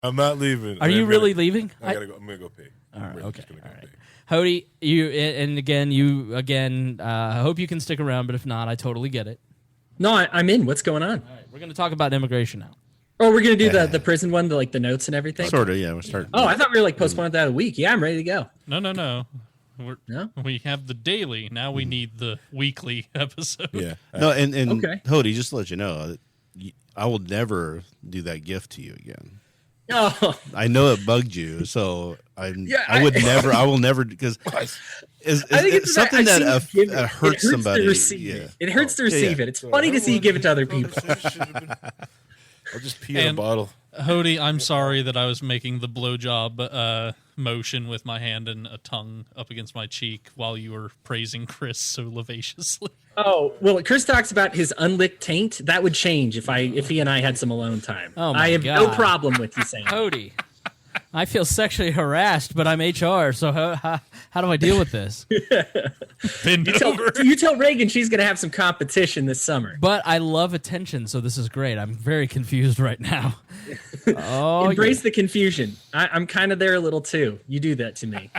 I'm not leaving. Are you really leaving? I gotta go. I'm gonna go pee. All right. Okay. All right. Hodey, you again. I hope you can stick around, but if not, I totally get it. No, I'm in. What's going on? All right, we're going to talk about immigration now. Oh, we're going to do the prison one, the notes and everything? Sort of, yeah. We'll start. Oh, I thought we were postponing that a week. Yeah, I'm ready to go. No. No? We have the daily. Now we need the weekly episode. Yeah. No, and Okay. Hodey, just to let you know, I will never do that gift to you again. Oh, I know it bugged you, so I will never, because I think it's something that it hurts somebody. To receive it. It hurts to receive it. It's funny to see you give it to other people. I'll just pee in a bottle. Hodey, I'm sorry that I was making the blowjob motion with my hand and a tongue up against my cheek while you were praising Chris so lavaciously. Oh, well, Chris talks about his unlicked taint. That would change if he and I had some alone time. Oh my I have God. no problem with you saying that. Hodey, I feel sexually harassed, but I'm HR, so how do I deal with this? You tell Reagan she's going to have some competition this summer. But I love attention, so this is great. I'm very confused right now. Embrace the confusion. I'm kind of there a little too. You do that to me.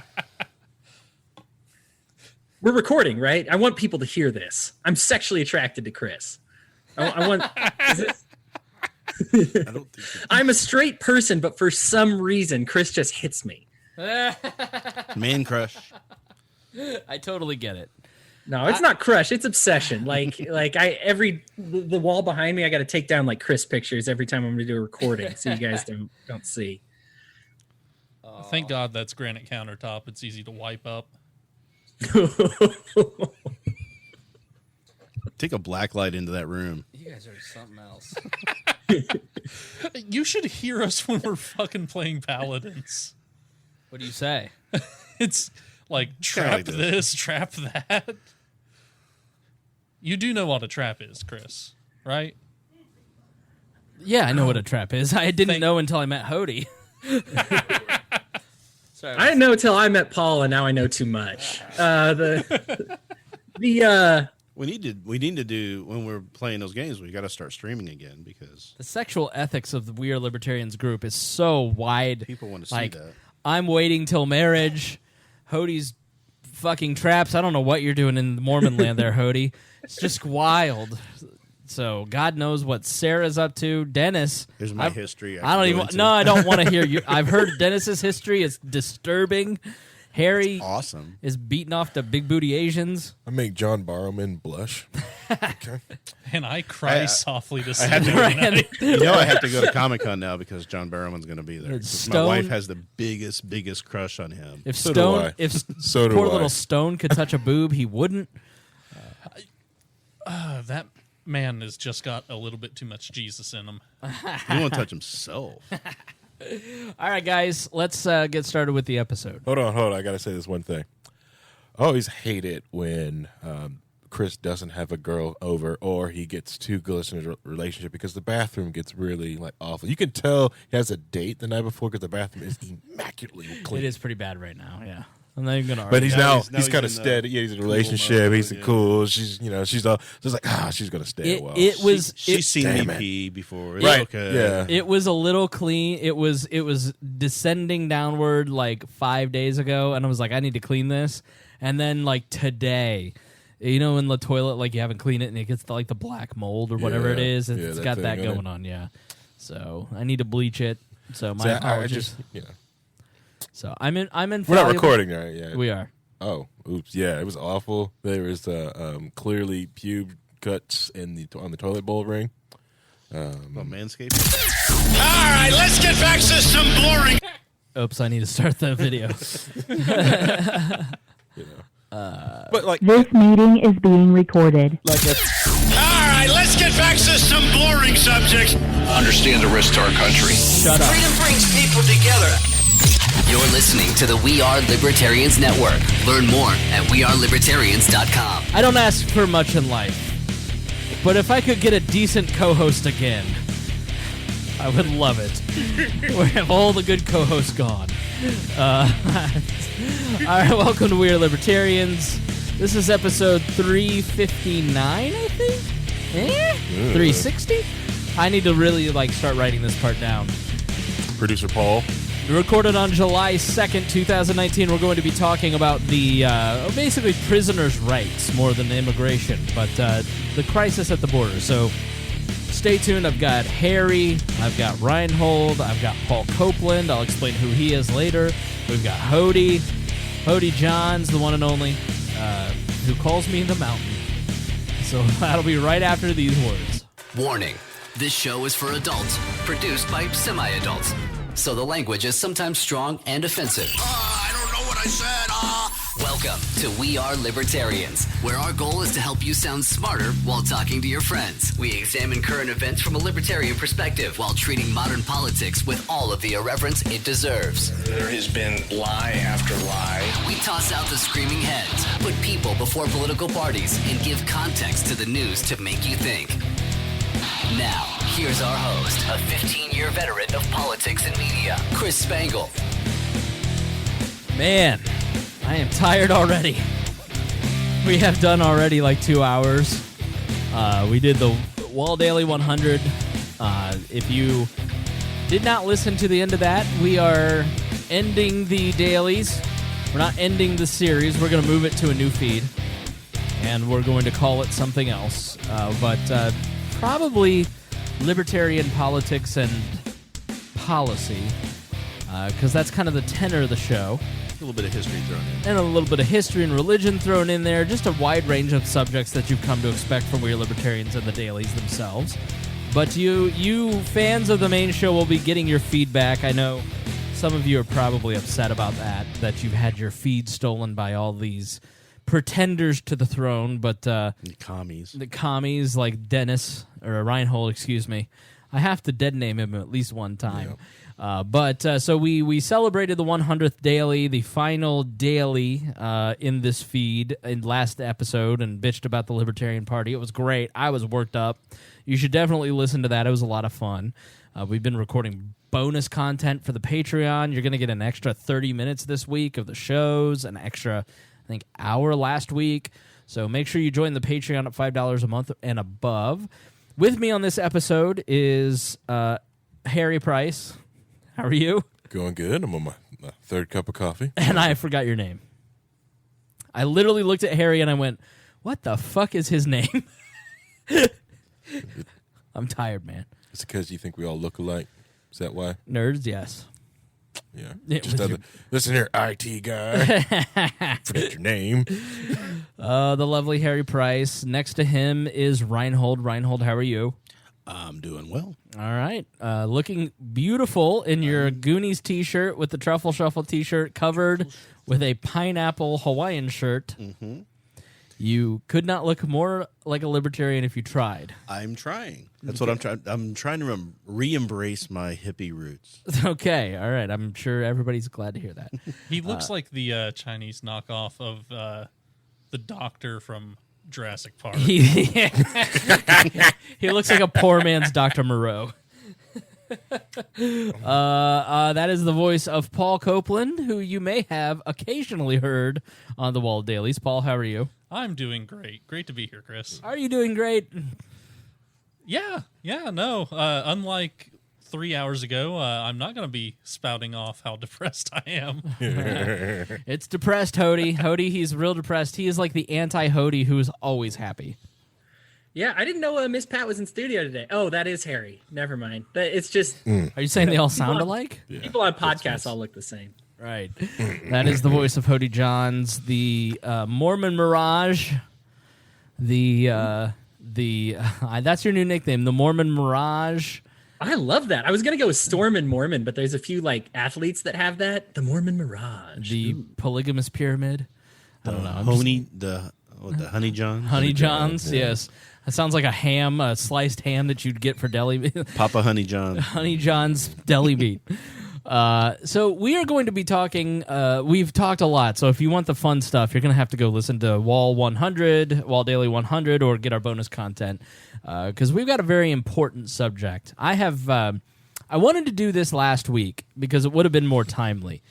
We're recording, right? I want people to hear this. I'm sexually attracted to Chris. I want... I don't think I'm a straight person, but for some reason, Chris just hits me. Man crush. I totally get it. No, it's not crush. It's obsession. The wall behind me, I got to take down Chris pictures every time I'm going to do a recording, so you guys don't see. Thank God that's granite countertop. It's easy to wipe up. Take a black light into that room. You guys are something else. You should hear us when we're fucking playing Paladins. What do you say? It's like trap like this, trap that. You do know what a trap is, Chris, right? Yeah, I know what a trap is. I didn't know until I met Hodey. Sorry. I didn't know until I met Paul, and now I know too much. We need to do, when we're playing those games, we got to start streaming again, because the sexual ethics of the We Are Libertarians group is so wide. People want to see that. I'm waiting till marriage. Hodey's fucking traps. I don't know what you're doing in Mormon land there, Hodey. It's just wild. So God knows what Sarah's up to. Dennis. Here's my history. I don't want to hear you. I've heard Dennis's history. It's disturbing. Harry awesome. Is beating off the big booty Asians. I make John Barrowman blush. Okay. And I cry softly to see I have to go to Comic-Con now because John Barrowman's going to be there. My wife has the biggest crush on him. If So Stone, do I. if So do poor I. little Stone could touch a boob, he wouldn't. That man has just got a little bit too much Jesus in him. He won't touch himself. All right, guys, let's get started with the episode. Hold on. I got to say this one thing. I always hate it when Chris doesn't have a girl over or he gets too close in a relationship because the bathroom gets really awful. You can tell he has a date the night before because the bathroom is immaculately clean. It is pretty bad right now, yeah. I'm not even gonna argue. But he's now he's kind of steady. Yeah, he's in a relationship. mode, He's cool. She's she's all just she's gonna stay a while. She's seen me pee before. It's right? Okay. Yeah. It was a little clean. It was descending downward 5 days ago, and I was like, I need to clean this. And then today, in the toilet, you haven't cleaned it, and it gets the black mold or whatever it is. It's got that going on. Yeah. So I need to bleach it. So my apologies. So I'm in. We're not recording, right? Yeah, we are. Oh, oops! Yeah, it was awful. There was clearly pube cuts on the toilet bowl ring. Manscaped. All right, let's get back to some boring. Oops! I need to start the video. But this meeting is being recorded. All right, let's get back to some boring subjects. Understand the risk to our country. Shut up. Freedom brings people together. You're listening to the We Are Libertarians Network. Learn more at wearelibertarians.com. I don't ask for much in life, but if I could get a decent co-host again, I would love it. We have all the good co-hosts gone. All right, welcome to We Are Libertarians. This is episode 359, I think? 360? I need to really start writing this part down. producer Paul. Recorded on July 2nd, 2019. We're going to be talking about the basically prisoners' rights more than immigration, but the crisis at the border. So stay tuned. I've got Harry, I've got Rhinehold, I've got Paul Copeland. I'll explain who he is later. We've got Hodey Johns, the one and only, who calls me the mountain. So that'll be right after these words. Warning, this show is for adults, produced by semi-adults. So the language is sometimes strong and offensive. I don't know what I said. Welcome to We Are Libertarians, where our goal is to help you sound smarter while talking to your friends. We examine current events from a libertarian perspective while treating modern politics with all of the irreverence it deserves. There has been lie after lie. We toss out the screaming heads, put people before political parties, and give context to the news to make you think. Now, here's our host, a 15-year veteran of politics and media, Chris Spangle. Man, I am tired already. We have done already like 2 hours. We did the Wall Daily 100. If you did not listen to the end of that, we are ending the dailies. We're not ending the series. We're going to move it to a new feed, and we're going to call it something else. But probably libertarian politics and policy, because that's kind of the tenor of the show. A little bit of history thrown in. And a little bit of history and religion thrown in there. Just a wide range of subjects that you've come to expect from We Are Libertarians and the dailies themselves. But you fans of the main show will be getting your feedback. I know some of you are probably upset about that you've had your feed stolen by all these pretenders to the throne, but the commies like Dennis or Rhinehold, excuse me. I have to dead name him at least one time. Yeah. So we celebrated the 100th daily, the final daily in this feed in last episode, and bitched about the Libertarian Party. It was great. I was worked up. You should definitely listen to that. It was a lot of fun. We've been recording bonus content for the Patreon. You're going to get an extra 30 minutes this week of the shows, an extra, I think, hour last week. So make sure you join the Patreon at $5 a month and above. With me on this episode is Harry Price. How are you? Going good. I'm on my third cup of coffee. And I forgot your name. I literally looked at Harry and I went, what the fuck is his name? I'm tired, man. Is it because you think we all look alike? Is that why? Nerds, yes. Yeah. Listen here, IT guy. Forget your name. The lovely Harry Price. Next to him is Rhinehold. Rhinehold, how are you? I'm doing well. All right. Looking beautiful in your Goonies t-shirt with the Truffle Shuffle t-shirt covered with a pineapple Hawaiian shirt. Mm-hmm. You could not look more like a libertarian if you tried. I'm trying. That's what I'm trying. I'm trying to re-embrace my hippie roots. Okay. All right. I'm sure everybody's glad to hear that. He looks like the Chinese knockoff of the doctor from Jurassic Park. He looks like a poor man's Dr. Moreau. That is the voice of Paul Copeland, who you may have occasionally heard on the Wall Dailies. Paul, how are you? I'm doing great. Great to be here, Chris. Are you doing great? Yeah, no. Unlike 3 hours ago, I'm not going to be spouting off how depressed I am. It's depressed Hodey. Hodey, he's real depressed. He is like the anti-Hodey who is always happy. Yeah, I didn't know Miss Pat was in studio today. Oh, that is Harry. Never mind. It's just... Are you saying they all sound alike? Yeah. People on podcasts all look the same. Right. That is the voice of Hodey Johns, the Mormon Mirage. That's your new nickname, the Mormon Mirage. I love that. I was going to go with Storm and Mormon, but there's a few like athletes that have that. The Mormon Mirage. The polygamous pyramid. I don't know. The Honey Johns? Honey Johns, yes. That sounds like a sliced ham that you'd get for deli meat. Papa Honey John. Honey John's deli meat. So we are going to be talking, we've talked a lot, so if you want the fun stuff, you're going to have to go listen to Wall Daily 100, or get our bonus content, because we've got a very important subject. I wanted to do this last week because it would have been more timely,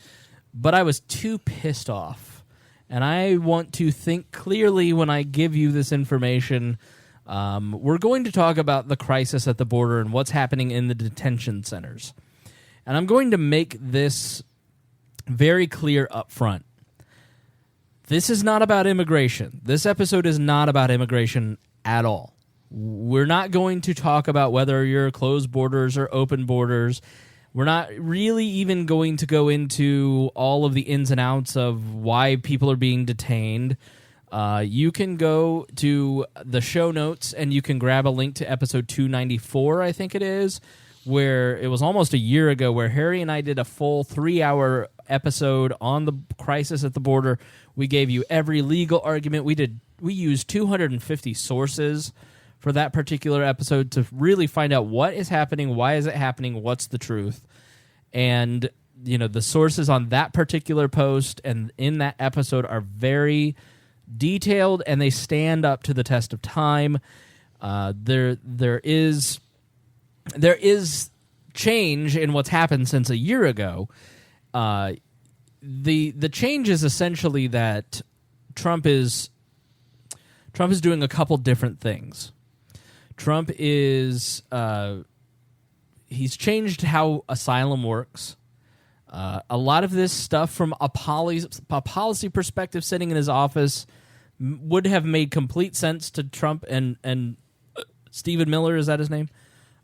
but I was too pissed off. And I want to think clearly when I give you this information. We're going to talk about the crisis at the border and what's happening in the detention centers. And I'm going to make this very clear up front. This is not about immigration. This episode is not about immigration at all. We're not going to talk about whether you're closed borders or open borders. We're not really even going to go into all of the ins and outs of why people are being detained. You can go to the show notes and you can grab a link to episode 294, I think it is, where it was almost a year ago where Harry and I did a full 3-hour episode on the crisis at the border. We gave you every legal argument. We used 250 sources for that particular episode to really find out what is happening, why is it happening, what's the truth. And, the sources on that particular post and in that episode are very detailed, and they stand up to the test of time. There is change in what's happened since a year ago. The change is essentially that Trump is doing a couple different things. Trump is he's changed how asylum works. A lot of this stuff from a policy perspective, sitting in his office, would have made complete sense to Trump and Stephen Miller, is that his name?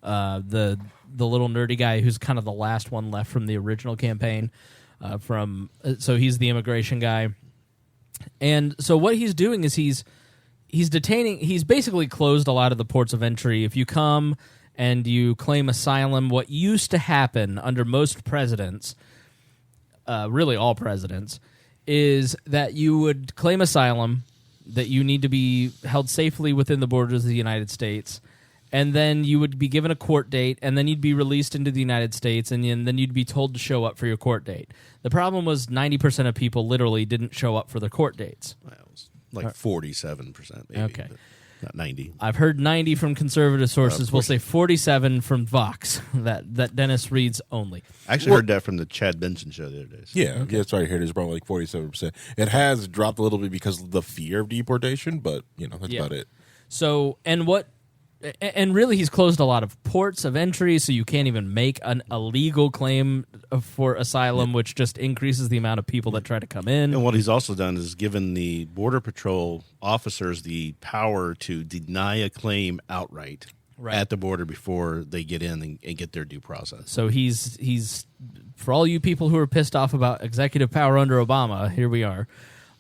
The little nerdy guy who's kind of the last one left from the original campaign. So he's the immigration guy, and so what he's doing is he's detaining. He's basically closed a lot of the ports of entry. If you come and you claim asylum, what used to happen under most presidents, really all presidents, is that you would claim asylum, that you need to be held safely within the borders of the United States, and then you would be given a court date, and then you'd be released into the United States, and then you'd be told to show up for your court date. The problem was 90% of people literally didn't show up for their court dates. Well, it was like 47%, maybe. Okay. Not 90. I've heard 90 from conservative sources. We'll say 47 from Vox, that Dennis reads only. I actually heard that from the Chad Benson show the other day. So. Yeah, that's right. Here it is, probably like 47%. It has dropped a little bit because of the fear of deportation, but that's about it. So, and really, he's closed a lot of ports of entry, so you can't even make a legal claim for asylum, which just increases the amount of people that try to come in. And what he's also done is given the Border Patrol officers the power to deny a claim outright at the border before they get in and get their due process. So he's for all you people who are pissed off about executive power under Obama, here we are.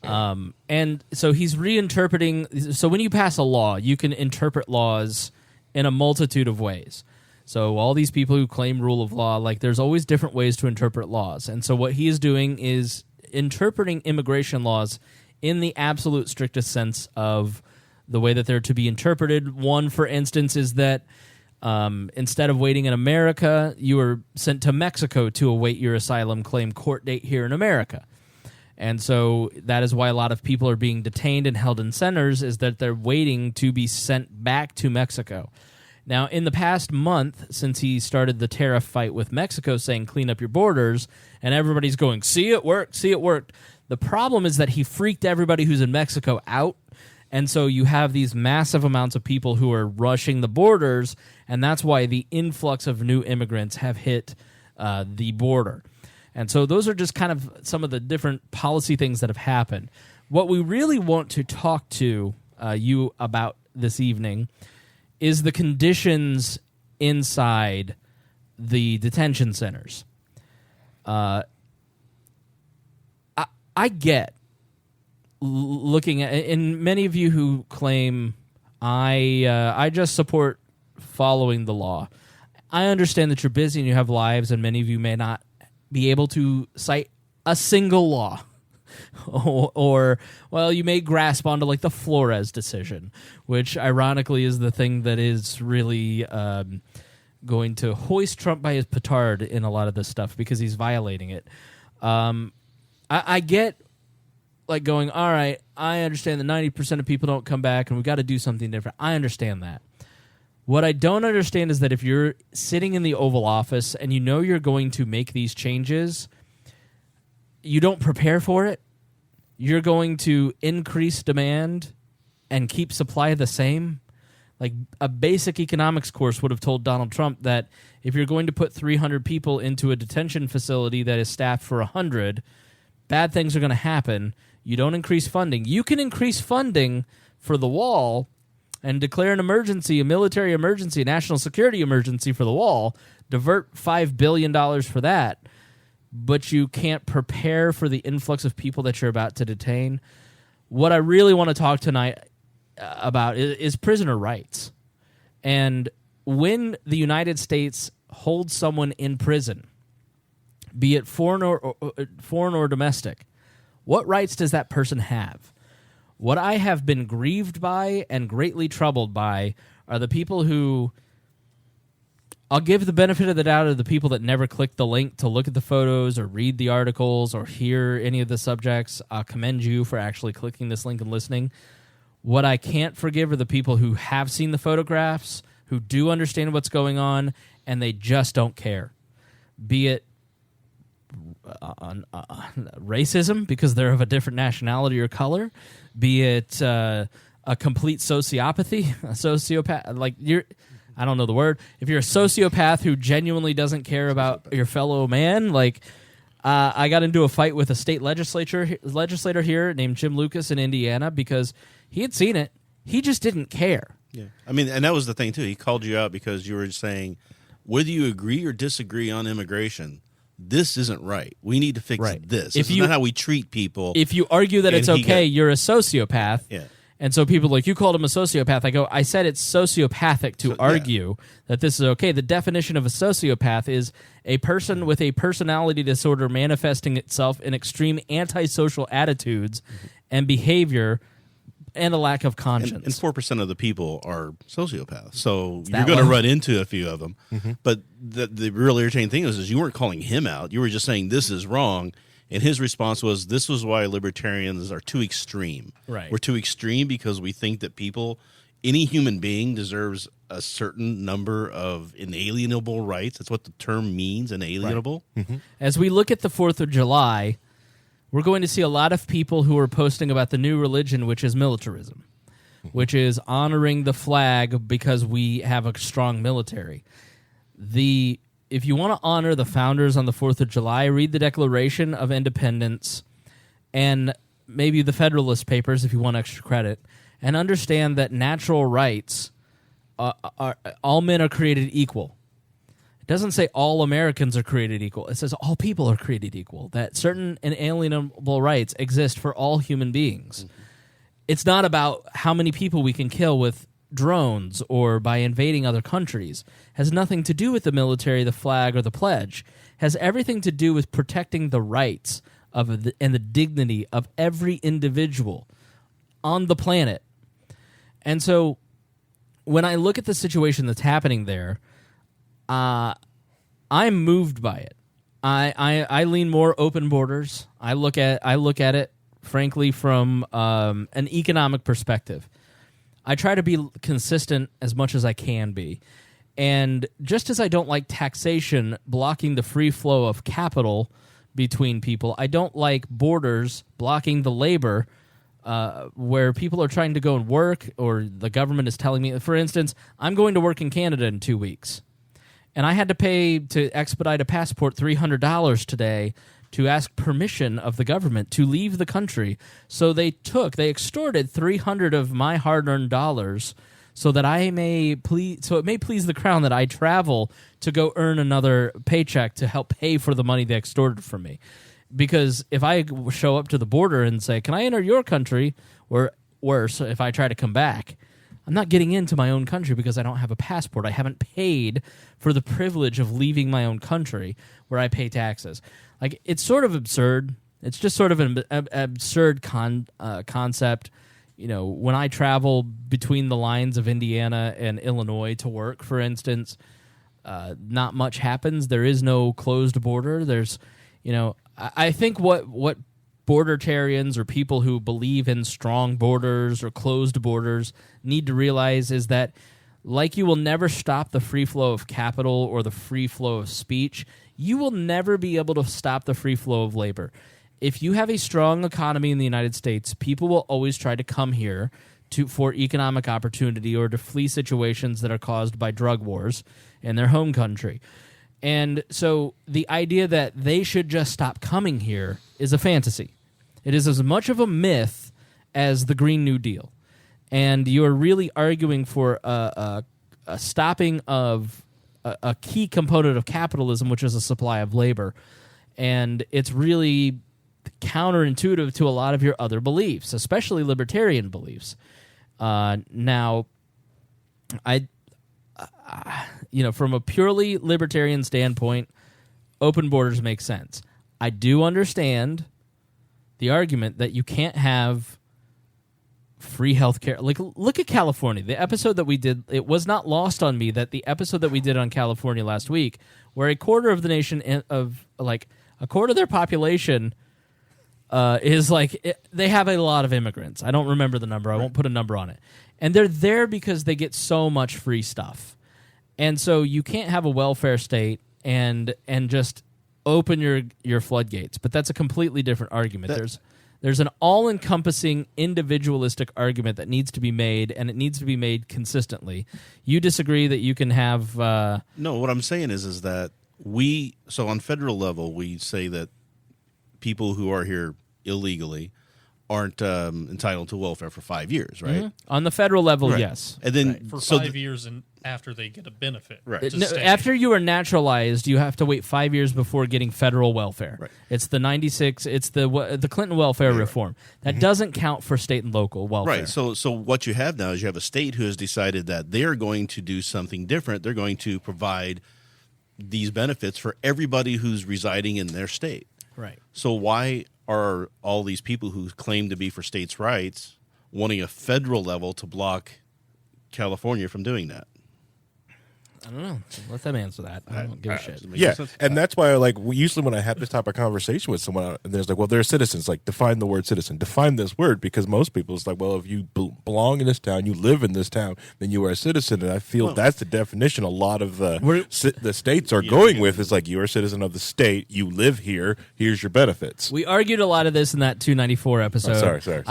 And so he's reinterpreting. So when you pass a law, you can interpret laws in a multitude of ways. So all these people who claim rule of law, there's always different ways to interpret laws. And so what he is doing is interpreting immigration laws in the absolute strictest sense of the way that they're to be interpreted. One, for instance, is that instead of waiting in America, you are sent to Mexico to await your asylum claim court date here in America. And so that is why a lot of people are being detained and held in centers, is that they're waiting to be sent back to Mexico. Now, in the past month, since he started the tariff fight with Mexico, saying clean up your borders, and everybody's going, see it worked, the problem is that he freaked everybody who's in Mexico out, and so you have these massive amounts of people who are rushing the borders, and that's why the influx of new immigrants have hit the border. And so those are just kind of some of the different policy things that have happened. What we really want to talk to you about this evening is the conditions inside the detention centers. I get looking at, and many of you who claim I just support following the law. I understand that you're busy and you have lives, and many of you may not be able to cite a single law. or you may grasp onto the Flores decision, which ironically is the thing that is really going to hoist Trump by his petard in a lot of this stuff because he's violating it. I get going, all right, I understand that 90% of people don't come back and we've got to do something different. I understand that. What I don't understand is that if you're sitting in the Oval Office and you know you're going to make these changes, you don't prepare for it. You're going to increase demand and keep supply the same. Like a basic economics course would have told Donald Trump that if you're going to put 300 people into a detention facility that is staffed for 100, bad things are going to happen. You don't increase funding. You can increase funding for the wall and declare an emergency, a military emergency, a national security emergency for the wall, divert $5 billion for that, but you can't prepare for the influx of people that you're about to detain. What I really want to talk tonight about is prisoner rights. And when the United States holds someone in prison, be it foreign or domestic, what rights does that person have? What I have been grieved by and greatly troubled by are the people who, I'll give the benefit of the doubt of the people that never click the link to look at the photos or read the articles or hear any of the subjects. I'll commend you for actually clicking this link and listening. What I can't forgive are the people who have seen the photographs, who do understand what's going on, and they just don't care. Be it racism because they're of a different nationality or color, be it a complete sociopathy, a sociopath, like I don't know the word. If you're a sociopath who genuinely doesn't care about your fellow man, like I got into a fight with a state legislator here named Jim Lucas in Indiana because he had seen it. He just didn't care. Yeah, I mean, and that was the thing too. He called you out because you were saying whether you agree or disagree on immigration, this isn't right. We need to fix this. This is not how we treat people. If you argue that it's okay, you're a sociopath. Yeah. And so people like, you called him a sociopath. I said it's sociopathic to argue that this is okay. The definition of a sociopath is a person with a personality disorder manifesting itself in extreme antisocial attitudes and behavior and a lack of conscience. And 4% of the people are sociopaths. So you're going to run into a few of them. Mm-hmm. But the real irritating thing is you weren't calling him out. You were just saying this is wrong. And his response was, this was why libertarians are too extreme. Right. We're too extreme because we think that any human being deserves a certain number of inalienable rights. That's what the term means, inalienable. Right. Mm-hmm. As we look at the 4th of July, we're going to see a lot of people who are posting about the new religion, which is militarism, which is honoring the flag because we have a strong military. If you want to honor the founders on the 4th of July, read the Declaration of Independence and maybe the Federalist Papers if you want extra credit, and understand that natural rights are all men are created equal. It doesn't say all Americans are created equal. It says all people are created equal, that certain inalienable rights exist for all human beings. Mm-hmm. It's not about how many people we can kill with drones or by invading other countries. Has nothing to do with the military, the flag, or the pledge. Has everything to do with protecting the rights and the dignity of every individual on the planet. And so when I look at the situation that's happening there, I'm moved by it. I lean more open borders. I look at it frankly from an economic perspective. I try to be consistent as much as I can be. And just as I don't like taxation blocking the free flow of capital between people, I don't like borders blocking the labor where people are trying to go and work, or the government is telling me, for instance, I'm going to work in Canada in 2 weeks. And I had to pay to expedite a passport $300 today to ask permission of the government to leave the country. So they extorted $300 of my hard-earned dollars so that it may please the crown that I travel to go earn another paycheck to help pay for the money they extorted from me. Because if I show up to the border and say, can I enter your country? Or worse, if I try to come back, I'm not getting into my own country because I don't have a passport. I haven't paid for the privilege of leaving my own country where I pay taxes. Like, it's sort of absurd. It's just sort of an absurd concept. You know, when I travel between the lines of Indiana and Illinois to work, for instance, not much happens. There is no closed border. There's, I think what bordertarians or people who believe in strong borders or closed borders need to realize is that, like you will never stop the free flow of capital or the free flow of speech, you will never be able to stop the free flow of labor. If you have a strong economy in the United States, people will always try to come here for economic opportunity or to flee situations that are caused by drug wars in their home country. And so the idea that they should just stop coming here is a fantasy. It is as much of a myth as the Green New Deal. And you're really arguing for a stopping of a key component of capitalism, which is a supply of labor. And it's really counterintuitive to a lot of your other beliefs, especially libertarian beliefs. Now, from a purely libertarian standpoint, open borders make sense. I do understand the argument that you can't have free health care. Like, look at California. The episode that we did, it was not lost on me that the episode that we did on California last week, where a quarter of the nation, a quarter of their population is they have a lot of immigrants. I don't remember the number. I won't put a number on it. And they're there because they get so much free stuff. And so you can't have a welfare state and just open your floodgates. But that's a completely different argument. There's an all-encompassing individualistic argument that needs to be made, and it needs to be made consistently. You disagree that you can have... No, what I'm saying is that so on federal level, we say that people who are here illegally aren't entitled to welfare for 5 years, right? Mm-hmm. On the federal level, right. yes. And then for 5 years and after they get a benefit. Right. After you are naturalized, you have to wait 5 years before getting federal welfare. Right. It's the 96. It's the Clinton welfare reform that doesn't count for state and local welfare. Right. So what you have now is you have a state who has decided that they are going to do something different. They're going to provide these benefits for everybody who's residing in their state. Right. So why are all these people who claim to be for states' rights wanting a federal level to block California from doing that? I don't know. Let them answer that. I don't give a shit. Yeah, and that's why, usually when I have this type of conversation with someone, there's well, they're citizens. Define the word citizen. Define this word, because most people, it's well, if you belong in this town, you live in this town, then you are a citizen. And I feel that's the definition a lot of the states are going with. Is you're a citizen of the state, you live here, here's your benefits. We argued a lot of this in that 294 episode. Oh, sorry.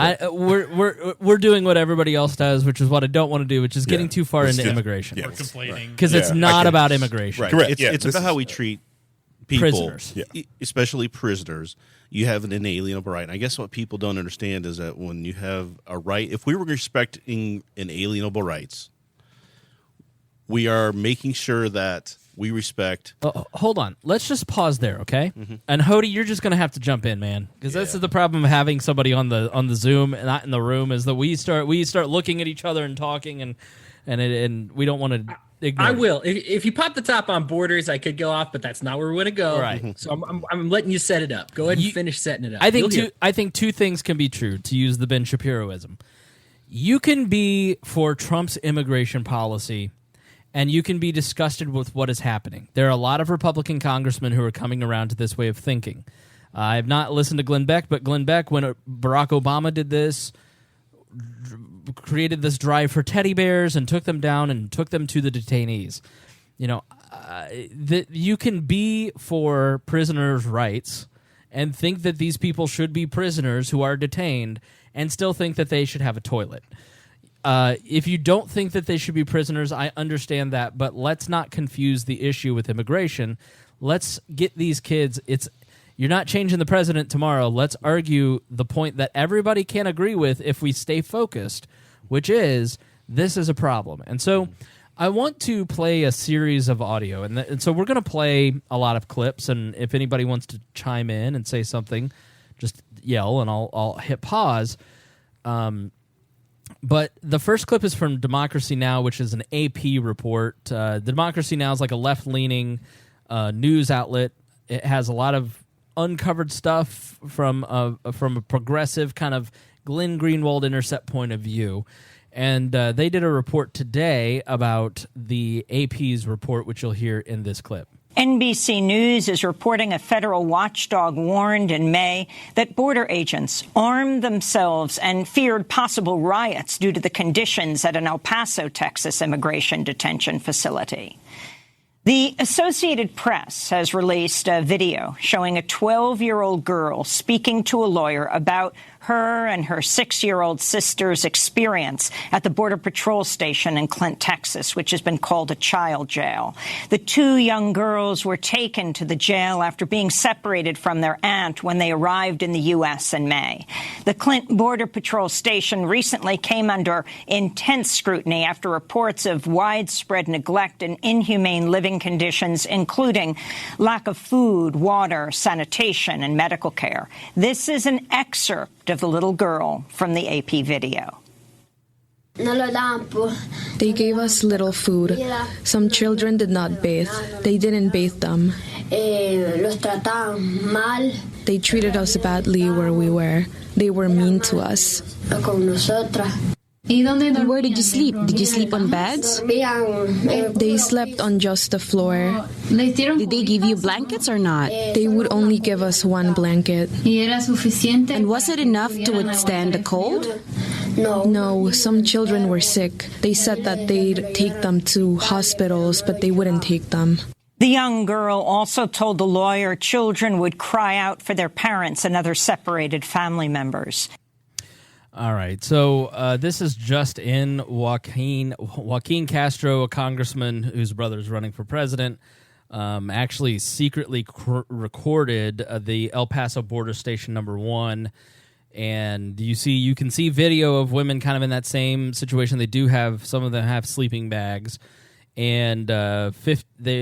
We're doing what everybody else does, which is what I don't want to do, which is getting too far into immigration. We're complaining. Because it's not about immigration. Right. Correct. It's about how we treat people, prisoners. Especially prisoners. You have an inalienable right. And I guess what people don't understand is that when you have a right, if we were respecting inalienable rights, we are making sure that we respect. Hold on. Let's just pause there, okay? Mm-hmm. And Hodey, you're just going to have to jump in, man, because this is the problem of having somebody on the Zoom and not in the room, is that we start looking at each other and talking, and we don't want to. I will. If you pop the top on borders, I could go off, but that's not where we're going to go. Right. So I'm letting you set it up. Go ahead and finish setting it up. I think two things can be true, to use the Ben Shapiroism. You can be for Trump's immigration policy, and you can be disgusted with what is happening. There are a lot of Republican congressmen who are coming around to this way of thinking. I have not listened to Glenn Beck, but Glenn Beck, when Barack Obama did this, created this drive for teddy bears and took them down and took them to the detainees. You can be for prisoners' rights and think that these people should be prisoners who are detained and still think that they should have a toilet. If you don't think that they should be prisoners, I understand that, but let's not confuse the issue with immigration. Let's get these kids. You're not changing the president tomorrow. Let's argue the point that everybody can agree with if we stay focused, which is this is a problem. And so I want to play a series of audio. And so we're going to play a lot of clips. And if anybody wants to chime in and say something, just yell and I'll hit pause. But the first clip is from Democracy Now!, which is an AP report. Democracy Now! Is like a left-leaning news outlet. It has a lot of uncovered stuff from a progressive kind of Glenn Greenwald Intercept point of view. And they did a report today about the AP's report, which you'll hear in this clip. NBC News is reporting a federal watchdog warned in May that border agents armed themselves and feared possible riots due to the conditions at an El Paso, Texas immigration detention facility. The Associated Press has released a video showing a 12-year-old girl speaking to a lawyer about her and her 6-year-old sister's experience at the Border Patrol station in Clint, Texas, which has been called a child jail. The 2 young girls were taken to the jail after being separated from their aunt when they arrived in the U.S. in May. The Clint Border Patrol station recently came under intense scrutiny after reports of widespread neglect and inhumane living conditions, including lack of food, water, sanitation, and medical care. This is an excerpt of the little girl from the AP video. They gave us little food. Some children did not bathe. They didn't bathe them. They treated us badly where we were. They were mean to us. Where did you sleep? Did you sleep on beds? They slept on just the floor. Did they give you blankets or not? They would only give us 1 blanket. And was it enough to withstand the cold? No, some children were sick. They said that they'd take them to hospitals, but they wouldn't take them. The young girl also told the lawyer children would cry out for their parents and other separated family members. All right, so this is just in. Joaquin Castro, a congressman whose brother is running for president, actually secretly recorded the El Paso border station number 1, and you can see video of women kind of in that same situation. They do have, some of them have sleeping bags, and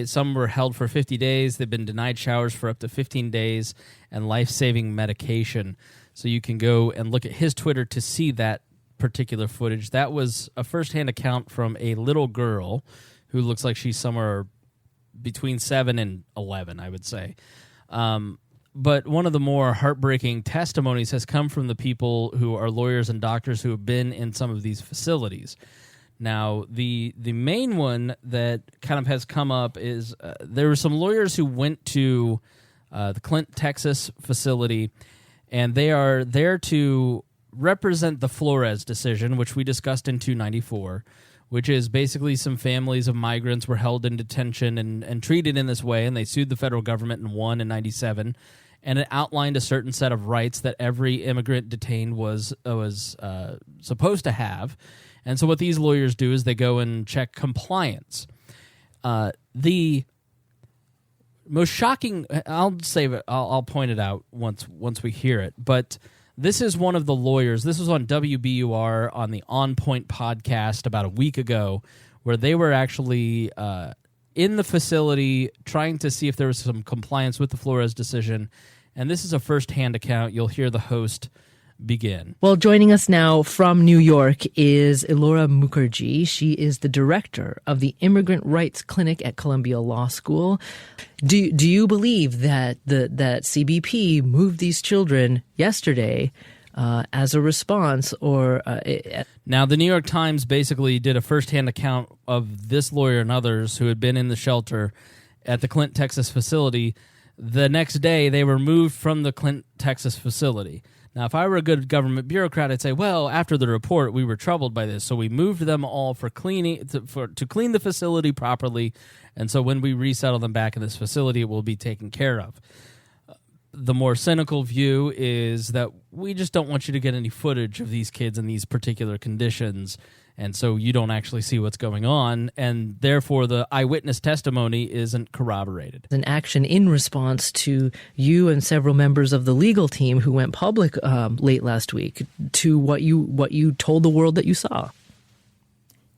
some were held for 50 days. They've been denied showers for up to 15 days and life-saving medication. So you can go and look at his Twitter to see that particular footage. That was a first-hand account from a little girl who looks like she's somewhere between 7 and 11, I would say. But one of the more heartbreaking testimonies has come from the people who are lawyers and doctors who have been in some of these facilities. Now, the main one that kind of has come up is there were some lawyers who went to the Clint, Texas facility, and they are there to represent the Flores decision, which we discussed in 294, which is basically some families of migrants were held in detention and treated in this way, and they sued the federal government and won in 97. And it outlined a certain set of rights that every immigrant detained was supposed to have. And so what these lawyers do is they go and check compliance. The most shocking, I'll save it. I'll point it out once we hear it. But this is one of the lawyers. This was on WBUR on the On Point podcast about a week ago, where they were actually in the facility trying to see if there was some compliance with the Flores decision. And this is a first-hand account. You'll hear the host begin. Well, joining us now from New York is Elora Mukherjee. She is the director of the Immigrant Rights Clinic at Columbia Law School. Do you believe that that CBP moved these children yesterday as a response, or Now, the New York Times basically did a first-hand account of this lawyer and others who had been in the shelter at the Clint, Texas facility. The next day, they were moved from the Clint, Texas facility. Now, if I were a good government bureaucrat, I'd say, well, after the report, we were troubled by this, so we moved them all for cleaning to clean the facility properly, and so when we resettle them back in this facility, it will be taken care of. The more cynical view is that we just don't want you to get any footage of these kids in these particular conditions, and so you don't actually see what's going on, and therefore the eyewitness testimony isn't corroborated. An action in response to you and several members of the legal team who went public late last week to what you told the world that you saw.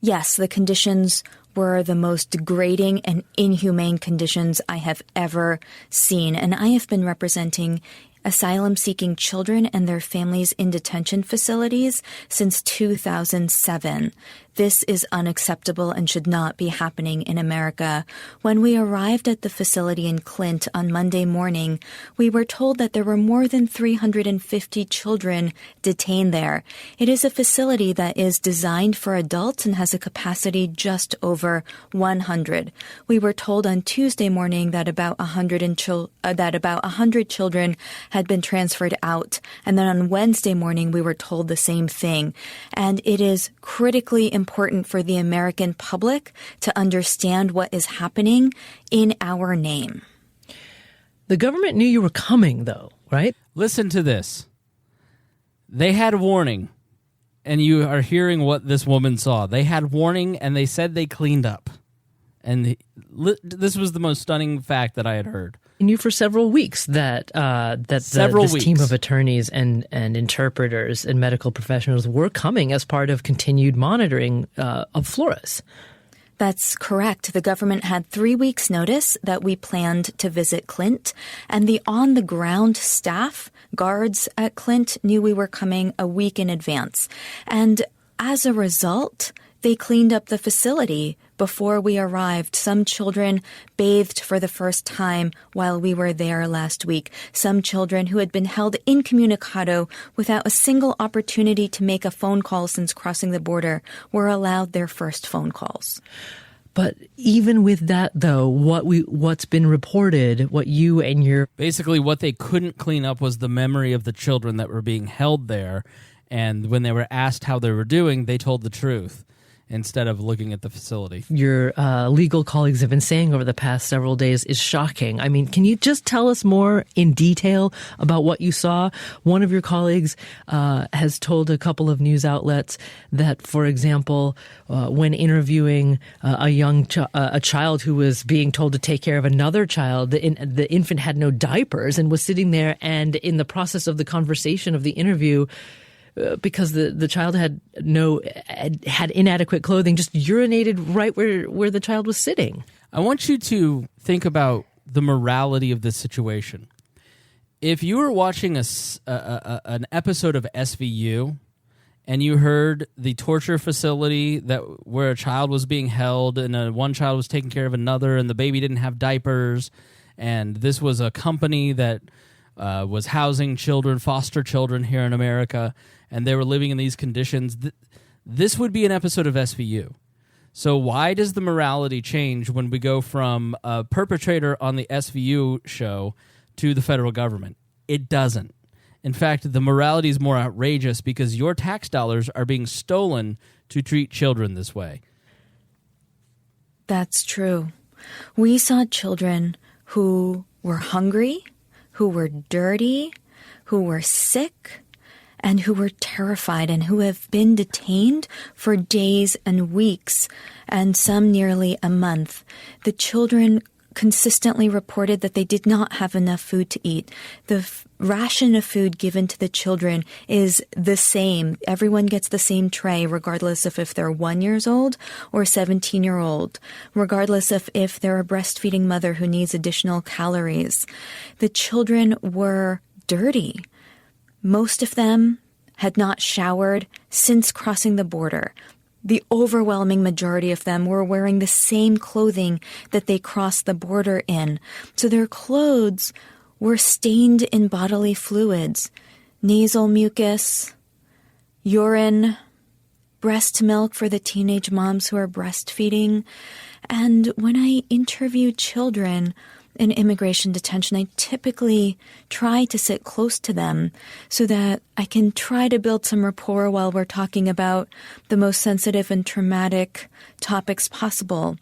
Yes, the conditions were the most degrading and inhumane conditions I have ever seen, and I have been representing asylum-seeking children and their families in detention facilities since 2007. This is unacceptable and should not be happening in America. When we arrived at the facility in Clint on Monday morning, we were told that there were more than 350 children detained there. It is a facility that is designed for adults and has a capacity just over 100. We were told on Tuesday morning that about 100 children had been transferred out, and then on Wednesday morning we were told the same thing. And it is critically important for the American public to understand what is happening in our name. The government knew you were coming, though, right? Listen to this. They had warning, and you are hearing what this woman saw. They had warning, and they said they cleaned up. And this was the most stunning fact that I had heard. I knew for several weeks that this team of attorneys and interpreters and medical professionals were coming as part of continued monitoring of Flores. That's correct. The government had 3 weeks' notice that we planned to visit Clint, and the on-the-ground staff, guards at Clint, knew we were coming a week in advance. And as a result, they cleaned up the facility before we arrived. Some children bathed for the first time while we were there last week. Some children who had been held incommunicado without a single opportunity to make a phone call since crossing the border were allowed their first phone calls. But even with that, though, what's been reported, what you and your... Basically, what they couldn't clean up was the memory of the children that were being held there. And when they were asked how they were doing, they told the truth instead of looking at the facility. Your legal colleagues have been saying over the past several days is shocking. I mean, can you just tell us more in detail about what you saw? One of your colleagues has told a couple of news outlets that, for example, when interviewing a child who was being told to take care of another child, the infant had no diapers and was sitting there, and in the process of the conversation of the interview, because the child had inadequate clothing, just urinated right where the child was sitting. I want you to think about the morality of this situation. If you were watching an episode of SVU and you heard the torture facility where a child was being held and one child was taking care of another and the baby didn't have diapers, and this was a company that was housing children, foster children here in America, and they were living in these conditions, this would be an episode of SVU. So why does the morality change when we go from a perpetrator on the SVU show to the federal government? It doesn't. In fact, the morality is more outrageous because your tax dollars are being stolen to treat children this way. That's true. We saw children who were hungry, who were dirty, who were sick, and who were terrified and who have been detained for days and weeks, and some nearly a month. The children consistently reported that they did not have enough food to eat. The ration of food given to the children is the same. Everyone gets the same tray, regardless of if they're 1 year old or 17-year-old, regardless of if they're a breastfeeding mother who needs additional calories. The children were dirty. Most of them had not showered since crossing the border. The overwhelming majority of them were wearing the same clothing that they crossed the border in. So their clothes were stained in bodily fluids, nasal mucus, urine, breast milk for the teenage moms who are breastfeeding. And when I interview children in immigration detention, I typically try to sit close to them so that I can try to build some rapport while we're talking about the most sensitive and traumatic topics possible.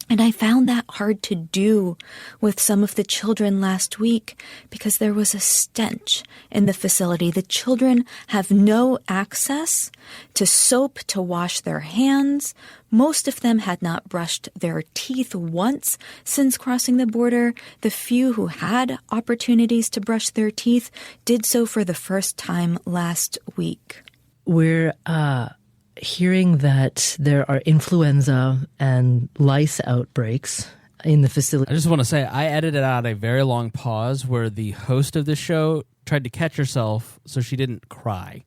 And I found that hard to do with some of the children last week because there was a stench in the facility. The children have no access to soap to wash their hands. Most of them had not brushed their teeth once since crossing the border. The few who had opportunities to brush their teeth did so for the first time last week. We're hearing that there are influenza and lice outbreaks in the facility. I just want to say I edited out a very long pause where the host of the show tried to catch herself so she didn't cry.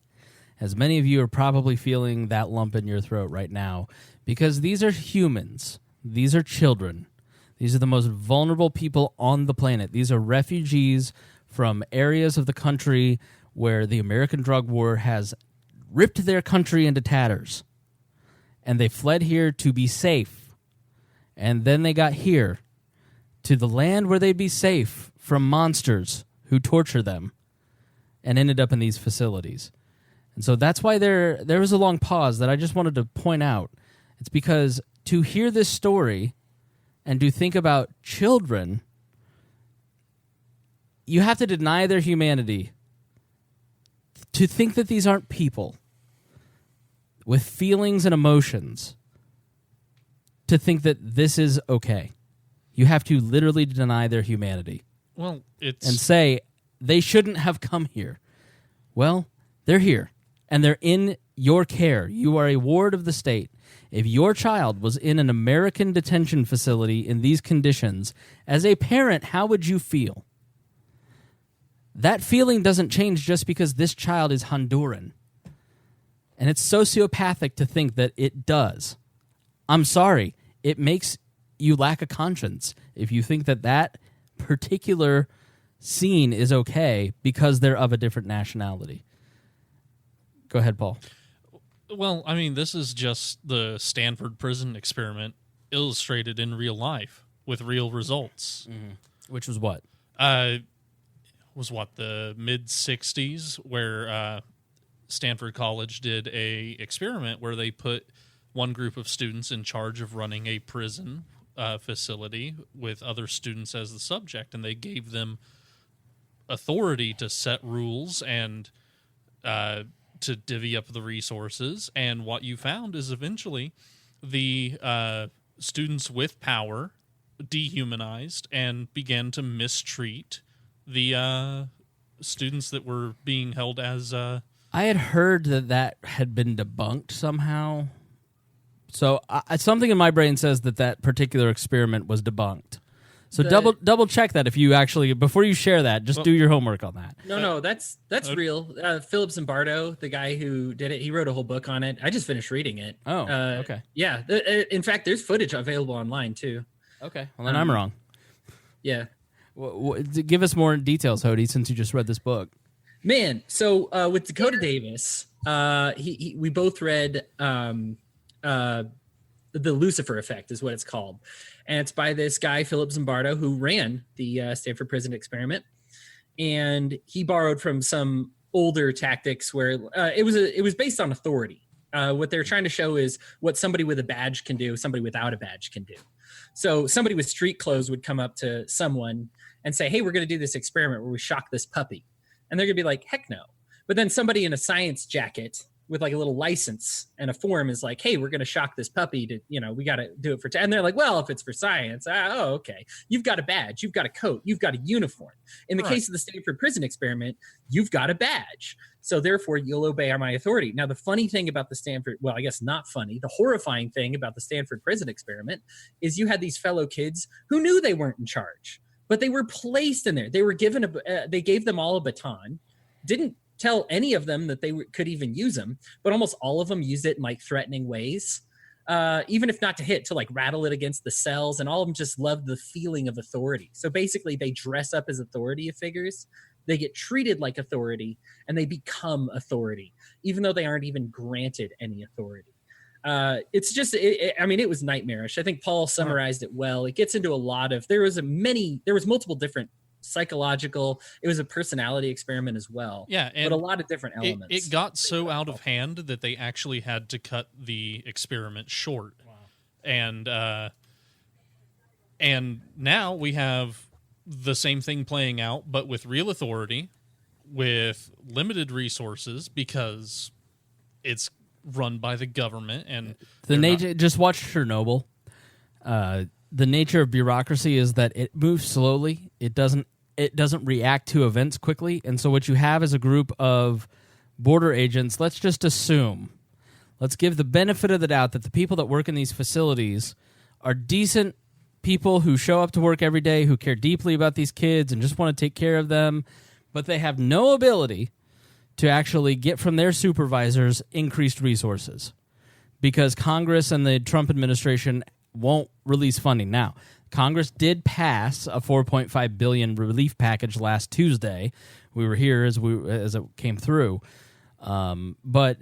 As many of you are probably feeling that lump in your throat right now, because these are humans. These are children. These are the most vulnerable people on the planet. These are refugees from areas of the country where the American drug war has ripped their country into tatters. And they fled here to be safe. And then they got here to the land where they'd be safe from monsters who torture them and ended up in these facilities. And so that's why there was a long pause that I just wanted to point out. It's because to hear this story and to think about children, you have to deny their humanity to think that these aren't people with feelings and emotions, to think that this is okay. You have to literally deny their humanity. Well, and say they shouldn't have come here. Well, they're here, and they're in your care. You are a ward of the state. If your child was in an American detention facility in these conditions, as a parent, how would you feel? That feeling doesn't change just because this child is Honduran. And it's sociopathic to think that it does. I'm sorry. It makes you lack a conscience if you think that that particular scene is okay because they're of a different nationality. Go ahead, Paul. Well, I mean, this is just the Stanford prison experiment illustrated in real life with real results. Mm-hmm. Which was what? The mid-'60s, where Stanford College did a experiment where they put one group of students in charge of running a prison facility with other students as the subject, and they gave them authority to set rules and to divvy up the resources. And what you found is eventually the students with power dehumanized and began to mistreat the students that were being held as... I had heard that had been debunked somehow. So something in my brain says that particular experiment was debunked. So double check that if you actually, before you share that, just do your homework on that. No, that's real. Philip Zimbardo, the guy who did it, he wrote a whole book on it. I just finished reading it. Oh, okay. Yeah. In fact, there's footage available online too. Okay. Well, then I'm wrong. Yeah. Give us more details, Hodey, since you just read this book. Man, so with Dakota Davis, we both read The Lucifer Effect is what it's called. And it's by this guy, Philip Zimbardo, who ran the Stanford Prison Experiment. And he borrowed from some older tactics where it was based on authority. What they're trying to show is what somebody with a badge can do, somebody without a badge can do. So somebody with street clothes would come up to someone and say, hey, we're going to do this experiment where we shock this puppy. And they're going to be like, heck no. But then somebody in a science jacket with like a little license and a form is like, hey, we're going to shock this puppy to, we got to do it for, and they're like, well, if it's for science, okay. You've got a badge, you've got a coat, you've got a uniform. In the case of the Stanford Prison Experiment, you've got a badge. So therefore you'll obey my authority. Now, the funny thing about the Stanford, well, I guess not funny, the horrifying thing about the Stanford Prison Experiment is you had these fellow kids who knew they weren't in charge, but they were placed in there. They were given they gave them all a baton, didn't tell any of them that they could even use them, but almost all of them used it in like threatening ways, even if not to hit, to like rattle it against the cells, and all of them just loved the feeling of authority. So basically they dress up as authority figures, they get treated like authority, and they become authority, even though they aren't even granted any authority. It's just, it was nightmarish. I think Paul summarized it well. It gets into a lot of, there was multiple different psychological, it was a personality experiment as well. Yeah, but a lot of different elements. It got so out of hand that they actually had to cut the experiment short. Wow. And now we have the same thing playing out, but with real authority, with limited resources, because it's run by the government. And just watch Chernobyl. The nature of bureaucracy is that it moves slowly. It doesn't react to events quickly. And so what you have is a group of border agents. Let's just assume, let's give the benefit of the doubt that the people that work in these facilities are decent people who show up to work every day, who care deeply about these kids and just want to take care of them, but they have no ability to actually get from their supervisors increased resources because Congress and the Trump administration won't release funding. Now, Congress did pass a $4.5 billion relief package last Tuesday. We were here as it came through, but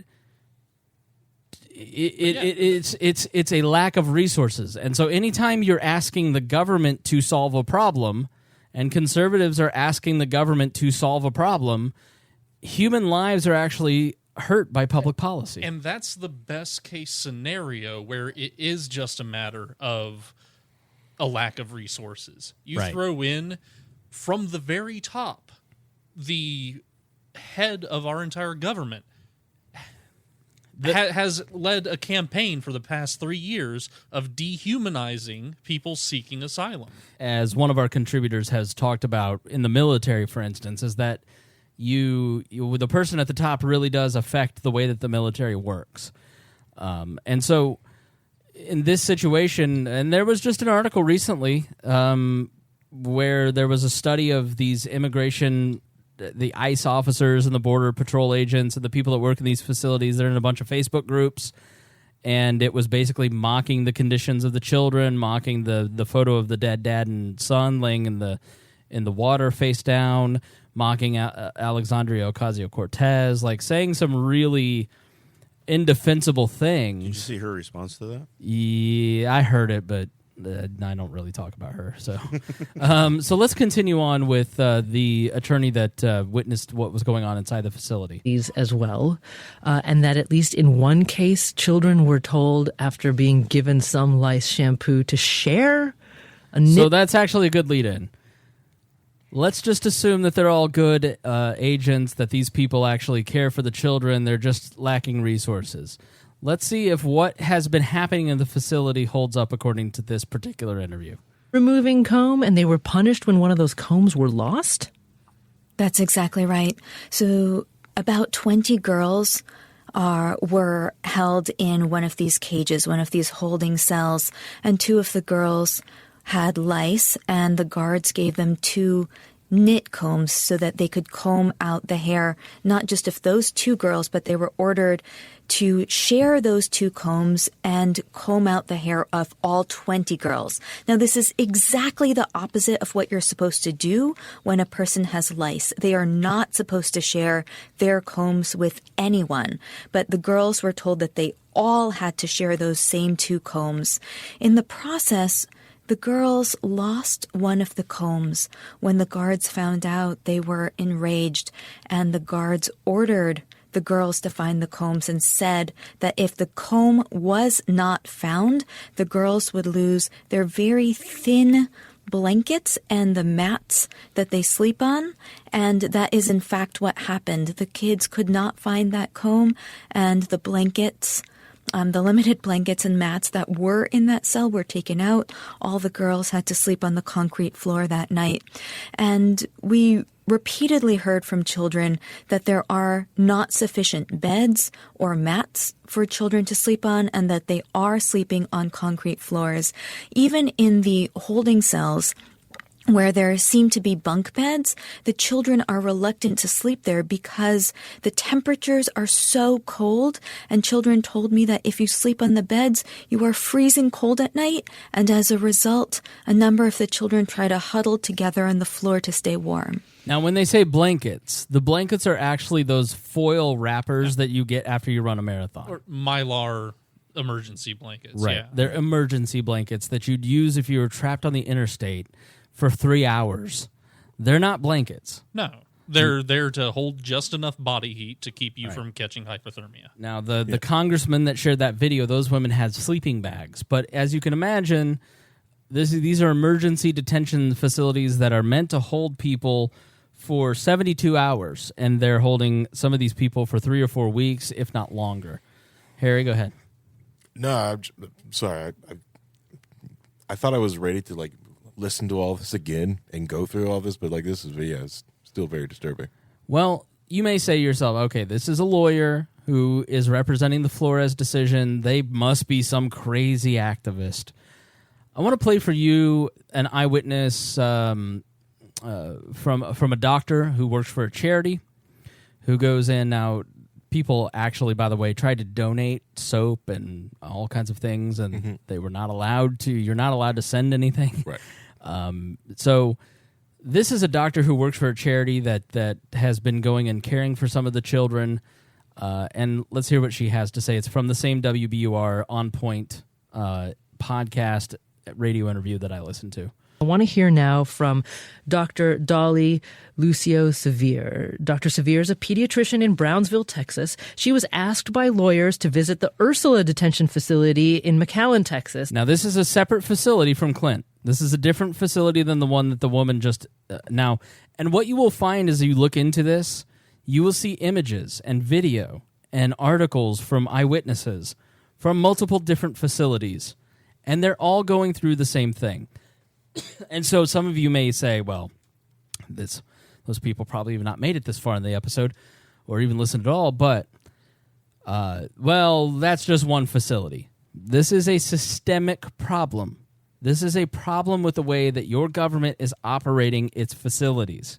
it's a lack of resources. And so, anytime you're asking the government to solve a problem, and conservatives are asking the government to solve a problem, human lives are actually hurt by public policy. And that's the best case scenario where it is just a matter of a lack of resources. You throw in from the very top the head of our entire government has led a campaign for the past 3 years of dehumanizing people seeking asylum. As one of our contributors has talked about in the military, for instance, is that the person at the top really does affect the way that the military works. And so in this situation, and there was just an article recently where there was a study of these the ICE officers and the Border Patrol agents and the people that work in these facilities. They're in a bunch of Facebook groups, and it was basically mocking the conditions of the children, mocking the photo of the dead dad and son laying in the water face down, mocking Alexandria Ocasio-Cortez, like saying some really indefensible things. Did you see her response to that? Yeah, I heard it, but I don't really talk about her. So so let's continue on with the attorney that witnessed what was going on inside the facility. These as well, and that at least in one case, children were told after being given some lice shampoo to share so that's actually a good lead-in. Let's just assume that they're all good agents, that these people actually care for the children. They're just lacking resources. Let's see if what has been happening in the facility holds up according to this particular interview. Removing comb, and they were punished when one of those combs were lost? That's exactly right. So about 20 girls were held in one of these cages, one of these holding cells, and 2 of the girls had lice, and the guards gave them 2 knit combs so that they could comb out the hair, not just of those 2 girls, but they were ordered to share those 2 combs and comb out the hair of all 20 girls. Now, this is exactly the opposite of what you're supposed to do when a person has lice. They are not supposed to share their combs with anyone, but the girls were told that they all had to share those same 2 combs. In the process, the girls lost one of the combs. When the guards found out, they were enraged, and the guards ordered the girls to find the combs and said that if the comb was not found, the girls would lose their very thin blankets and the mats that they sleep on. And that is in fact what happened. The kids could not find that comb, and the blankets, the limited blankets and mats that were in that cell were taken out. All the girls had to sleep on the concrete floor that night. And we repeatedly heard from children that there are not sufficient beds or mats for children to sleep on, and that they are sleeping on concrete floors. Even in the holding cells, where there seem to be bunk beds, the children are reluctant to sleep there because the temperatures are so cold. And children told me that if you sleep on the beds, you are freezing cold at night. And as a result, a number of the children try to huddle together on the floor to stay warm. Now, when they say blankets, the blankets are actually those foil wrappers that you get after you run a marathon. Or Mylar emergency blankets. Right. Yeah. They're emergency blankets that you'd use if you were trapped on the interstate for 3 hours. They're not blankets. No. They're there to hold just enough body heat to keep you from catching hypothermia. Now, the congressman that shared that video, those women had sleeping bags. But as you can imagine, these are emergency detention facilities that are meant to hold people for 72 hours, and they're holding some of these people for 3 or 4 weeks, if not longer. Harry, go ahead. No, I'm sorry. I thought I was ready to listen to all this again and go through all this, but this is still very disturbing. Well, you may say to yourself, okay, this is a lawyer who is representing the Flores decision. They must be some crazy activist. I want to play for you an eyewitness from a doctor who works for a charity, who goes in. Now, people actually, by the way, tried to donate soap and all kinds of things, and they were not allowed to. You're not allowed to send anything. Right. So this is a doctor who works for a charity that has been going and caring for some of the children. And let's hear what she has to say. It's from the same WBUR On Point podcast radio interview that I listened to. I want to hear now from Dr. Dolly Lucio Sevier. Dr. Sevier is a pediatrician in Brownsville, Texas. She was asked by lawyers to visit the Ursula detention facility in McAllen, Texas. Now, this is a separate facility from Clint. This is a different facility than the one that the woman just... now, and what you will find as you look into this, you will see images and video and articles from eyewitnesses from multiple different facilities, and they're all going through the same thing. And so some of you may say, well, those people probably have not made it this far in the episode or even listened at all, but, well, that's just one facility. This is a systemic problem. This is a problem with the way that your government is operating its facilities.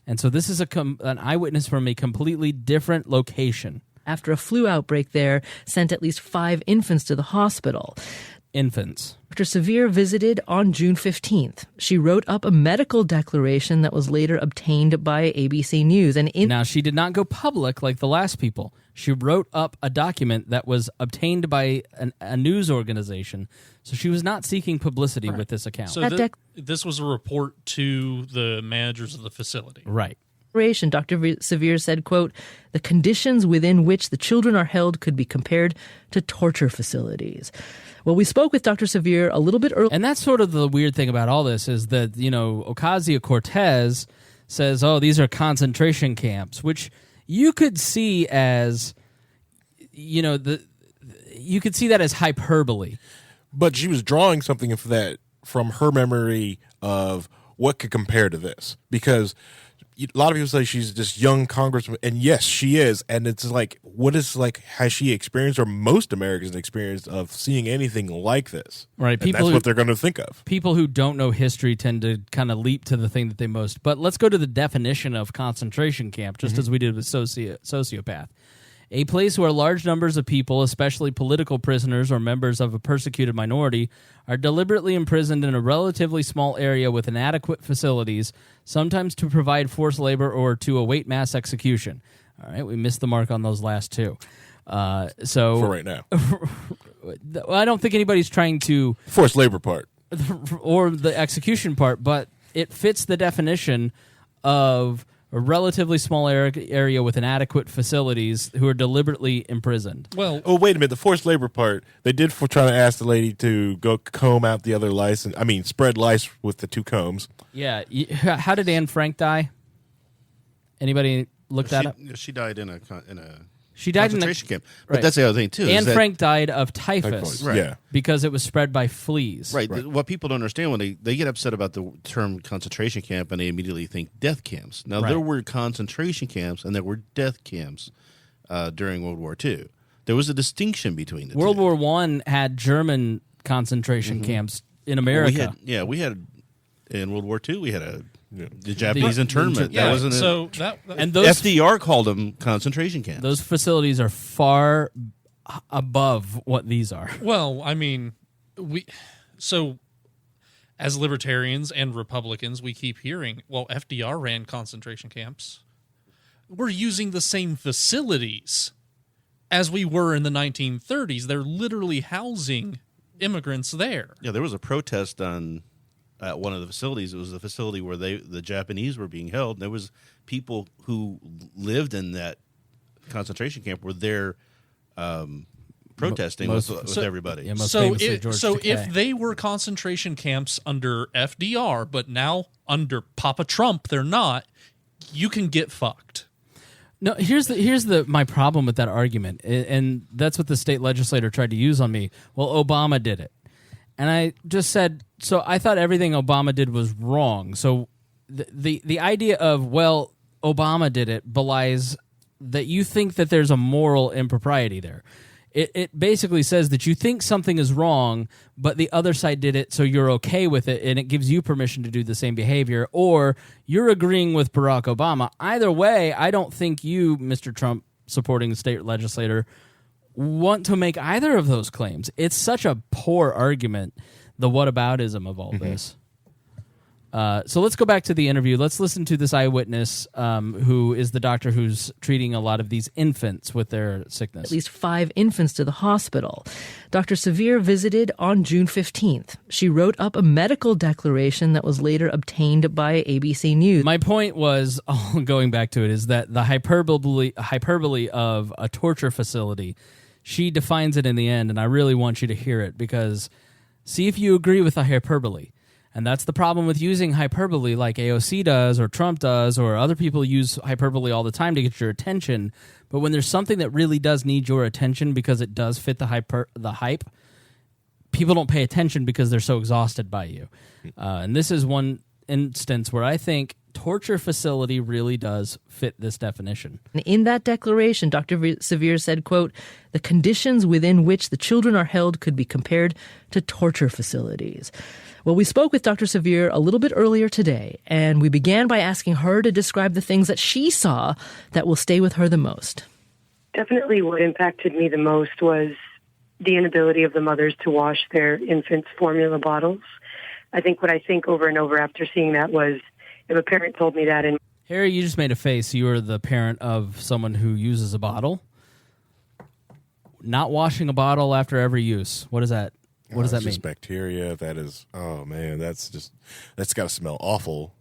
And so this is an eyewitness from a completely different location. After a flu outbreak there, sent at least 5 infants to the hospital. Infants. Dr. Sevier visited on June 15th. She wrote up a medical declaration that was later obtained by ABC News. Now, she did not go public like the last people. She wrote up a document that was obtained by a news organization. So she was not seeking publicity with this account. So this was a report to the managers of the facility. Right. Dr. Sevier said, quote, "The conditions within which the children are held could be compared to torture facilities." Well, we spoke with Dr. Sevier a little bit earlier. And that's sort of the weird thing about all this is that, Ocasio-Cortez says, oh, these are concentration camps, which you could see as, you could see that as hyperbole. But she was drawing something of that from her memory of what could compare to this. Because a lot of people say she's this young congresswoman, and yes, she is. And it's like, has she experienced, or most Americans experienced, of seeing anything like this? Right. And that's what they're going to think of. People who don't know history tend to kind of leap to the thing that they most. But let's go to the definition of concentration camp, just as we did with sociopath. A place where large numbers of people, especially political prisoners or members of a persecuted minority, are deliberately imprisoned in a relatively small area with inadequate facilities, sometimes to provide forced labor or to await mass execution. All right, we missed the mark on those last two. For right now. I don't think anybody's trying to... Forced labor part. Or the execution part, but it fits the definition of a relatively small area with inadequate facilities who are deliberately imprisoned. Well, wait a minute. The forced labor part, they did try to ask the lady to go comb out the other lice. Spread lice with the 2 combs. Yeah. How did Anne Frank die? Anybody look that up? She died in a concentration camp. But that's the other thing, too. Anne Frank died of typhus. Right. Yeah. Because it was spread by fleas. Right. What people don't understand when they get upset about the term concentration camp and they immediately think death camps. Now, there were concentration camps and there were death camps during World War II. There was a distinction between the two. World War I had German concentration camps in America. We had in World War II, we had the Japanese internment. Yeah, that wasn't and those FDR called them concentration camps. Those facilities are far above what these are. Well, as libertarians and Republicans, we keep hearing, well, FDR ran concentration camps. We're using the same facilities as we were in the 1930s. They're literally housing immigrants there. Yeah, there was a protest at one of the facilities. It was the facility where the Japanese were being held. And there was people who lived in that concentration camp were there protesting with everybody. Yeah, if they were concentration camps under FDR, but now under Papa Trump, they're not, you can get fucked. No, here's my problem with that argument, and that's what the state legislator tried to use on me. Well, Obama did it. And I just said, so I thought everything Obama did was wrong. So the idea of, well, Obama did it belies that you think that there's a moral impropriety there. It basically says that you think something is wrong, but the other side did it, so you're okay with it, and it gives you permission to do the same behavior, or you're agreeing with Barack Obama. Either way, I don't think you, Mr. Trump, supporting the state legislator, want to make either of those claims. It's such a poor argument, the whataboutism of all this. So let's go back to the interview. Let's listen to this eyewitness who is the doctor who's treating a lot of these infants with their sickness. At least 5 infants to the hospital. Dr. Sevier visited on June 15th. She wrote up a medical declaration that was later obtained by ABC News. My point was, going back to it, is that the hyperbole of a torture facility, she defines it in the end, and I really want you to hear it because see if you agree with the hyperbole. And that's the problem with using hyperbole like AOC does or Trump does or other people use hyperbole all the time to get your attention. But when there's something that really does need your attention because it does fit the hype, people don't pay attention because they're so exhausted by you. And this is one instance where I think torture facility really does fit this definition. In that declaration, Dr. Severe said, quote, "The conditions within which the children are held could be compared to torture facilities." Well, we spoke with Dr. Severe a little bit earlier today, and we began by asking her to describe the things that she saw that will stay with her the most. Definitely what impacted me the most was the inability of the mothers to wash their infants' formula bottles. I think what I think over and over after seeing that was, if a parent told me that in Harry, you just made a face. You are the parent of someone who uses a bottle. Not washing a bottle after every use. What does that mean? Just bacteria. That is, oh man, that's got to smell awful.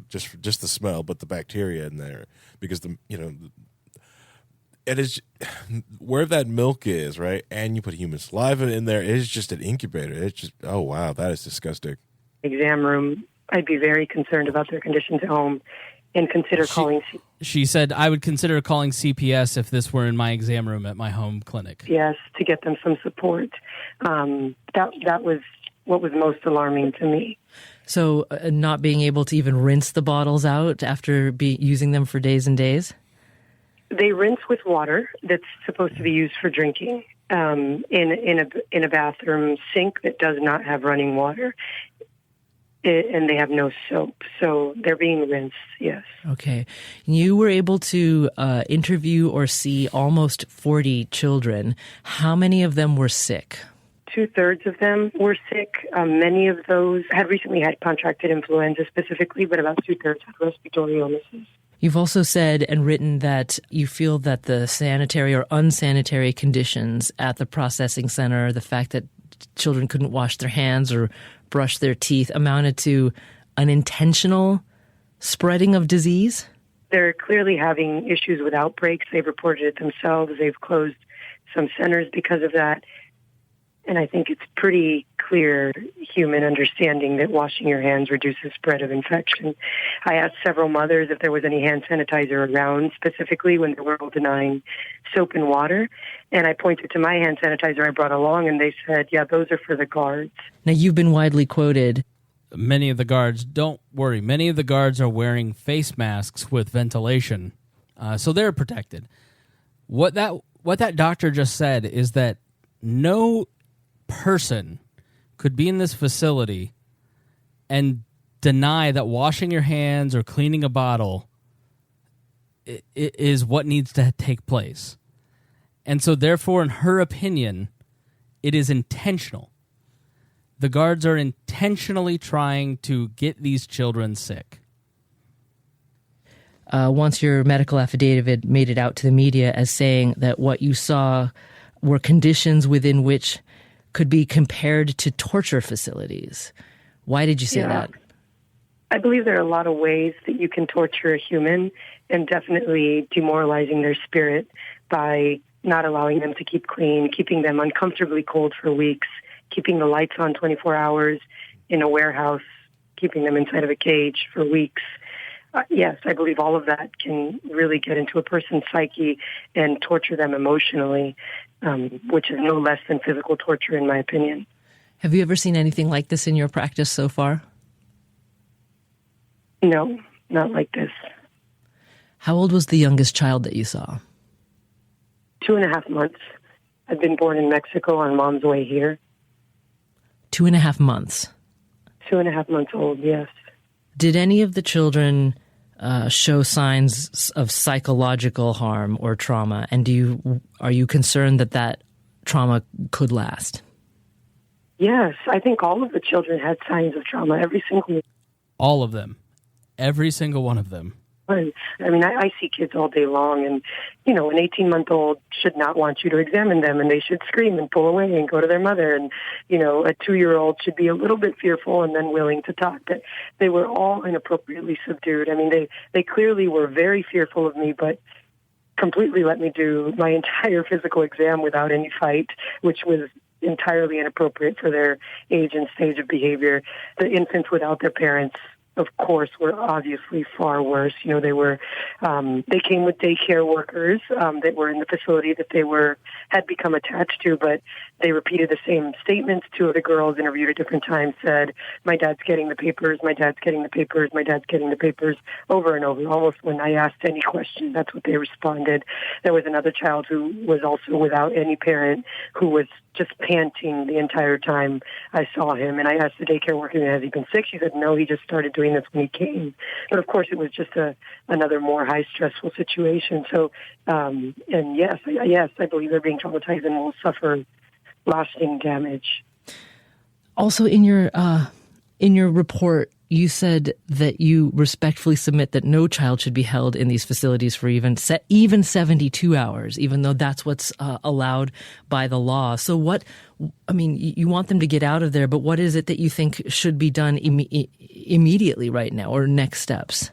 Just the smell, but the bacteria in there, because it is where that milk is, right? And you put human saliva in there. It is just an incubator. It's just, oh wow, that is disgusting. Exam room, I'd be very concerned about their conditions at home and consider calling. She said, I would consider calling CPS if this were in my exam room at my home clinic. Yes, to get them some support. That was what was most alarming to me. So not being able to even rinse the bottles out after using them for days and days? They rinse with water that's supposed to be used for drinking in a bathroom sink that does not have running water. And they have no soap, so they're being rinsed, yes. Okay. You were able to interview or see almost 40 children. How many of them were sick? 2/3 of them were sick. Many of those had recently had contracted influenza specifically, but about 2/3 had respiratory illnesses. You've also said and written that you feel that the sanitary or unsanitary conditions at the processing center, the fact that children couldn't wash their hands or brush their teeth, amounted to an intentional spreading of disease? They're clearly having issues with outbreaks. They've reported it themselves. They've closed some centers because of that. And I think it's pretty clear human understanding that washing your hands reduces spread of infection. I asked several mothers if there was any hand sanitizer around, specifically when they were denying soap and water. And I pointed to my hand sanitizer I brought along, and they said, yeah, those are for the guards. Now, you've been widely quoted. Many of the guards, don't worry, many of the guards are wearing face masks with ventilation, so they're protected. What that doctor just said is that no person could be in this facility and deny that washing your hands or cleaning a bottle is what needs to take place. And so therefore, in her opinion, it is intentional. The guards are intentionally trying to get these children sick. Once your medical affidavit made it out to the media as saying that what you saw were conditions within which could be compared to torture facilities. Why did you say that? I believe there are a lot of ways that you can torture a human, and definitely demoralizing their spirit by not allowing them to keep clean, keeping them uncomfortably cold for weeks, keeping the lights on 24 hours in a warehouse, keeping them inside of a cage for weeks. Yes, I believe all of that can really get into a person's psyche and torture them emotionally, which is no less than physical torture, in my opinion. Have you ever seen anything like this in your practice so far? No, not like this. How old was the youngest child that you saw? 2.5 months. I'd been born in Mexico on mom's way here. 2.5 months? 2.5 months old, yes. Did any of the children show signs of psychological harm or trauma? And are you concerned that trauma could last? Yes, I think all of the children had signs of trauma, every single one. All of them. Every single one of them. I mean, I see kids all day long, and, an 18-month-old should not want you to examine them, and they should scream and pull away and go to their mother. And, a 2-year-old should be a little bit fearful and then willing to talk. But they were all inappropriately subdued. I mean, they clearly were very fearful of me, but completely let me do my entire physical exam without any fight, which was entirely inappropriate for their age and stage of behavior. The infants without their parents, of course, were obviously far worse. You know, they came with daycare workers that were in the facility that they had become attached to, but they repeated the same statements. Two of the girls interviewed at different times said, "My dad's getting the papers, my dad's getting the papers, my dad's getting the papers," over and over. Almost when I asked any question, that's what they responded. There was another child who was also without any parent who was just panting the entire time I saw him. And I asked the daycare worker, "Has he been sick?" She said, "No, he just started doing this when he came." But of course, it was just another more high stressful situation. So, and yes, I believe they're being traumatized and will suffer lasting damage. Also, in your report, you said that you respectfully submit that no child should be held in these facilities for even 72 hours, even though that's what's allowed by the law. So you want them to get out of there, but what is it that you think should be done immediately right now, or next steps?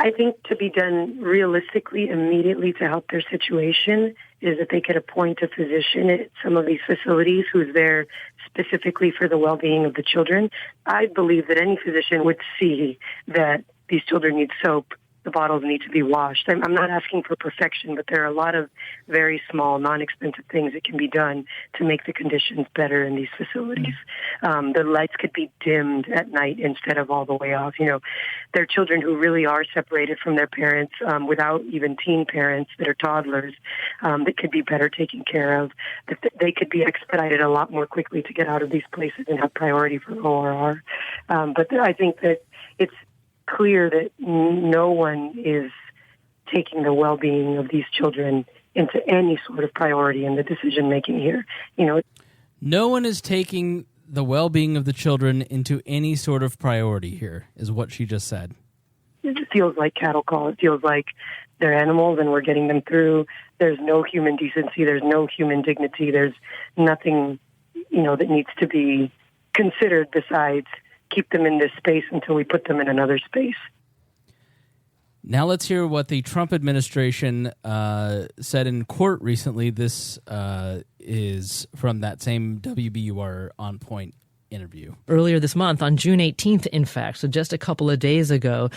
I think to be done realistically immediately to help their situation is that they could appoint a physician at some of these facilities who's there specifically for the well-being of the children. I believe that any physician would see that these children need soap, the bottles need to be washed. I'm not asking for perfection, but there are a lot of very small, non-expensive things that can be done to make the conditions better in these facilities. The lights could be dimmed at night instead of all the way off. You know, there are children who really are separated from their parents without even teen parents that are toddlers that could be better taken care of. That they could be expedited a lot more quickly to get out of these places and have priority for ORR. But I think that it's clear that no one is taking the well-being of these children into any sort of priority in the decision-making here. You know, no one is taking the well-being of the children into any sort of priority here, is what she just said. It just feels like cattle call. It feels like they're animals and we're getting them through. There's no human decency. There's no human dignity. There's nothing, that needs to be considered besides keep them in this space until we put them in another space. Now let's hear what the Trump administration said in court recently. This is from that same WBUR On Point interview. Earlier this month, on June 18th, in fact, so just a couple of days ago,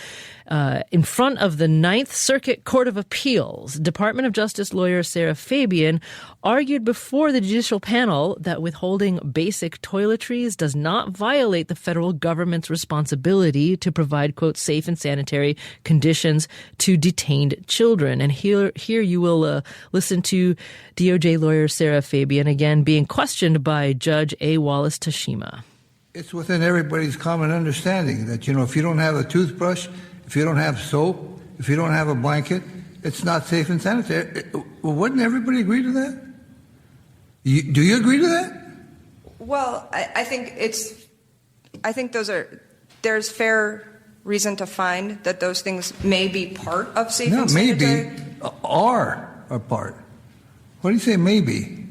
in front of the Ninth Circuit Court of Appeals, Department of Justice lawyer Sarah Fabian argued before the judicial panel that withholding basic toiletries does not violate the federal government's responsibility to provide, quote, safe and sanitary conditions to detained children. And here you will listen to DOJ lawyer Sarah Fabian again being questioned by Judge A. Wallace Tashima. It's within everybody's common understanding that, if you don't have a toothbrush, if you don't have soap, if you don't have a blanket, it's not safe and sanitary. Well, wouldn't everybody agree to that? Do you agree to that? Well, I think there's fair reason to find that those things may be part of safe and sanitary. Maybe are a part. What do you say maybe?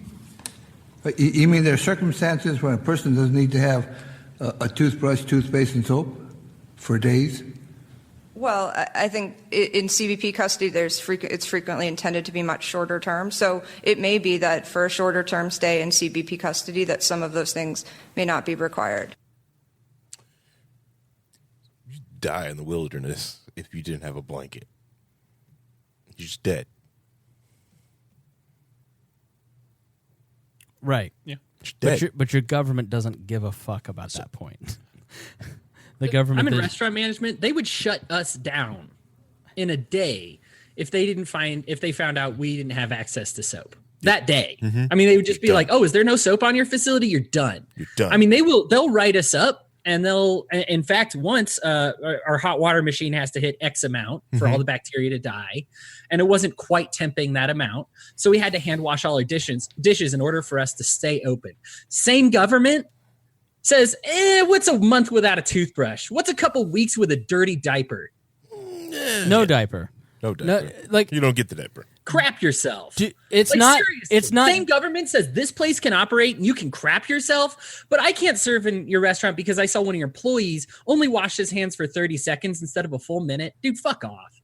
You mean there are circumstances when a person doesn't need to have a toothbrush, toothpaste, and soap for days? Well, I think in CBP custody, it's frequently intended to be much shorter term. So it may be that for a shorter term stay in CBP custody that some of those things may not be required. You'd die in the wilderness if you didn't have a blanket. You're just dead. Right. Yeah. But your government doesn't give a fuck about that point. The government. I'm in restaurant management. They would shut us down in a day if they found out we didn't have access to soap that day. Mm-hmm. I mean, they would just be like, "Oh, is there no soap on your facility? You're done." You're done. I mean, they'll write us up. And in fact, once our hot water machine has to hit X amount for all the bacteria to die, and it wasn't quite temping that amount, so we had to hand wash all our dishes in order for us to stay open. Same government says, what's a month without a toothbrush? What's a couple weeks with a dirty diaper? No diaper. No diaper. You don't get the diaper. Crap yourself. It's not. Same government says this place can operate and you can crap yourself, but I can't serve in your restaurant because I saw one of your employees only wash his hands for 30 seconds instead of a full minute. Dude, fuck off.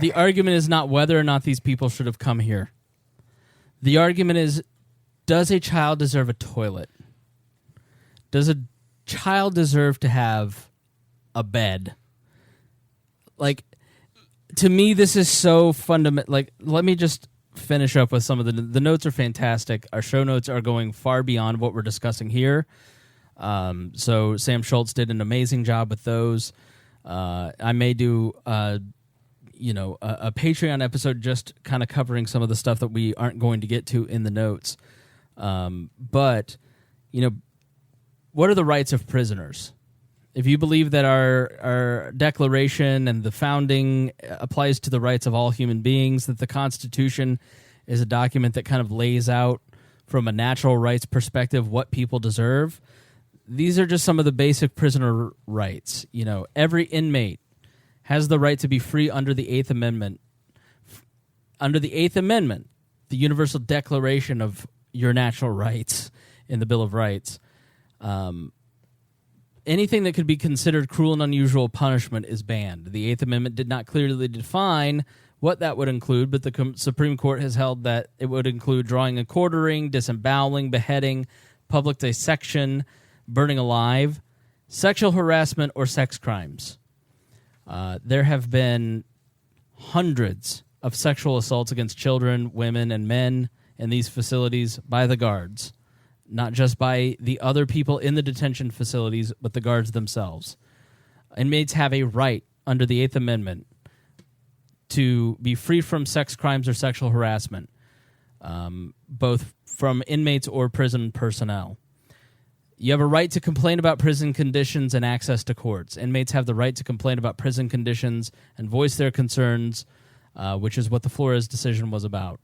The argument is not whether or not these people should have come here. The argument is, Does a child deserve a toilet? Does a child deserve to have a bed? Like, to me, this is so fundamental. Like, let me just finish up with some of the notes are fantastic. Our show notes are going far beyond what we're discussing here. So Sam Schultz did an amazing job with those. I may do, a Patreon episode just kind of covering some of the stuff that we aren't going to get to in the notes. But, what are the rights of prisoners? If you believe that our Declaration and the founding applies to the rights of all human beings, that the Constitution is a document that kind of lays out from a natural rights perspective what people deserve, these are just some of the basic prisoner rights. Every inmate has the right to be free under the Eighth Amendment. Under the Eighth Amendment, the Universal Declaration of your natural rights in the Bill of Rights. Anything that could be considered cruel and unusual punishment is banned. The Eighth Amendment did not clearly define what that would include, but the Supreme Court has held that it would include drawing and quartering, disemboweling, beheading, public dissection, burning alive, sexual harassment, or sex crimes. There have been hundreds of sexual assaults against children, women, and men in these facilities by the guards. Not just by the other people in the detention facilities, but the guards themselves. Inmates have a right under the Eighth Amendment to be free from sex crimes or sexual harassment, both from inmates or prison personnel. You have a right to complain about prison conditions and access to courts. Inmates have the right to complain about prison conditions and voice their concerns, which is what the Flores decision was about.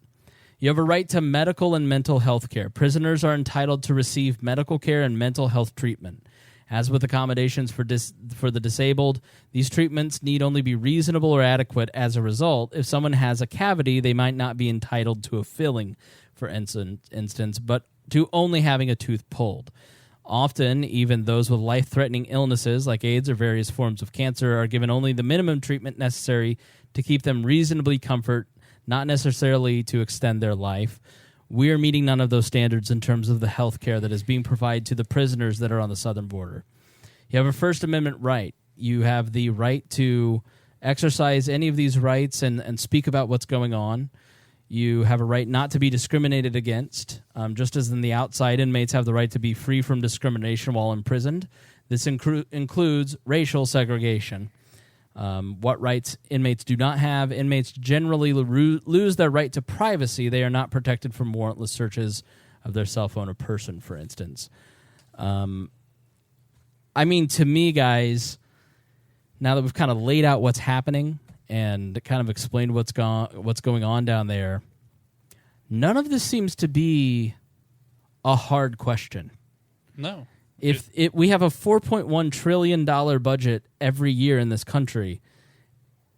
You have a right to medical and mental health care. Prisoners are entitled to receive medical care and mental health treatment. As with accommodations for the disabled, these treatments need only be reasonable or adequate. As a result, if someone has a cavity, they might not be entitled to a filling, for instance, but to only having a tooth pulled. Often, even those with life-threatening illnesses like AIDS or various forms of cancer are given only the minimum treatment necessary to keep them reasonably comfort, not necessarily to extend their life. We are meeting none of those standards in terms of the health care that is being provided to the prisoners that are on the southern border. You have a First Amendment right. You have the right to exercise any of these rights and speak about what's going on. You have a right not to be discriminated against, just as in the outside, inmates have the right to be free from discrimination while imprisoned. This includes racial segregation. What rights inmates do not have. Inmates generally lose their right to privacy. They are not protected from warrantless searches of their cell phone or person, for instance. To me, guys, now that we've kind of laid out what's happening and kind of explained what's going on down there, none of this seems to be a hard question. No. If we have a $4.1 trillion budget every year in this country,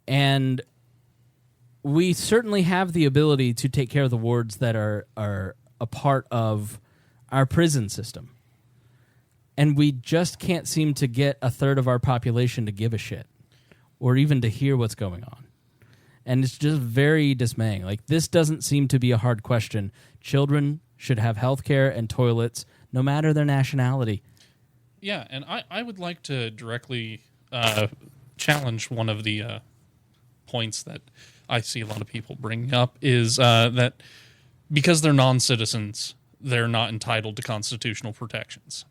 and we certainly have the ability to take care of the wards that are a part of our prison system, and we just can't seem to get a third of our population to give a shit or even to hear what's going on. And it's just very dismaying. Like, this doesn't seem to be a hard question. Children should have health care and toilets no matter their nationality. Yeah, and I would like to directly challenge one of the points that I see a lot of people bringing up is that because they're non-citizens, they're not entitled to constitutional protections.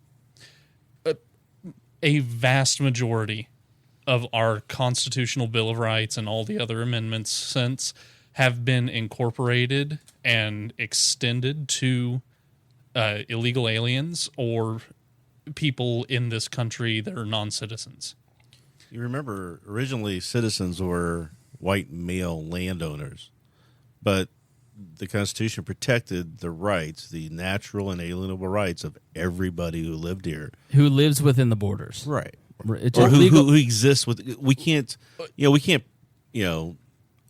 A vast majority of our Constitutional Bill of Rights and all the other amendments since have been incorporated and extended to illegal aliens or people in this country that are non-citizens. You remember, originally citizens were white male landowners, but the Constitution protected the rights, the natural and alienable rights of everybody who lived here. Who lives within the borders. Right. It's or who exists with, we can't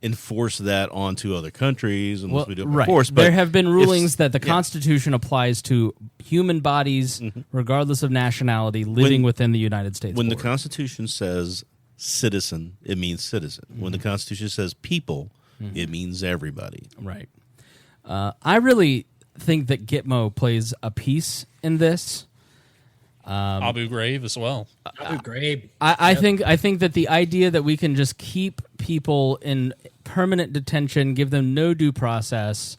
enforce that onto other countries unless we do it by force. But there have been rulings that the Constitution applies to human bodies, regardless of nationality, living within the United States. When the Constitution says citizen, it means citizen. When the Constitution says people, it means everybody. Right. I really think that Gitmo plays a piece in this. Abu Ghraib as well. Abu Ghraib. I think that the idea that we can just keep people in permanent detention, give them no due process,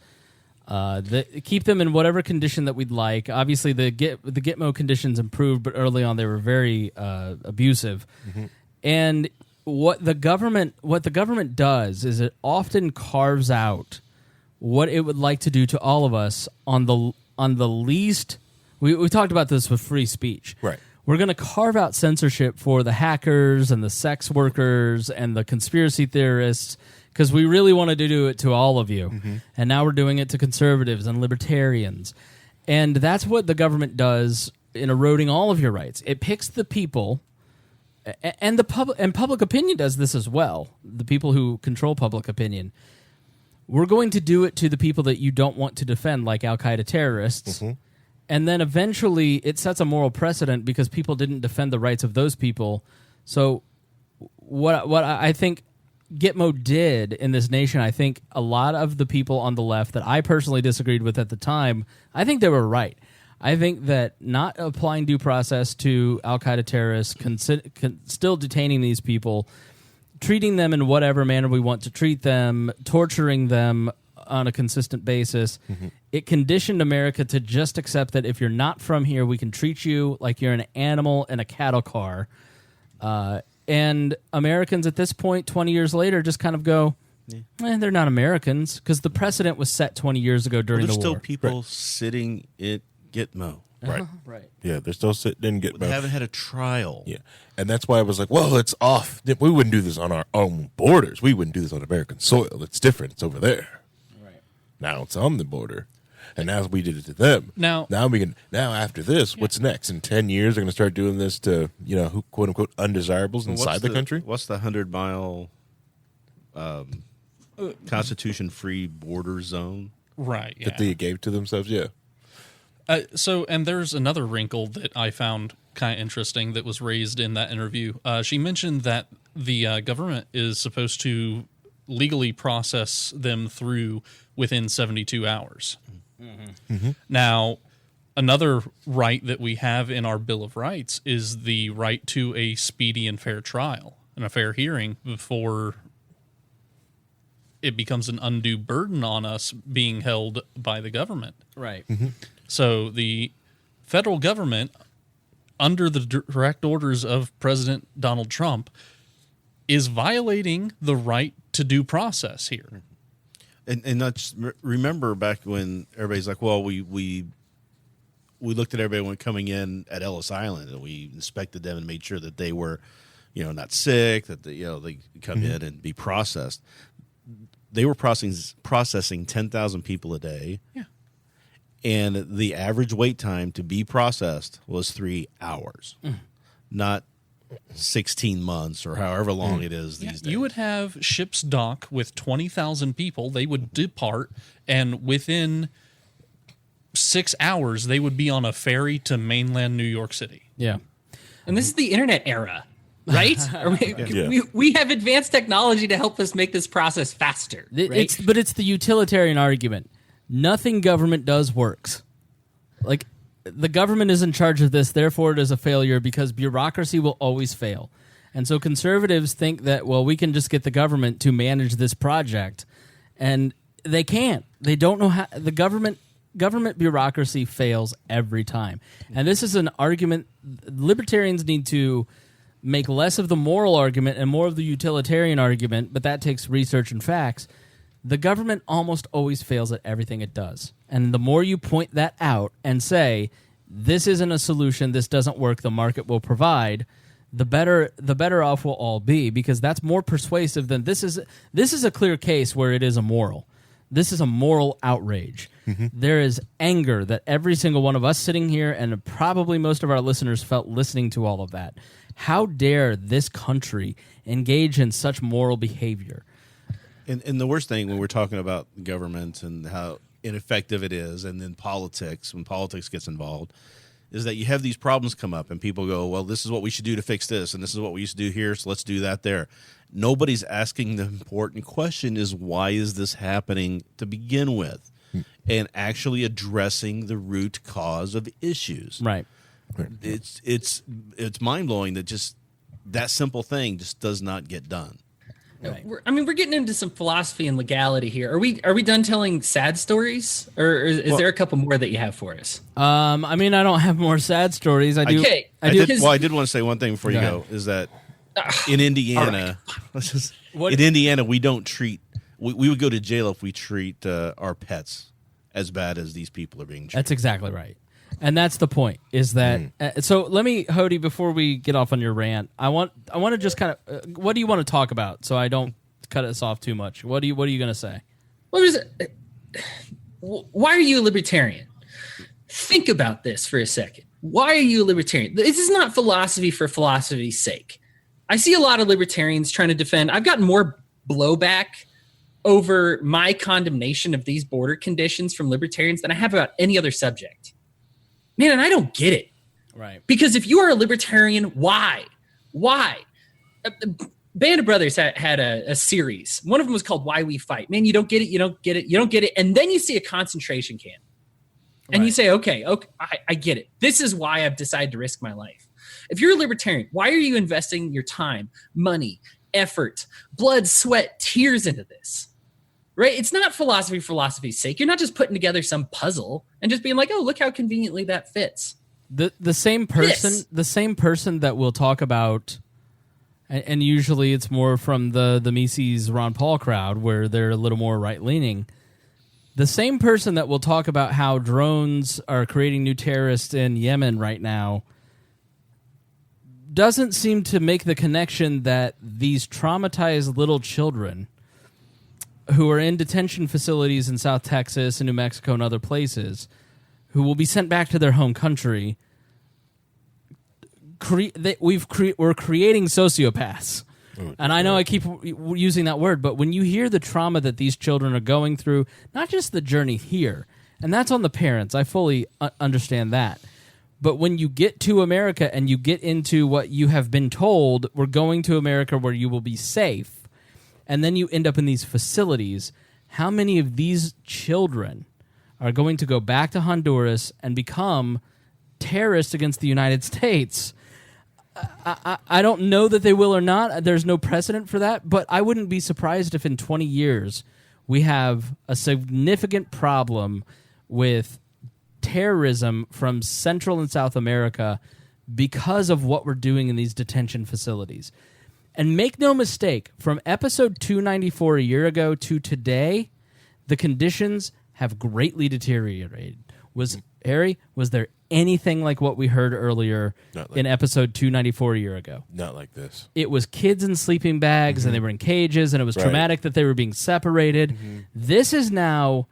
keep them in whatever condition that we'd like. Obviously, the Gitmo conditions improved, but early on they were very abusive. Mm-hmm. And what the government does is it often carves out what it would like to do to all of us on the least. We talked about this with free speech. Right. We're going to carve out censorship for the hackers and the sex workers and the conspiracy theorists because we really wanted to do it to all of you. Mm-hmm. And now we're doing it to conservatives and libertarians. And that's what the government does in eroding all of your rights. It picks the people, and public opinion does this as well, the people who control public opinion. We're going to do it to the people that you don't want to defend, like Al-Qaeda terrorists. Mm-hmm. And then eventually it sets a moral precedent because people didn't defend the rights of those people. So what I think Gitmo did in this nation, I think a lot of the people on the left that I personally disagreed with at the time, I think they were right. I think that not applying due process to Al-Qaeda terrorists, still detaining these people, treating them in whatever manner we want to treat them, torturing them on a consistent basis, mm-hmm. It conditioned America to just accept that if you're not from here, we can treat you like you're an animal in a cattle car. And Americans at this point, 20 years later, just kind of go, they're not Americans, because the precedent was set 20 years ago during the war. There's still people sitting at Gitmo. Right. Right. Yeah, they're still sitting in Gitmo. They haven't had a trial. Yeah. And that's why I was like, well, it's off. We wouldn't do this on our own borders. We wouldn't do this on American soil. It's different. It's over there. Right. Now it's on the border. And now we did it to them. Now after this, what's next? In 10 years, they're going to start doing this to, who quote unquote undesirables inside the country? What's the 100-mile Constitution-free border zone? Right. That they gave to themselves? Yeah. And there's another wrinkle that I found kind of interesting that was raised in that interview. She mentioned that the government is supposed to legally process them through within 72 hours. Mm-hmm. Mm-hmm. Now, another right that we have in our Bill of Rights is the right to a speedy and fair trial and a fair hearing before it becomes an undue burden on us being held by the government. Right. Mm-hmm. So the federal government, under the direct orders of President Donald Trump, is violating the right to due process here. And that's, remember back when everybody's like, well, we looked at everybody when coming in at Ellis Island and we inspected them and made sure that they were, not sick, that they come mm-hmm. in and be processed. They were processing 10,000 people a day. Yeah. And the average wait time to be processed was 3 hours, not 16 months or however long it is these days. You would have ships dock with 20,000 people. They would depart, and within 6 hours, they would be on a ferry to mainland New York City. Yeah. And this is the internet era, right? We have advanced technology to help us make this process faster. Right? It's the utilitarian argument. Nothing government does works. Like, the government is in charge of this, therefore it is a failure because bureaucracy will always fail. And so conservatives think that, well, we can just get the government to manage this project. And they can't. They don't know how. The government bureaucracy fails every time. And this is an argument. Libertarians need to make less of the moral argument and more of the utilitarian argument, but that takes research and facts. The government almost always fails at everything it does. And the more you point that out and say, this isn't a solution, this doesn't work, the market will provide, the better off we'll all be, because that's more persuasive than this is a clear case where it is immoral. This is a moral outrage. Mm-hmm. There is anger that every single one of us sitting here and probably most of our listeners felt listening to all of that. How dare this country engage in such moral behavior? And the worst thing when we're talking about government and how ineffective it is, and then politics, when politics gets involved, is that you have these problems come up and people go, well, this is what we should do to fix this, and this is what we used to do here, so let's do that there. Nobody's asking the important question is, why is this happening to begin with? and actually addressing the root cause of issues. Right. It's mind blowing that just that simple thing just does not get done. Right. We're getting into some philosophy and legality here. Are we done telling sad stories, or is there a couple more that you have for us? I mean, I don't have more sad stories. I do. Okay. I did want to say one thing before you go. Is that in Indiana, in Indiana, we don't treat. We would go to jail if we treat our pets as bad as these people are being treated. That's exactly right. And that's the point, is that so let me, Hodey, before we get off on your rant, I want to just kind of what do you want to talk about so I don't cut us off too much? What are you going to say? Why are you a libertarian? Think about this for a second. Why are you a libertarian? This is not philosophy for philosophy's sake. I see a lot of libertarians trying to defend. I've gotten more blowback over my condemnation of these border conditions from libertarians than I have about any other subject. Man, and I don't get it. Right. Because if you are a libertarian, why? Band of Brothers had a series. One of them was called Why We Fight. Man, you don't get it, you don't get it, you don't get it. And then you see a concentration camp. And you say, okay, I get it. This is why I've decided to risk my life. If you're a libertarian, why are you investing your time, money, effort, blood, sweat, tears into this? Right? It's not philosophy for philosophy's sake. You're not just putting together some puzzle and just being like, oh, look how conveniently that fits. The same person that will talk about, and usually it's more from the Mises Ron Paul crowd where they're a little more right leaning. The same person that will talk about how drones are creating new terrorists in Yemen right now doesn't seem to make the connection that these traumatized little children who are in detention facilities in South Texas and New Mexico and other places, who will be sent back to their home country, we're creating sociopaths. And I know I keep using that word, but when you hear the trauma that these children are going through, not just the journey here, and that's on the parents, I fully understand that. But when you get to America and you get into what you have been told, we're going to America where you will be safe, and then you end up in these facilities, how many of these children are going to go back to Honduras and become terrorists against the United States? I don't know that they will or not. There's no precedent for that, but I wouldn't be surprised if in 20 years we have a significant problem with terrorism from Central and South America because of what we're doing in these detention facilities. And make no mistake, from episode 294 a year ago to today, the conditions have greatly deteriorated. Was there anything like what we heard earlier in episode 294 a year ago? Not like this. It was kids in sleeping bags and they were in cages, and it was traumatic that they were being separated. This is now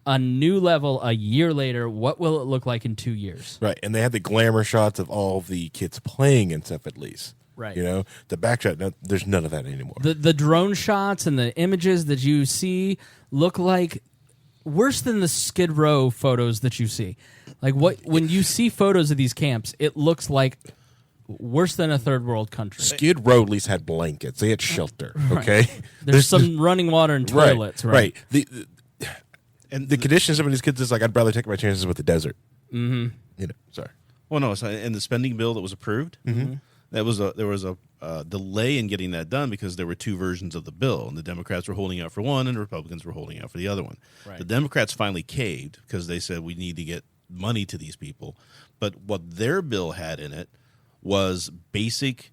a new level a year later. What will it look like in 2 years? Right, and they had the glamour shots of all the kids playing and stuff at least. Right. You know, the back shot, there's none of that anymore. The drone shots and the images that you see look like worse than the Skid Row photos that you see. Like when you see photos of these camps, it looks like worse than a third world country. Skid Row at least had blankets. They had shelter, okay? Right. There's some running water and toilets, right? And the conditions of these kids is like, I'd rather take my chances with the desert. Mm-hmm. You know, sorry. Well, no, in the spending bill that was approved, there was a delay in getting that done because there were two versions of the bill, and the Democrats were holding out for one, and the Republicans were holding out for the other one. Right. The Democrats finally caved because they said we need to get money to these people, but what their bill had in it was basic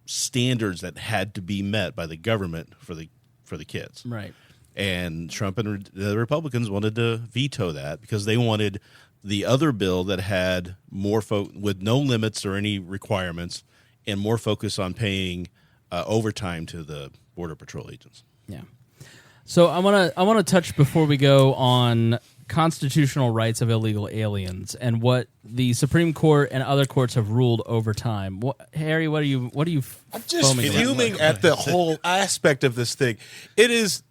standards that had to be met by the government for the kids. Right. And Trump and the Republicans wanted to veto that because they wanted the other bill that had more with no limits or any requirements and more focus on paying overtime to the Border Patrol agents. Yeah. So I want to touch before we go on constitutional rights of illegal aliens and what the Supreme Court and other courts have ruled over time. Harry, what are you? I'm just fuming at the whole aspect of this thing. It is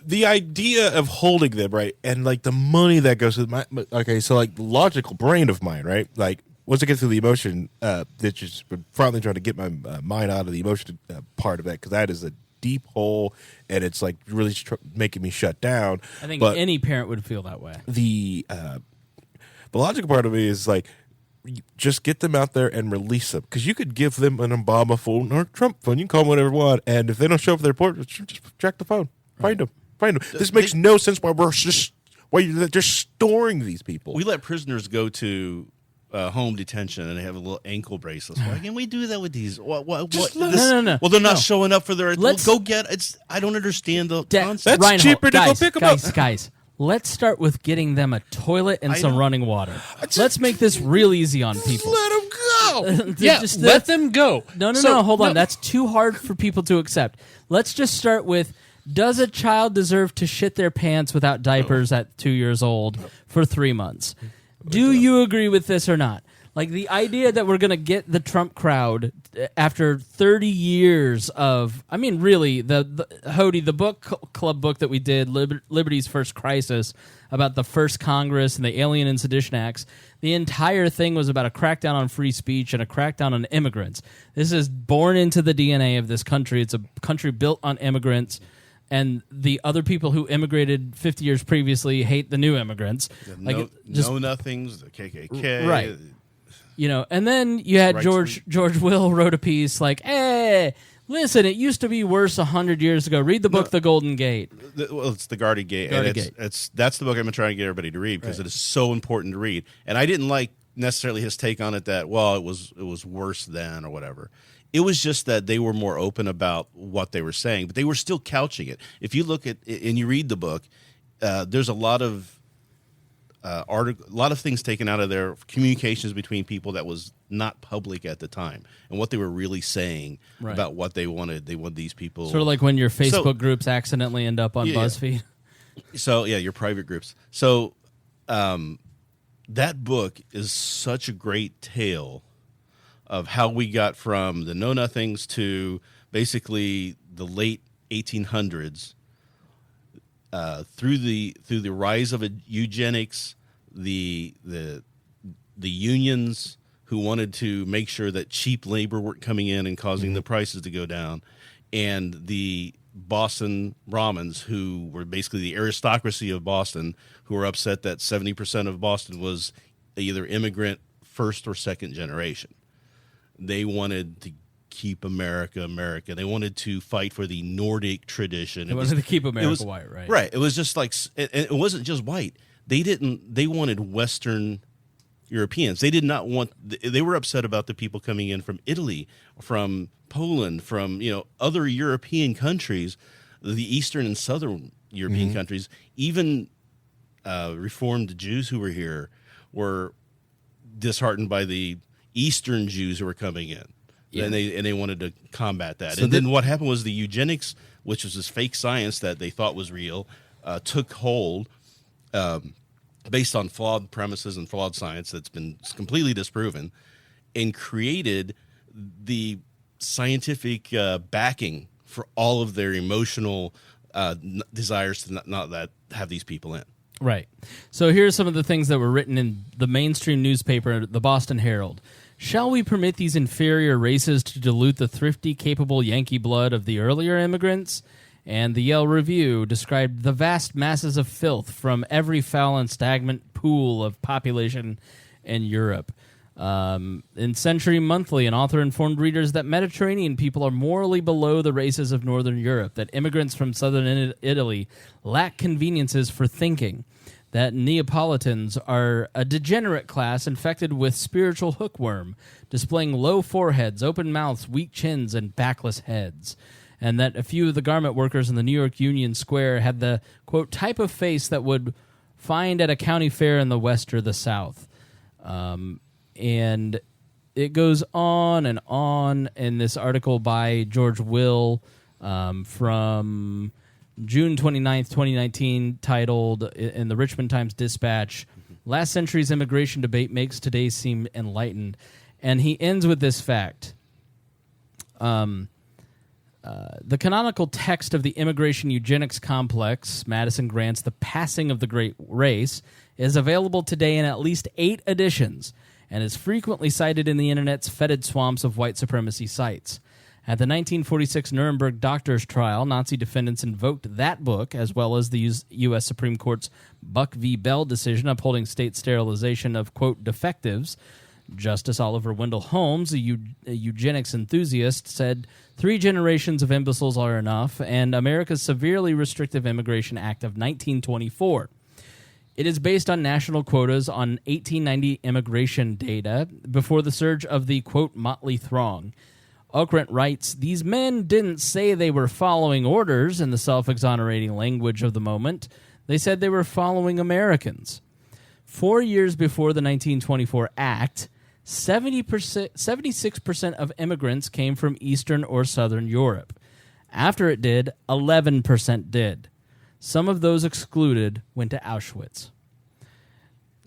the idea of holding them, right, and like the money that goes with my. Okay, so like the logical brain of mine, right, like. Once I get through the emotion, that's just finally trying to get my mind out of the emotion part of that, because that is a deep hole, and it's like really making me shut down. I think but any parent would feel that way. The logical part of me is like, just get them out there and release them, because you could give them an Obama phone or a Trump phone. You can call them whatever you want, and if they don't show up at the airport, just track the phone, find them. This makes no sense why you're just storing these people. We let prisoners go to home detention and they have a little ankle bracelets. Why can't we do that with these? What? No. Well, they're not showing up for their. Go get it. I don't understand the concept. That's cheaper to go pick them up. Guys, let's start with getting them a toilet and some running water. Let's make this real easy on people. Let them go. Let them go. No, hold on. That's too hard for people to accept. Let's just start with, does a child deserve to shit their pants without diapers at 2 years old for 3 months? Do you agree with this or not? Like, the idea that we're going to get the Trump crowd after 30 years of, I mean, really, the Hodey, the book club book that we did, Liberty's First Crisis, about the first Congress and the Alien and Sedition Acts, the entire thing was about a crackdown on free speech and a crackdown on immigrants. This is born into the DNA of this country. It's a country built on immigrants. And the other people who immigrated 50 years previously hate the new immigrants. Know-nothings, the KKK. Right. You know, and then you had George Will wrote a piece like, hey, listen, it used to be worse 100 years ago. Read the book The Golden Gate. It's The Garden Gate. Gate. That's the book I'm trying to get everybody to read, because it is so important to read. And I didn't like necessarily his take on it that, well, it was worse then or whatever. It was just that they were more open about what they were saying, but they were still couching it. If you look at and you read the book, there's a lot of a lot of things taken out of their communications between people that was not public at the time, and what they were really saying about what they wanted. They want these people sort of like when your Facebook groups accidentally end up on BuzzFeed. So your private groups. So that book is such a great tale of how we got from the know-nothings to basically the late 1800s, through the rise of eugenics, the unions who wanted to make sure that cheap labor weren't coming in and causing the prices to go down, and the Boston Brahmins, who were basically the aristocracy of Boston, who were upset that 70% of Boston was either immigrant first or second generation. They wanted to keep America. They wanted to fight for the Nordic tradition. They wanted to keep America white, right? Right. It was just like, it wasn't just white. They wanted Western Europeans. They did not want, they were upset about the people coming in from Italy, from Poland, from, other European countries, the Eastern and Southern European countries. Even Reformed Jews who were here were disheartened by the Eastern Jews who were coming in, and they wanted to combat that. So then what happened was the eugenics, which was this fake science that they thought was real, took hold based on flawed premises and flawed science that's been completely disproven, and created the scientific backing for all of their emotional desires to not have these people in. Right. So here's some of the things that were written in the mainstream newspaper, the Boston Herald. Shall we permit these inferior races to dilute the thrifty, capable Yankee blood of the earlier immigrants? And the Yale Review described the vast masses of filth from every foul and stagnant pool of population in Europe. In Century Monthly, an author informed readers that Mediterranean people are morally below the races of Northern Europe, that immigrants from southern Italy lack conveniences for thinking, that Neapolitans are a degenerate class infected with spiritual hookworm, displaying low foreheads, open mouths, weak chins, and backless heads, and that a few of the garment workers in the New York Union Square had the, quote, type of face that would find at a county fair in the West or the South. And it goes on and on in this article by George Will from June 29th, 2019, titled in the Richmond Times-Dispatch, Last Century's Immigration Debate Makes Today Seem Enlightened. And he ends with this fact. The canonical text of the immigration eugenics complex, Madison Grant's The Passing of the Great Race, is available today in at least 8 editions and is frequently cited in the Internet's fetid swamps of white supremacy sites. At the 1946 Nuremberg doctors' trial, Nazi defendants invoked that book, as well as the U.S. Supreme Court's Buck v. Bell decision upholding state sterilization of, quote, defectives. Justice Oliver Wendell Holmes, a eugenics enthusiast, said 3 generations of imbeciles are enough, and America's severely restrictive Immigration Act of 1924. It is based on national quotas on 1890 immigration data before the surge of the, quote, motley throng. Okrent writes, these men didn't say they were following orders in the self-exonerating language of the moment. They said they were following Americans. 4 years before the 1924 Act, 76% of immigrants came from Eastern or Southern Europe. After it did, 11% did. Some of those excluded went to Auschwitz.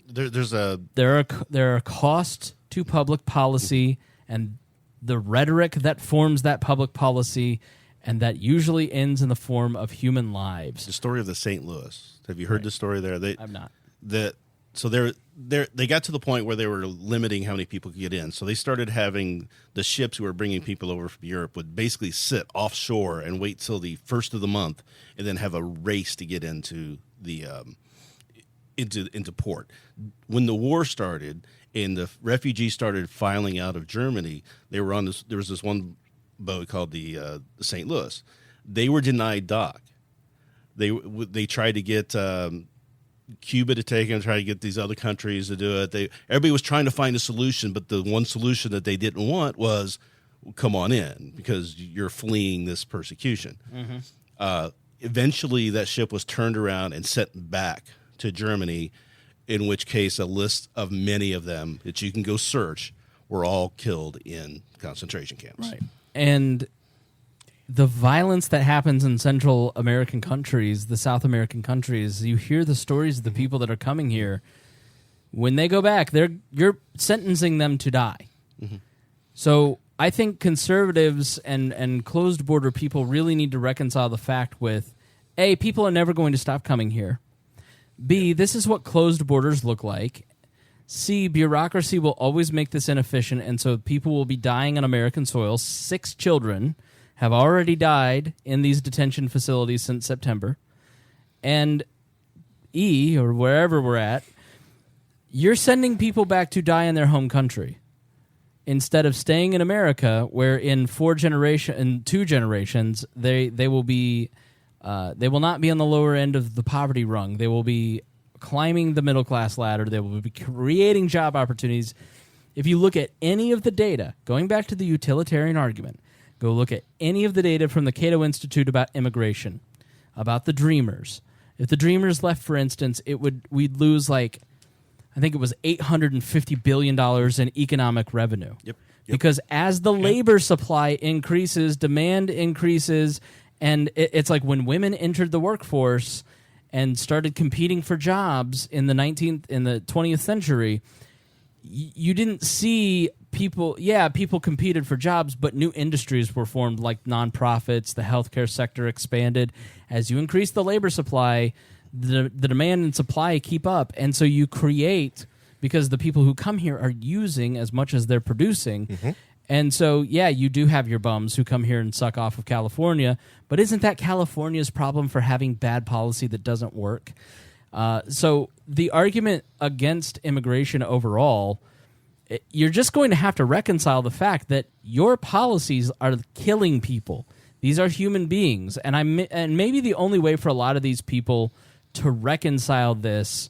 There are costs to public policy and the rhetoric that forms that public policy, and that usually ends in the form of human lives. The story of the St. Louis. Have you heard the story there? I've not. So they got to the point where they were limiting how many people could get in. So they started having the ships who were bringing people over from Europe would basically sit offshore and wait till the first of the month, and then have a race to get into the into port. When the war started and the refugees started filing out of Germany, they were on this. There was this one boat called the St. Louis. They were denied dock. They tried to get Cuba to take them, try to get these other countries to do it. Everybody was trying to find a solution, but the one solution that they didn't want was, come on in, because you're fleeing this persecution. Mm-hmm. Eventually, that ship was turned around and sent back to Germany, in which case a list of many of them that you can go search were all killed in concentration camps. Right. And the violence that happens in Central American countries, the South American countries, you hear the stories of the people that are coming here. When they go back, you're sentencing them to die. Mm-hmm. So I think conservatives and closed border people really need to reconcile the fact with, A, people are never going to stop coming here. B, this is what closed borders look like. C, bureaucracy will always make this inefficient, and so people will be dying on American soil. 6 children have already died in these detention facilities since September. And E, or wherever we're at, you're sending people back to die in their home country instead of staying in America, where in 2 generations they will be they will not be on the lower end of the poverty rung. They will be climbing the middle class ladder. They will be creating job opportunities. If you look at any of the data, going back to the utilitarian argument, go look at any of the data from the Cato Institute about immigration, about the Dreamers. If the Dreamers left, for instance, we'd lose I think it was $850 billion in economic revenue. Yep. Because as the labor supply increases, demand increases, and it's like when women entered the workforce and started competing for jobs in the 20th century, you didn't see people competed for jobs, but new industries were formed, like nonprofits. The healthcare sector expanded. As you increase the labor supply, the demand and supply keep up, and so you create, because the people who come here are using as much as they're producing. Mm-hmm. And so, you do have your bums who come here and suck off of California, but isn't that California's problem for having bad policy that doesn't work? So the argument against immigration overall, you're just going to have to reconcile the fact that your policies are killing people. These are human beings, and maybe the only way for a lot of these people to reconcile this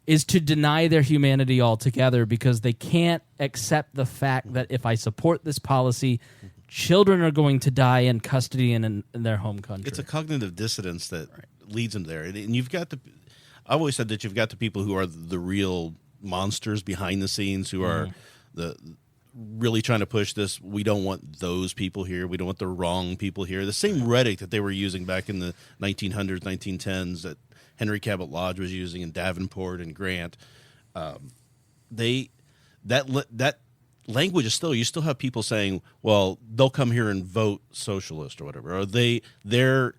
is to deny their humanity altogether, because they can't accept the fact that if I support this policy, children are going to die in custody and in their home country. It's a cognitive dissonance that leads them there. And you've got I've always said that you've got the people who are the real monsters behind the scenes, who are the really trying to push this. We don't want those people here. We don't want the wrong people here. The same rhetoric that they were using back in the 1900s, 1910s that Henry Cabot Lodge was using in Davenport and Grant. That language is still, you still have people saying, well, they'll come here and vote socialist or whatever, or their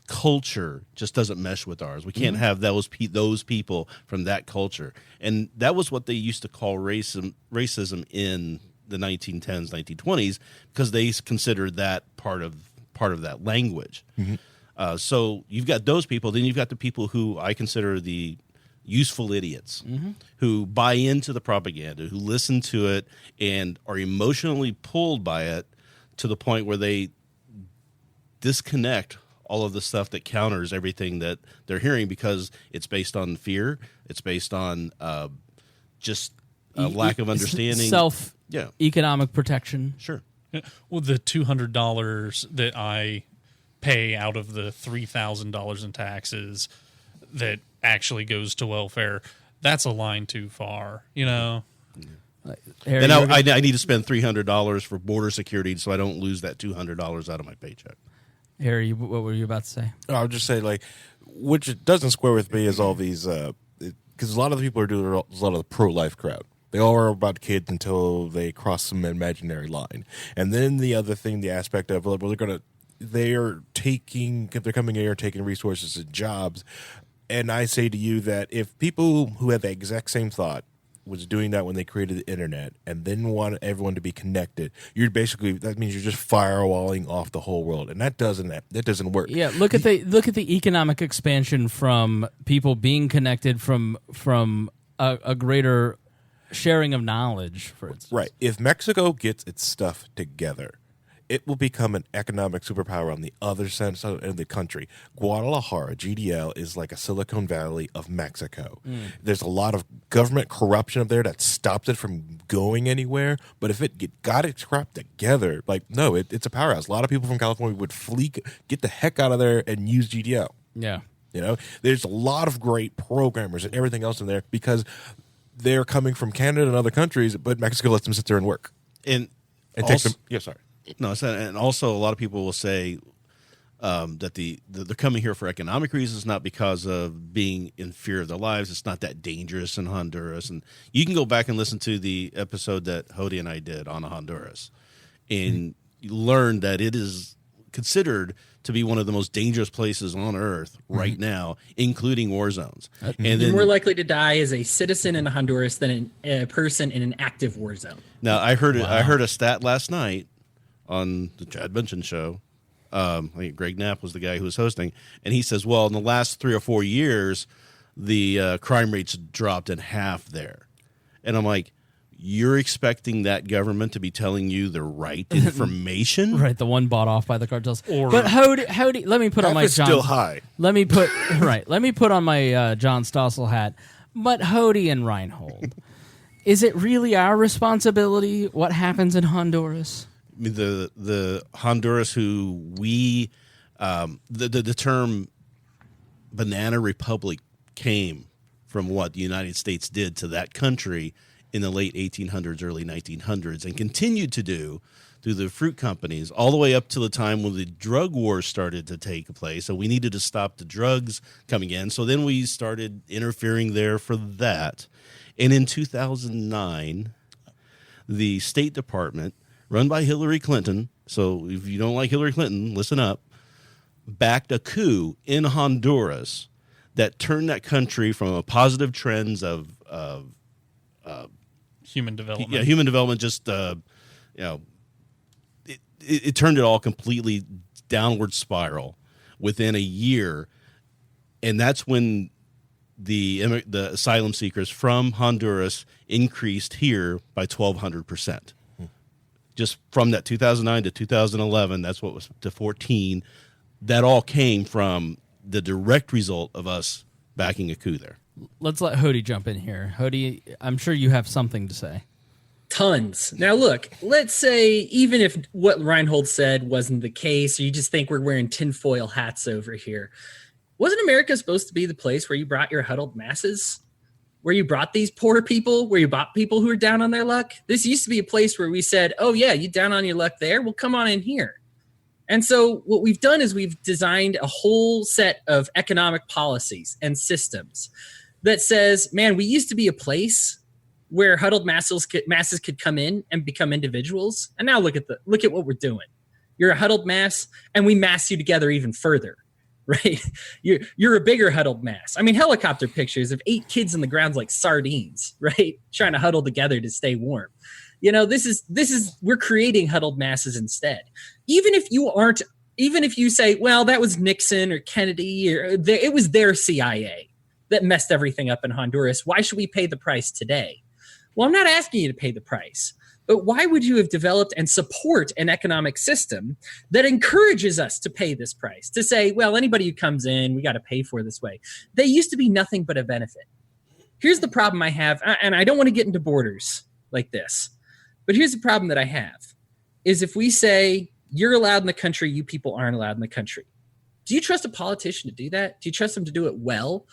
culture just doesn't mesh with ours. We can't have those people from that culture. And that was what they used to call racism in the 1910s, 1920s, because they considered that part of that language. Mm-hmm. So you've got those people. Then you've got the people who I consider the useful idiots, who buy into the propaganda, who listen to it, and are emotionally pulled by it to the point where they disconnect all of the stuff that counters everything that they're hearing, because it's based on fear. It's based on just a lack of understanding. Economic protection. Sure. Well, the $200 that I pay out of the $3,000 in taxes that actually goes to welfare, that's a line too far, you know? Harry, and I need to spend $300 for border security so I don't lose that $200 out of my paycheck. Harry, what were you about to say? I would just say, like, which doesn't square with me is all these, because a lot of the people are doing a lot of the pro-life crowd. They all are about kids until they cross some imaginary line. And then the other thing, the aspect of, well, they're coming here taking resources and jobs. And I say to you that if people who have the exact same thought was doing that when they created the internet and then want everyone to be connected, that means you're just firewalling off the whole world, and that doesn't work. Yeah, look at the economic expansion from people being connected from a greater sharing of knowledge, for instance. Right. If Mexico gets its stuff together, it will become an economic superpower on the other side of the country. Guadalajara, GDL, is like a Silicon Valley of Mexico. There's a lot of government corruption up there that stops it from going anywhere. But if it got its crap together, it's a powerhouse. A lot of people from California would get the heck out of there and use GDL. Yeah. There's a lot of great programmers and everything else in there because they're coming from Canada and other countries, but Mexico lets them sit there and work. And takes them. Yeah, sorry. No, and also a lot of people will say that they're coming here for economic reasons, not because of being in fear of their lives. It's not that dangerous in Honduras. And you can go back and listen to the episode that Hodey and I did on Honduras, and you learn that it is considered to be one of the most dangerous places on earth right now, including war zones. And you're more likely to die as a citizen in Honduras than a person in an active war zone. Now, I heard a stat last night on the Chad Benson show. I think Greg Knapp was the guy who was hosting, and he says, well, in the last 3 or 4 years, the crime rates dropped in half there. And I'm like, you're expecting that government to be telling you the right information? Right, the one bought off by the cartels. But Hodey, let me put on my John. Still high. Let me put on my John Stossel hat. But Hodey and Rhinehold, is it really our responsibility what happens in Honduras? I mean, the Honduras who we the term banana republic came from what the United States did to that country in the late 1800s, early 1900s, and continued to do through the fruit companies all the way up to the time when the drug wars started to take place. So we needed to stop the drugs coming in. So then we started interfering there for that. And in 2009, the State Department, run by Hillary Clinton, so if you don't like Hillary Clinton, listen up, backed a coup in Honduras that turned that country from a positive trends of human development. Yeah, human development. Just it turned it all completely downward spiral within a year, and that's when the asylum seekers from Honduras increased here by 1,200%. Just from that 2009 to 2011, that's what was to 14. That all came from the direct result of us backing a coup there. Let's let Hodey jump in here. Hodey, I'm sure you have something to say. Tons. Now, look, let's say even if what Rhinehold said wasn't the case, or you just think we're wearing tinfoil hats over here, wasn't America supposed to be the place where you brought your huddled masses? Where you brought these poor people, where you brought people who are down on their luck? This used to be a place where we said, oh, yeah, you down on your luck there? Well, come on in here. And so what we've done is we've designed a whole set of economic policies and systems that says, man, we used to be a place where huddled masses could come in and become individuals. And now look at what we're doing. You're a huddled mass, and we mass you together even further. Right? You're a bigger huddled mass. I mean, helicopter pictures of 8 kids on the ground like sardines, right? Trying to huddle together to stay warm. This is we're creating huddled masses instead. Even if you say, well, that was Nixon or Kennedy, or it was their CIA that messed everything up in Honduras. Why should we pay the price today? Well, I'm not asking you to pay the price, but why would you have developed and support an economic system that encourages us to pay this price? To say, well, anybody who comes in, we got to pay for this way. They used to be nothing but a benefit. Here's the problem I have, and I don't want to get into borders like this, but here's the problem that I have, is if we say, you're allowed in the country, you people aren't allowed in the country. Do you trust a politician to do that? Do you trust them to do it well?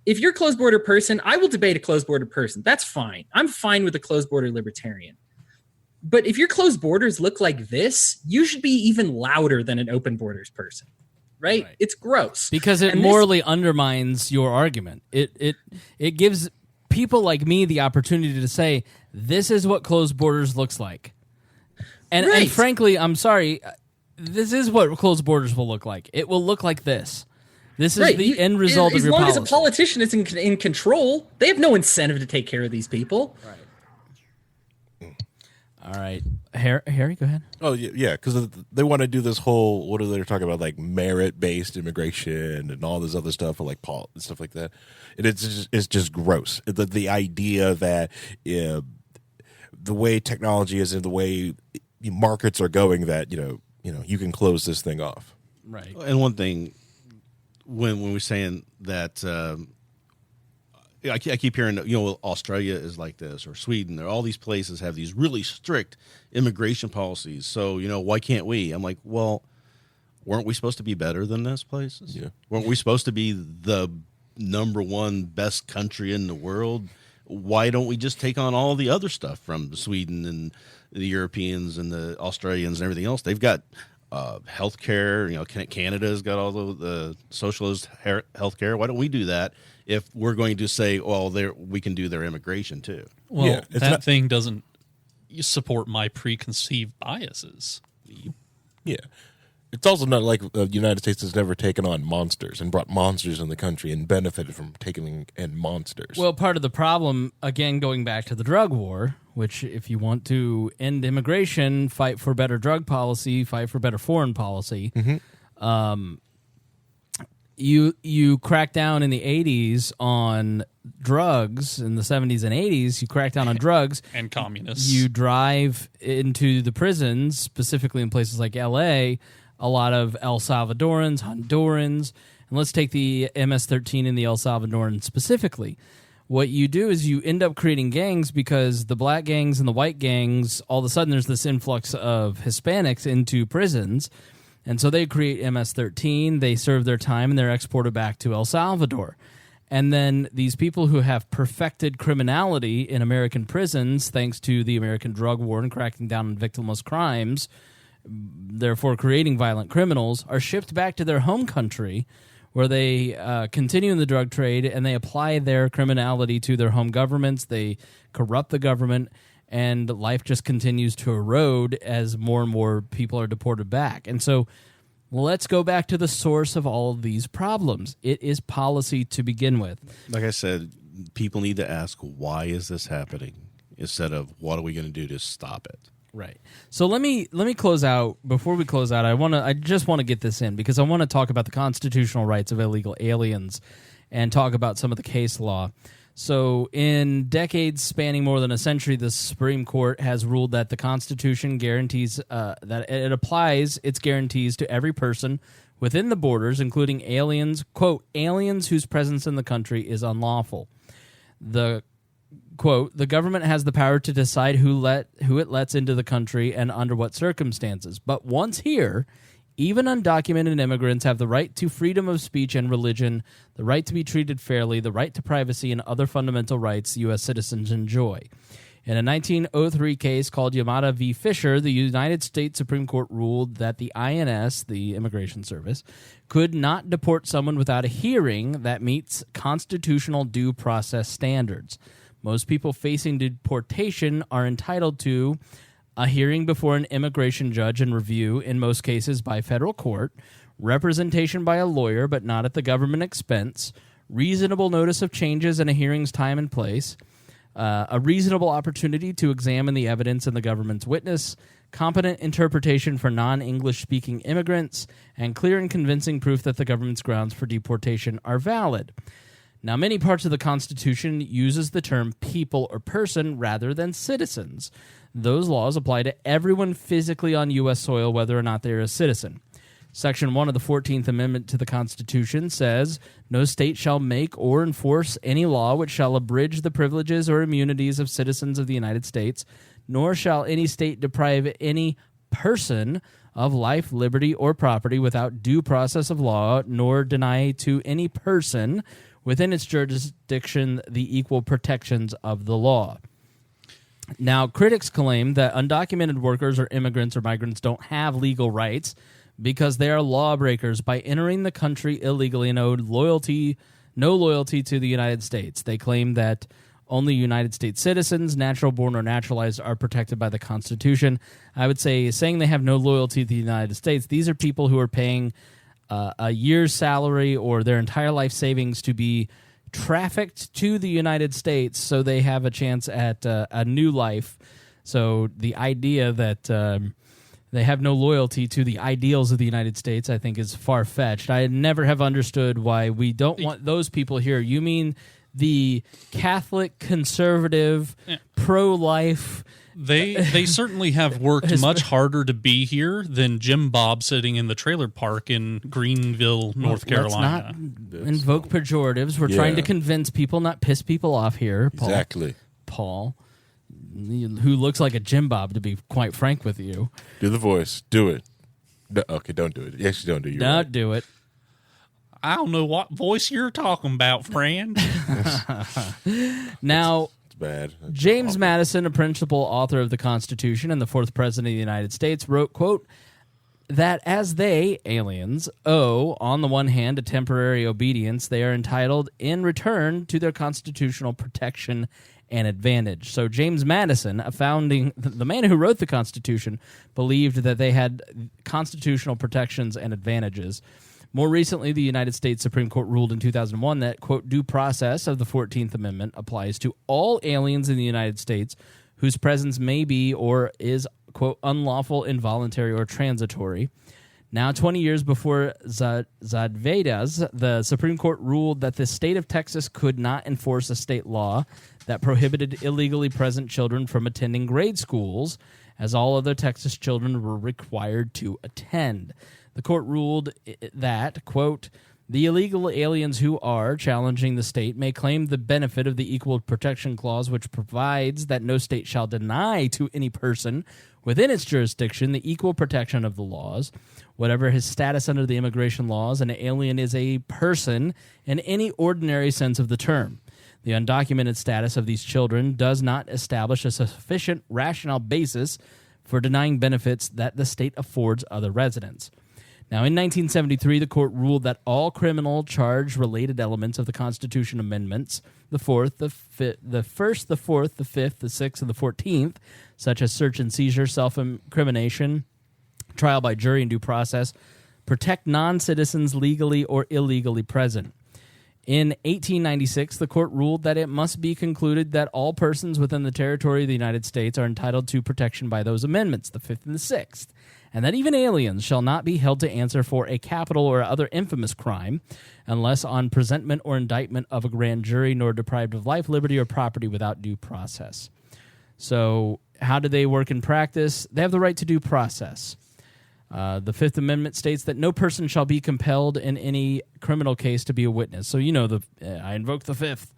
If you're a closed border person, I will debate a closed border person. That's fine. I'm fine with a closed border libertarian. But if your closed borders look like this, you should be even louder than an open borders person, right? It's gross. Because it morally undermines your argument. It gives people like me the opportunity to say, this is what closed borders looks like. And frankly, I'm sorry, this is what closed borders will look like. It will look like this. This is the end result of your policy. As long as a politician is in control, they have no incentive to take care of these people. Right. All right. Harry, go ahead. Oh, yeah, because they want to do this whole, what are they talking about, like merit-based immigration and all this other stuff, or like and stuff like that. It's just gross. The idea that the way technology is and the way markets are going, that you can close this thing off. Right. And one thing, when we're saying that, I keep hearing, Australia is like this, or Sweden, or all these places have these really strict immigration policies. So, why can't we? I'm like, well, weren't we supposed to be better than those places? Yeah. Weren't we supposed to be the number one best country in the world? Why don't we just take on all the other stuff from Sweden and the Europeans and the Australians and everything else? They've got health care. Canada's got all the socialist health care. Why don't we do that if we're going to say, well, we can do their immigration too? Well, that thing doesn't support my preconceived biases. Yeah. It's also not like the United States has never taken on monsters and brought monsters in the country and benefited from taking in monsters. Well, part of the problem, again, going back to the drug war, which if you want to end immigration, fight for better drug policy, fight for better foreign policy, you crack down in the 80s on drugs, in the 70s and 80s, you crack down on drugs. And communists. You drive into the prisons, specifically in places like L.A., a lot of El Salvadorans, Hondurans, and let's take the MS-13 and the El Salvadorans specifically. What you do is you end up creating gangs because the black gangs and the white gangs, all of a sudden there's this influx of Hispanics into prisons, and so they create MS-13, they serve their time, and they're exported back to El Salvador. And then these people who have perfected criminality in American prisons, thanks to the American drug war and cracking down on victimless crimes, therefore creating violent criminals, are shipped back to their home country where they continue in the drug trade and they apply their criminality to their home governments. They corrupt the government, and life just continues to erode as more and more people are deported back. And so let's go back to the source of all of these problems. It is policy to begin with. Like I said, people need to ask, why is this happening, instead of what are we going to do to stop it? Right. So let me close out. Before we close out, I just want to get this in because I want to talk about the constitutional rights of illegal aliens and talk about some of the case law. So in decades spanning more than a century, the Supreme Court has ruled that the Constitution guarantees that it applies its guarantees to every person within the borders, including aliens, quote, aliens whose presence in the country is unlawful. Quote, the government has the power to decide who it lets into the country and under what circumstances. But once here, even undocumented immigrants have the right to freedom of speech and religion, the right to be treated fairly, the right to privacy, and other fundamental rights U.S. citizens enjoy. In a 1903 case called Yamada v. Fisher, the United States Supreme Court ruled that the INS, the Immigration Service, could not deport someone without a hearing that meets constitutional due process standards. Most people facing deportation are entitled to a hearing before an immigration judge and review, in most cases by federal court, representation by a lawyer but not at the government expense, reasonable notice of changes in a hearing's time and place, a reasonable opportunity to examine the evidence in the government's witness, competent interpretation for non-English speaking immigrants, and clear and convincing proof that the government's grounds for deportation are valid. Now, many parts of the Constitution uses the term people or person rather than citizens. Those laws apply to everyone physically on U.S. soil, whether or not they are a citizen. Section 1 of the 14th Amendment to the Constitution says, "No state shall make or enforce any law which shall abridge the privileges or immunities of citizens of the United States, nor shall any state deprive any person of life, liberty, or property without due process of law, nor deny to any person within its jurisdiction the equal protections of the law." Now, critics claim that undocumented workers or immigrants or migrants don't have legal rights because they are lawbreakers by entering the country illegally and owed no loyalty to the United States. They claim that only United States citizens, natural born or naturalized, are protected by the Constitution. I would say saying they have no loyalty to the United States, these are people who are paying a year's salary or their entire life savings to be trafficked to the United States so they have a chance at a new life. So the idea that they have no loyalty to the ideals of the United States, I think, is far-fetched. I never have understood why we don't want those people here. You mean the Catholic, conservative, pro-life... They certainly have worked much harder to be here than Jim Bob sitting in the trailer park in Greenville, North Carolina. Let's not invoke pejoratives. We're trying to convince people, not piss people off here, Paul. Exactly. Paul, who looks like a Jim Bob, to be quite frank with you. Do the voice. Do it. No, okay, don't do it. Yes, you don't do it. Don't do it. I don't know what voice you're talking about, friend. Now... Bad. James Madison, a principal author of the Constitution and the fourth president of the United States, wrote, quote, that as they, aliens, owe, on the one hand, a temporary obedience, they are entitled in return to their constitutional protection and advantage. So James Madison, the man who wrote the Constitution, believed that they had constitutional protections and advantages. More recently, the United States Supreme Court ruled in 2001 that, quote, due process of the 14th Amendment applies to all aliens in the United States whose presence may be or is, quote, unlawful, involuntary, or transitory. Now, 20 years before Zadvedas, the Supreme Court ruled that the state of Texas could not enforce a state law that prohibited illegally present children from attending grade schools, as all other Texas children were required to attend. The court ruled that, quote, the illegal aliens who are challenging the state may claim the benefit of the Equal Protection Clause, which provides that no state shall deny to any person within its jurisdiction the equal protection of the laws. Whatever his status under the immigration laws, an alien is a person in any ordinary sense of the term. The undocumented status of these children does not establish a sufficient rational basis for denying benefits that the state affords other residents. Now, in 1973, the court ruled that all criminal charge-related elements of the Constitution amendments, the First, the Fourth, the Fifth, the Sixth, and the 14th, such as search and seizure, self-incrimination, trial by jury, and due process, protect non-citizens legally or illegally present. In 1896, the court ruled that it must be concluded that all persons within the territory of the United States are entitled to protection by those amendments, the Fifth and the Sixth, and that even aliens shall not be held to answer for a capital or other infamous crime unless on presentment or indictment of a grand jury, nor deprived of life, liberty, or property without due process. So how do they work in practice? They have the right to due process. The Fifth Amendment states that no person shall be compelled in any criminal case to be a witness. So I invoke the Fifth.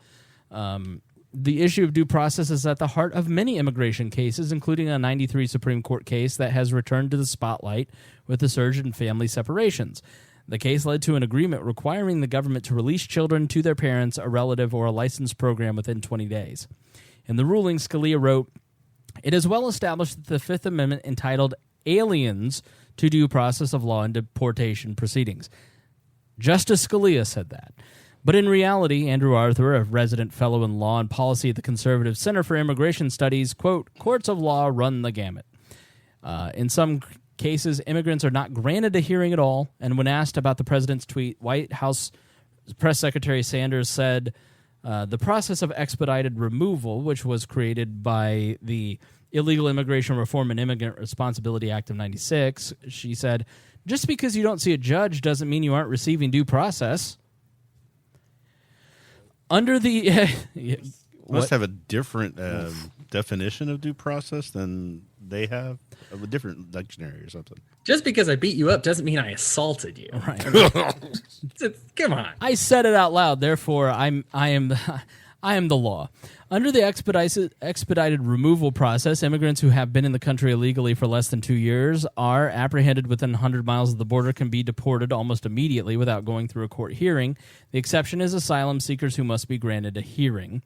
The issue of due process is at the heart of many immigration cases, including a 93 Supreme Court case that has returned to the spotlight with the surge in family separations. The case led to an agreement requiring the government to release children to their parents, a relative, or a licensed program within 20 days. In the ruling, Scalia wrote, "It is well established that the Fifth Amendment entitled aliens to due process of law and deportation proceedings." Justice Scalia said that. But in reality, Andrew Arthur, a resident fellow in law and policy at the Conservative Center for Immigration Studies, quote, "Courts of law run the gamut. In some cases, immigrants are not granted a hearing at all, and when asked about the president's tweet, White House Press Secretary Sanders said, The process of expedited removal, which was created by the Illegal Immigration Reform and Immigrant Responsibility Act of 96, she said, just because you don't see a judge doesn't mean you aren't receiving due process. Under the... Must have a different definition of due process than they have, of a different dictionary or something. Just because I beat you up doesn't mean I assaulted you. Right. Come on. I said it out loud, therefore I am the law. Under the expedited removal process, immigrants who have been in the country illegally for less than 2 years are apprehended within 100 miles of the border, can be deported almost immediately without going through a court hearing. The exception is asylum seekers who must be granted a hearing.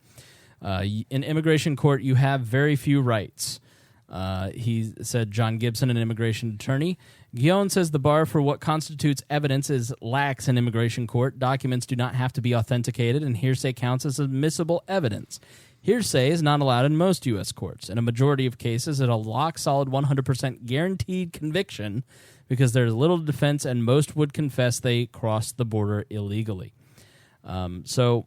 In immigration court, you have very few rights. He said, John Gibson, an immigration attorney. Guillaume says the bar for what constitutes evidence is lax in immigration court. Documents do not have to be authenticated, and hearsay counts as admissible evidence. Hearsay is not allowed in most U.S. courts. In a majority of cases, it's a lock-solid 100% guaranteed conviction because there's little defense, and most would confess they crossed the border illegally. So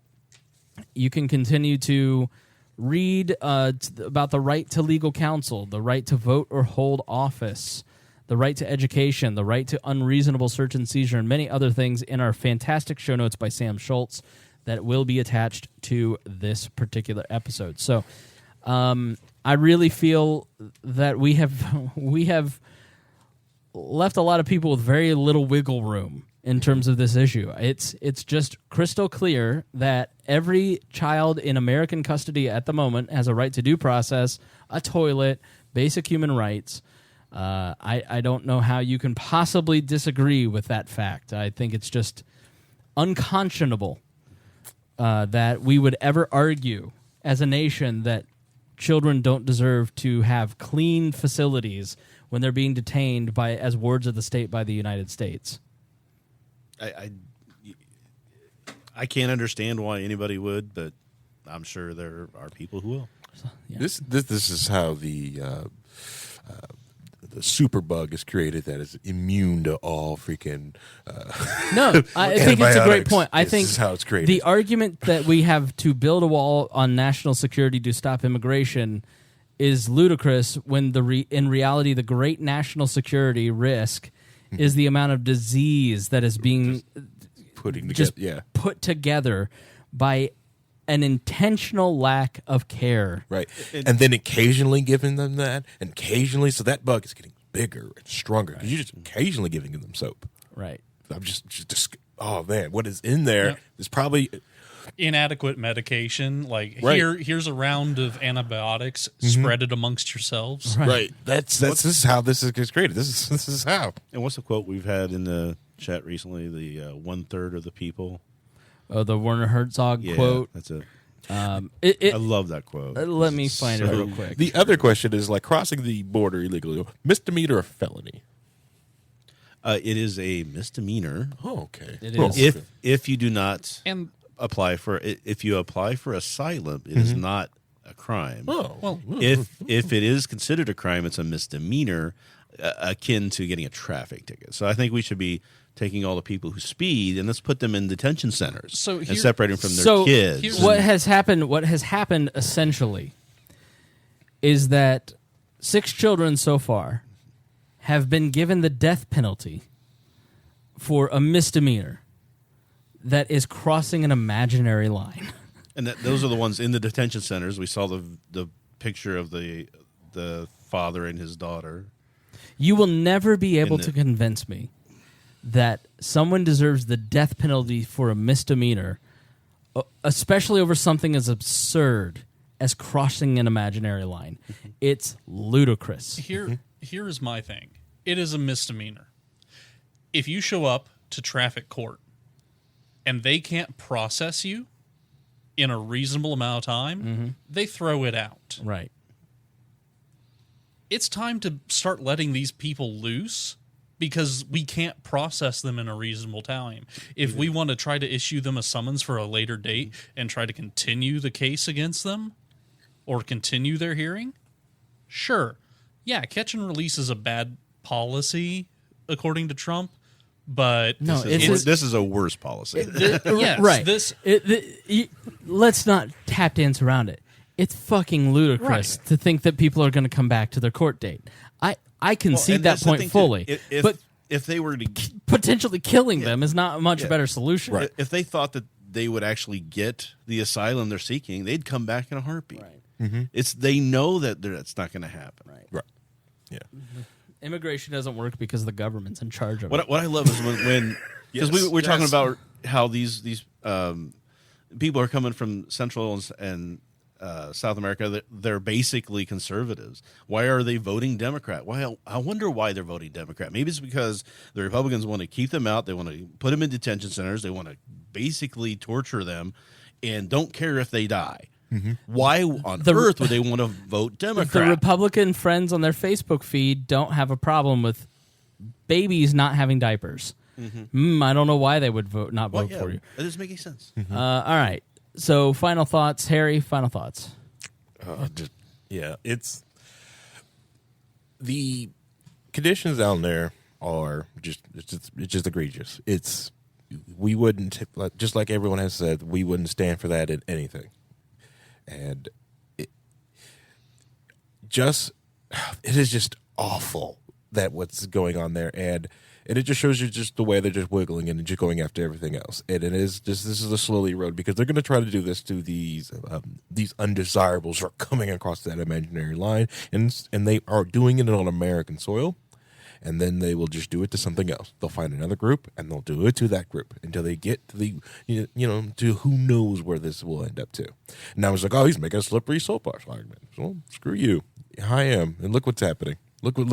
you can continue to read about the right to legal counsel, the right to vote or hold office, the right to education, the right to unreasonable search and seizure, and many other things in our fantastic show notes by Sam Schultz that will be attached to this particular episode. So I really feel that we have left a lot of people with very little wiggle room in terms of this issue. It's just crystal clear that every child in American custody at the moment has a right to due process, a toilet, basic human rights. I don't know how you can possibly disagree with that fact. I think it's just unconscionable that we would ever argue as a nation that children don't deserve to have clean facilities when they're being detained by as wards of the state by the United States. I can't understand why anybody would, but I'm sure there are people who will. Yeah. This is how the superbug is created that is immune to all freaking no, I think it's a great point. I think this is how it's created. The argument that we have to build a wall on national security to stop immigration is ludicrous when in reality the great national security risk is the amount of disease that is being put together by an intentional lack of care. Right. And then occasionally giving them that, and occasionally, so that bug is getting bigger and stronger because you're just occasionally giving them soap. Right. I'm just oh man, what is in there is probably inadequate medication. Like here's a round of antibiotics, spread it amongst yourselves. Right. This is how this is created. This is how. And what's the quote we've had in the chat recently? The 1/3 of the people. Oh, the Werner Herzog quote. That's it. I love that quote. Let me find it real quick. The other question is like crossing the border illegally, misdemeanor or felony? It is a misdemeanor. Oh, okay. It is. If you do not and apply for if you apply for asylum, it is not a crime. Oh, well. If it is considered a crime, it's a misdemeanor akin to getting a traffic ticket. So I think we should be taking all the people who speed and let's put them in detention centers and separate them from their kids. What has happened essentially is that 6 children so far have been given the death penalty for a misdemeanor that is crossing an imaginary line. And those are the ones in the detention centers. We saw the picture of the father and his daughter. You will never be able to convince me that someone deserves the death penalty for a misdemeanor, especially over something as absurd as crossing an imaginary line. It's ludicrous. Here is my thing. It is a misdemeanor. If you show up to traffic court and they can't process you in a reasonable amount of time, they throw it out. Right. It's time to start letting these people loose because we can't process them in a reasonable time. If we want to try to issue them a summons for a later date and try to continue the case against them or continue their hearing, sure. Yeah, catch and release is a bad policy, according to Trump, But No, this is a worse policy. Yes, right. Let's not tap dance around it. It's fucking ludicrous to think that people are going to come back to their court date. I concede that point fully. But if they were to potentially killing them is not a much better solution. Right. If they thought that they would actually get the asylum they're seeking, they'd come back in a heartbeat. Right. They know that that's not going to happen. Right. Yeah. Immigration doesn't work because the government's in charge of it. What I love is when because we're talking about how these people are coming from Central and South America. They're basically conservatives. Why are they voting Democrat? I wonder why they're voting Democrat. Maybe it's because the Republicans want to keep them out. They want to put them in detention centers. They want to basically torture them and don't care if they die. Mm-hmm. Why on earth would they want to vote Democrat? The Republican friends on their Facebook feed don't have a problem with babies not having diapers. Mm-hmm. I don't know why they would not vote for you. That doesn't make any sense. Mm-hmm. All right. So, final thoughts, Harry. Final thoughts. It's the conditions down there are just egregious. We wouldn't, just like everyone has said, we wouldn't stand for that in anything. And it is just awful that what's going on there, and it just shows you just the way they're just wiggling and just going after everything else. And it is just, this is a slowly road because they're going to try to do this to these undesirables who are coming across that imaginary line, and they are doing it on American soil. And then they will just do it to something else. They'll find another group, and they'll do it to that group until they get to to who knows where this will end up to. And I was like, oh, he's making a slippery soapbox argument. So screw you. I am, and look what's happening. Look at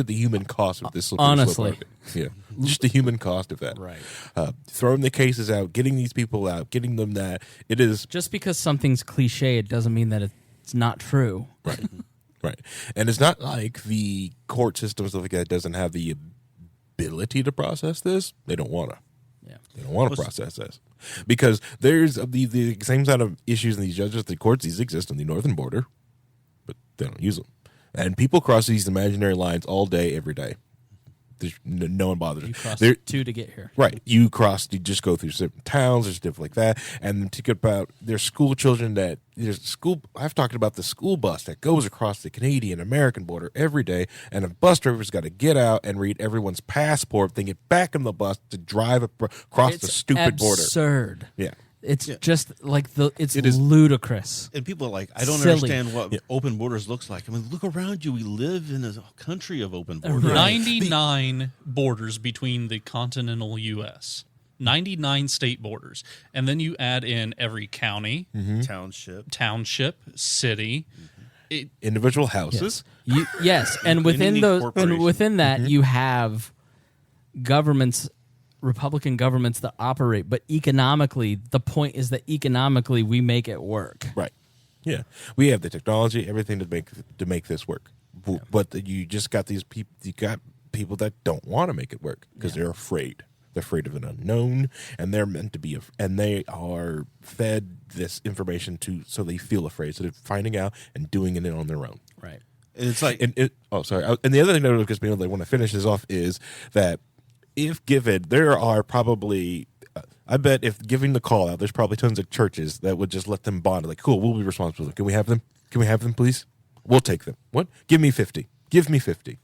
the human cost of this slippery soap argument. Yeah, just the human cost of that. Right. Throwing the cases out, getting these people out, getting them that it is just because something's cliche, it doesn't mean that it's not true. Right. Right. And it's not like the court system stuff like that doesn't have the ability to process this. They don't want to. Yeah. They don't want to process this. Because there's the same kind of issues in these judges, the courts, these exist on the northern border, but they don't use them. And people cross these imaginary lines all day, every day. No one bothers. You cross two to get here. Right. You just go through certain towns or stuff like that. And to get about there's school children I've talked about the school bus that goes across the Canadian-American border every day, and a bus driver's got to get out and read everyone's passport, then get back in the bus to drive across the stupid border. It's absurd. Yeah. It's just like it is ludicrous. And people are like, I don't understand what open borders looks like. I mean, look around you. We live in a country of open borders. 99 borders between the continental U.S. 99 state borders. And then you add in every county, township, city. Individual houses. Yes. And within that, you have governments, Republican governments that operate, but economically, the point is that economically we make it work. Right. Yeah. We have the technology, everything to make this work. But you just got these people. You got people that don't want to make it work because they're afraid. They're afraid of an unknown, and they're meant to be, and they are fed this information so they feel afraid. So they're finding out and doing it on their own. Right. And it's like, and the other thing that gets me when I want to finish this off is that if given, there are probably, I bet if giving the call out, there's probably tons of churches that would just let them bond. Like, cool, we'll be responsible. Can we have them? Can we have them, please? We'll take them. What? Give me 50. Give me 50.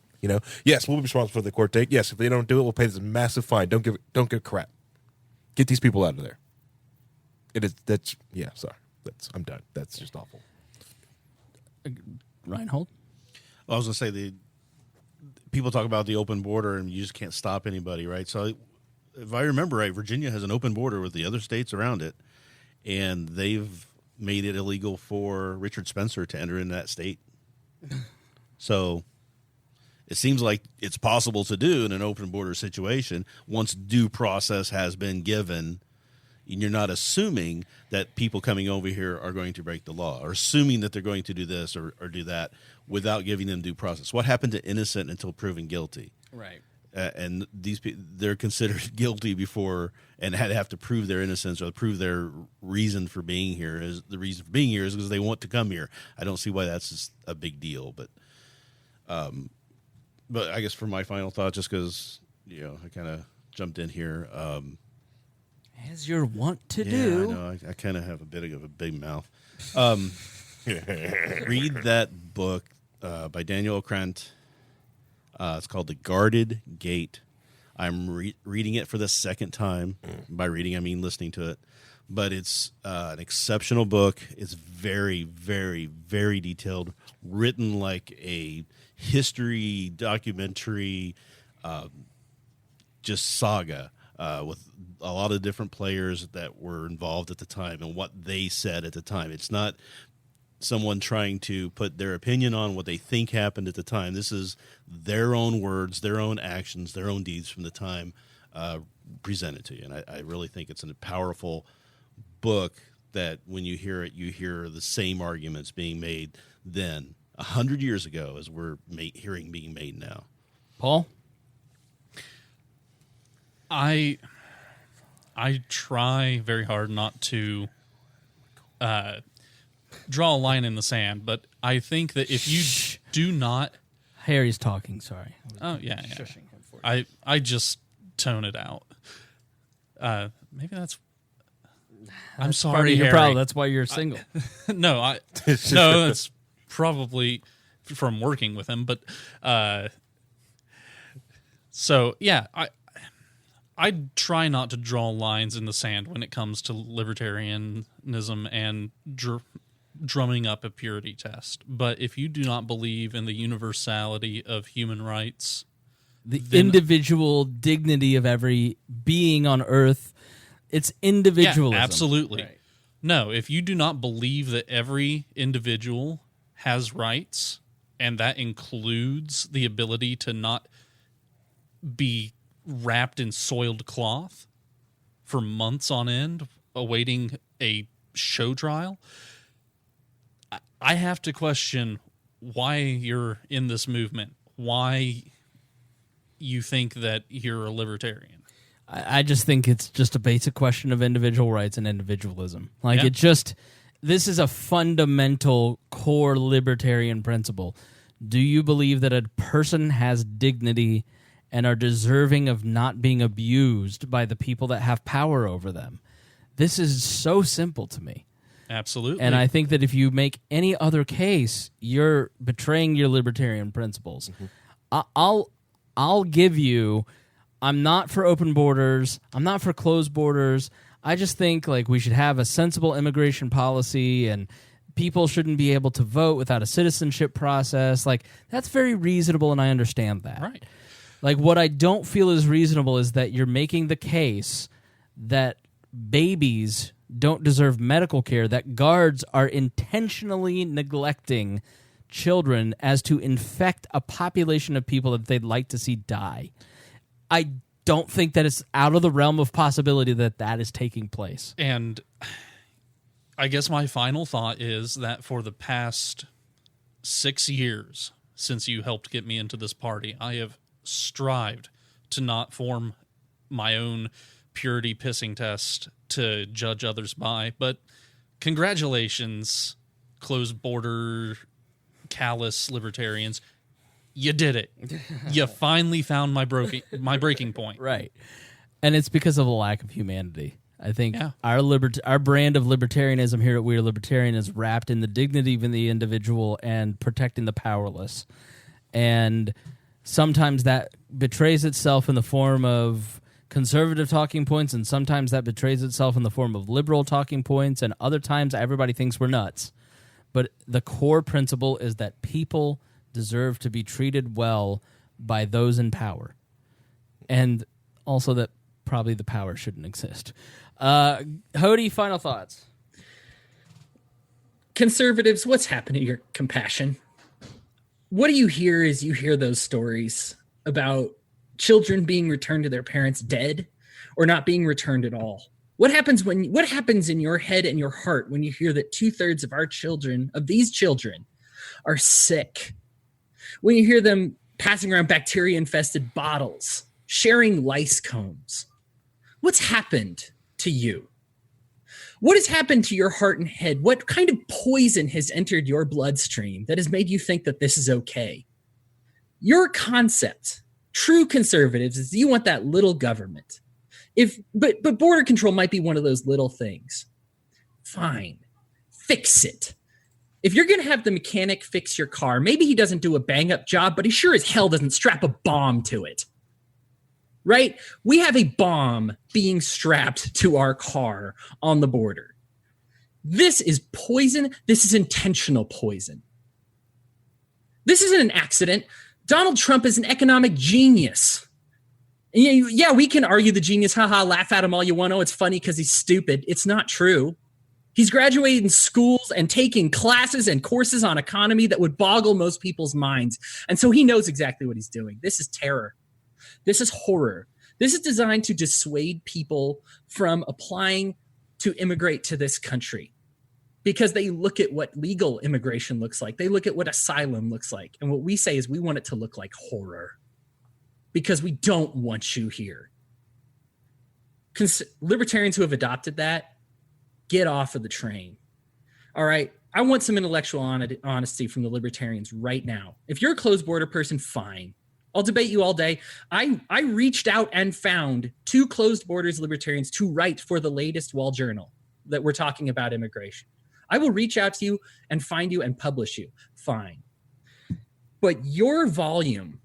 Yes, we'll be responsible for the court date. Yes, if they don't do it, we'll pay this massive fine. Don't give crap. Get these people out of there. I'm done. That's just awful. Rhinehold? I was going to say people talk about the open border and you just can't stop anybody, right? So if I remember right, Virginia has an open border with the other states around it, and they've made it illegal for Richard Spencer to enter in that state. So it seems like it's possible to do in an open border situation once due process has been given. And you're not assuming that people coming over here are going to break the law, or assuming that they're going to do this or do that without giving them due process. What happened to innocent until proven guilty? Right. And these people, they're considered guilty before and have to prove their innocence or prove their reason for being here. The reason for being here is because they want to come here. I don't see why that's just a big deal, but I guess for my final thought, just because I kind of jumped in here. As you're wont to yeah, do. I know. I kind of have a bit of a big mouth. Read that book by Daniel Krant. It's called The Guarded Gate. I'm reading it for the second time. By reading, I mean listening to it. But it's an exceptional book. It's very, very, very detailed, written like a history documentary, just saga with a lot of different players that were involved at the time and what they said at the time. It's not someone trying to put their opinion on what they think happened at the time. This is their own words, their own actions, their own deeds from the time presented to you. And I really think it's a powerful book that when you hear it, you hear the same arguments being made then 100 years ago as we're hearing being made now. Paul? I try very hard not to draw a line in the sand, but I think that if you do not... Harry's talking, sorry. Oh, yeah. I just tone it out. Maybe that's... I'm sorry, part of your Harry. problem. That's why you're single. No, it's probably from working with him, but... So, yeah, I try not to draw lines in the sand when it comes to libertarianism and drumming up a purity test. But if you do not believe in the universality of human rights, the individual dignity of every being on earth, it's individualism. Yeah, absolutely. Right. No, if you do not believe that every individual has rights, and that includes the ability to not be wrapped in soiled cloth for months on end, awaiting a show trial, I have to question why you're in this movement, why you think that you're a libertarian. I just think it's just a basic question of individual rights and individualism. Like, this is a fundamental core libertarian principle. Do you believe that a person has dignity and are deserving of not being abused by the people that have power over them? This is so simple to me. Absolutely. And I think that if you make any other case, you're betraying your libertarian principles. Mm-hmm. I'll give you, I'm not for open borders. I'm not for closed borders. I just think like we should have a sensible immigration policy and people shouldn't be able to vote without a citizenship process. Like, that's very reasonable, and I understand that. Right. Like, what I don't feel is reasonable is that you're making the case that babies don't deserve medical care, that guards are intentionally neglecting children as to infect a population of people that they'd like to see die. I don't think that it's out of the realm of possibility that that is taking place. And I guess my final thought is that for the past 6 years since you helped get me into this party, I have strived to not form my own purity pissing test to judge others by. But congratulations, closed border, callous libertarians. You did it. You finally found my breaking point. Right. And it's because of a lack of humanity. I think our brand of libertarianism here at We Are Libertarian is wrapped in the dignity of the individual and protecting the powerless. And sometimes that betrays itself in the form of conservative talking points, and sometimes that betrays itself in the form of liberal talking points, and other times everybody thinks we're nuts. But the core principle is that people deserve to be treated well by those in power. And also that probably the power shouldn't exist. Hodey, final thoughts. Conservatives, what's happened to your compassion? What do you hear as you hear those stories about children being returned to their parents dead or not being returned at all? What happens in your head and your heart when you hear that 2/3 of our children, of these children, are sick? When you hear them passing around bacteria-infested bottles, sharing lice combs, what's happened to you? What has happened to your heart and head? What kind of poison has entered your bloodstream that has made you think that this is okay? Your concept, True conservatives is you want that little government. But border control might be one of those little things. Fine. Fix it. If you're going to have the mechanic fix your car, maybe he doesn't do a bang-up job, but he sure as hell doesn't strap a bomb to it. Right? We have a bomb being strapped to our car on the border. This is poison. This is intentional poison. This isn't an accident. Donald Trump is an economic genius. And yeah, we can argue the genius, haha, laugh at him all you want. Oh, it's funny because he's stupid. It's not true. He's graduated in schools and taking classes and courses on economy that would boggle most people's minds. And so he knows exactly what he's doing. This is terror. This is horror. This is designed to dissuade people from applying to immigrate to this country because they look at what legal immigration looks like. They look at what asylum looks like. And what we say is we want it to look like horror because we don't want you here. Libertarians who have adopted that, get off of the train. All right. I want some intellectual honesty from the libertarians right now. If you're a closed border person, fine. I'll debate you all day. I reached out and found 2 closed borders libertarians to write for the latest Wall Journal that we're talking about immigration. I will reach out to you and find you and publish you. Fine. But your volume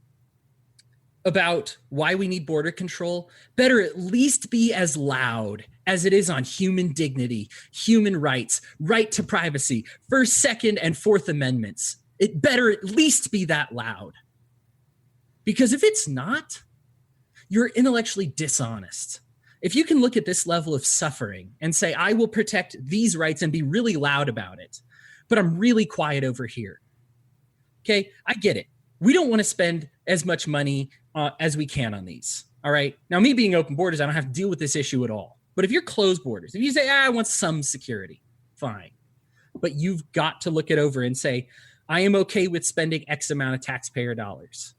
about why we need border control better at least be as loud as it is on human dignity, human rights, right to privacy, First, Second, and Fourth Amendments. It better at least be that loud. Because if it's not, you're intellectually dishonest. If you can look at this level of suffering and say, I will protect these rights and be really loud about it, but I'm really quiet over here. Okay, I get it. We don't want to spend as much money as we can on these. All right. Now, me being open borders, I don't have to deal with this issue at all. But if you're closed borders, if you say, I want some security, fine. But you've got to look it over and say, I am okay with spending X amount of taxpayer dollars.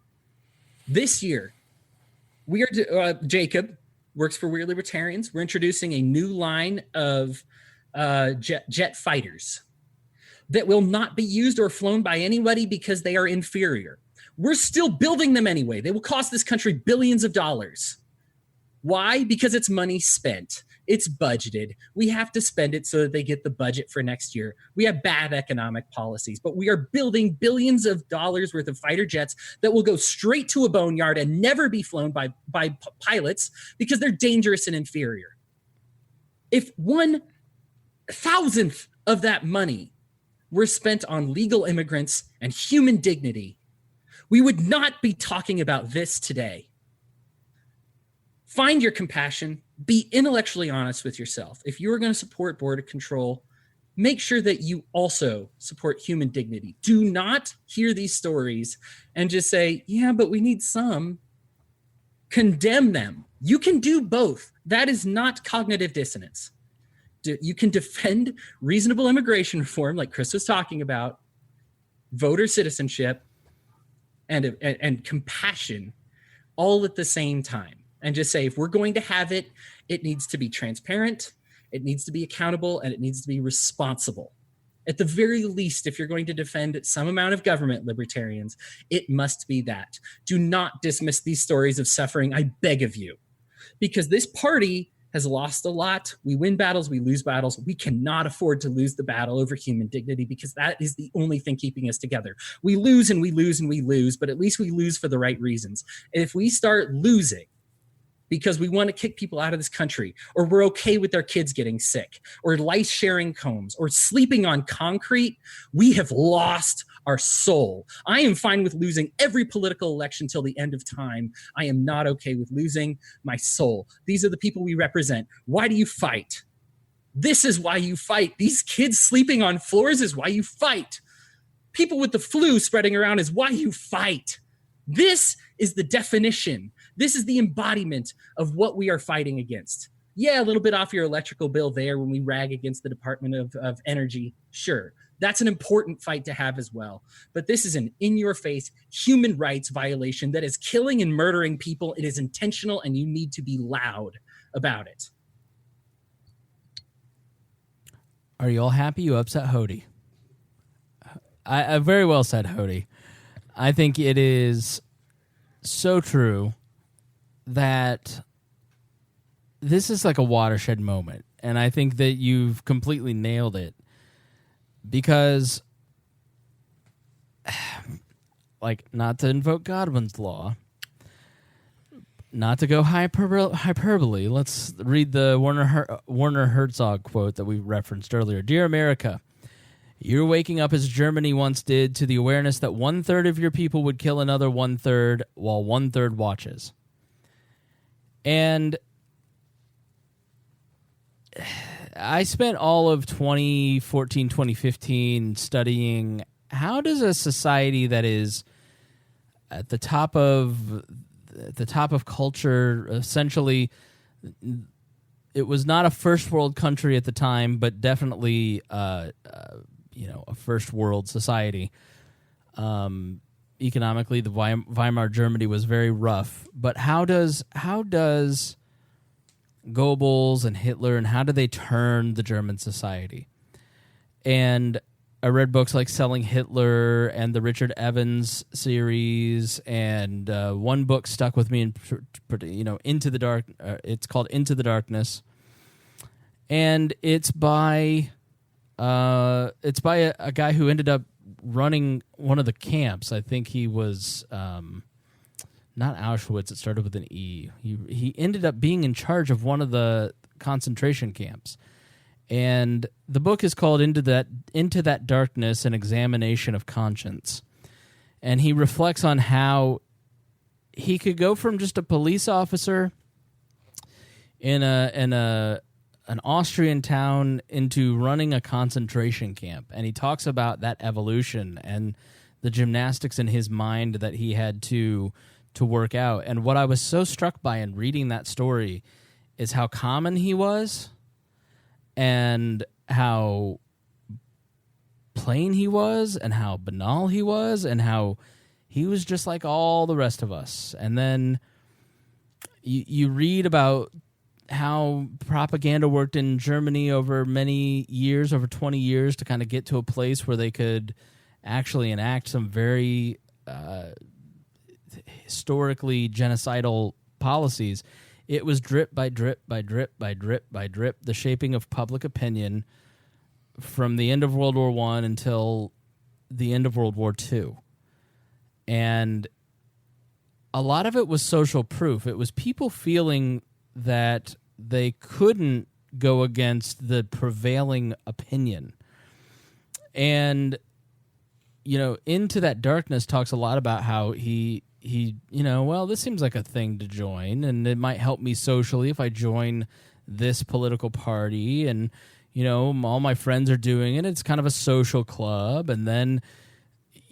This year, we are Jacob works for We're Libertarians. We're introducing a new line of jet fighters that will not be used or flown by anybody because they are inferior. We're still building them anyway. They will cost this country billions of dollars. Why? Because it's money spent. It's budgeted. We have to spend it so that they get the budget for next year. We have bad economic policies, but we are building billions of dollars worth of fighter jets that will go straight to a boneyard and never be flown by pilots because they're dangerous and inferior. If 1,000th of that money were spent on legal immigrants and human dignity, we would not be talking about this today. Find your compassion. Be intellectually honest with yourself. If you are going to support border control, make sure that you also support human dignity. Do not hear these stories and just say, yeah, but we need some. Condemn them. You can do both. That is not cognitive dissonance. You can defend reasonable immigration reform, like Chris was talking about, voter citizenship, and compassion all at the same time. And just say, if we're going to have it, it needs to be transparent, it needs to be accountable, and it needs to be responsible. At the very least, if you're going to defend some amount of government, libertarians, it must be that. Do not dismiss these stories of suffering, I beg of you. Because this party has lost a lot. We win battles, we lose battles. We cannot afford to lose the battle over human dignity because that is the only thing keeping us together. We lose and we lose and we lose, but at least we lose for the right reasons. And if we start losing because we want to kick people out of this country, or we're okay with their kids getting sick, or lice sharing combs, or sleeping on concrete, we have lost our soul. I am fine with losing every political election till the end of time. I am not okay with losing my soul. These are the people we represent. Why do you fight? This is why you fight. These kids sleeping on floors is why you fight. People with the flu spreading around is why you fight. This is the definition. This is the embodiment of what we are fighting against. Yeah, a little bit off your electrical bill there when we rag against the Department of Energy. Sure, that's an important fight to have as well. But this is an in-your-face human rights violation that is killing and murdering people. It is intentional, and you need to be loud about it. Are you all happy you upset Hodey? I very well said, Hodey. I think it is so true that this is like a watershed moment, and I think that you've completely nailed it, because, like, not to invoke Godwin's law, not to go hyperbole, let's read the Werner Herzog quote that we referenced earlier. Dear America, you're waking up as Germany once did to the awareness that 1/3 of your people would kill another 1/3 while 1/3 watches. And I spent all of 2014, 2015 studying how does a society that is at the top of culture, essentially, it was not a first world country at the time, but definitely a first world society. Economically, the Weimar Germany was very rough. But how does Goebbels and Hitler, and how do they turn the German society? And I read books like Selling Hitler and the Richard Evans series, and one book stuck with me, Into the Dark. It's called Into the Darkness, and it's by a guy who ended up running one of the camps. I think he was not Auschwitz. It started with an E. He ended up being in charge of one of the concentration camps. And the book is called Into That Darkness, an Examination of Conscience. And he reflects on how he could go from just a police officer in an Austrian town into running a concentration camp. And he talks about that evolution and the gymnastics in his mind that he had to work out. And what I was so struck by in reading that story is how common he was, and how plain he was, and how banal he was, and how he was just like all the rest of us. And then you read about how propaganda worked in Germany over many years, over 20 years, to kind of get to a place where they could actually enact some very historically genocidal policies. It was drip by drip by drip by drip by drip, the shaping of public opinion from the end of World War I until the end of World War II. And a lot of it was social proof. It was people feeling that they couldn't go against the prevailing opinion. And, Into That Darkness talks a lot about how he this seems like a thing to join, and it might help me socially if I join this political party, and, all my friends are doing it. It's kind of a social club. And then,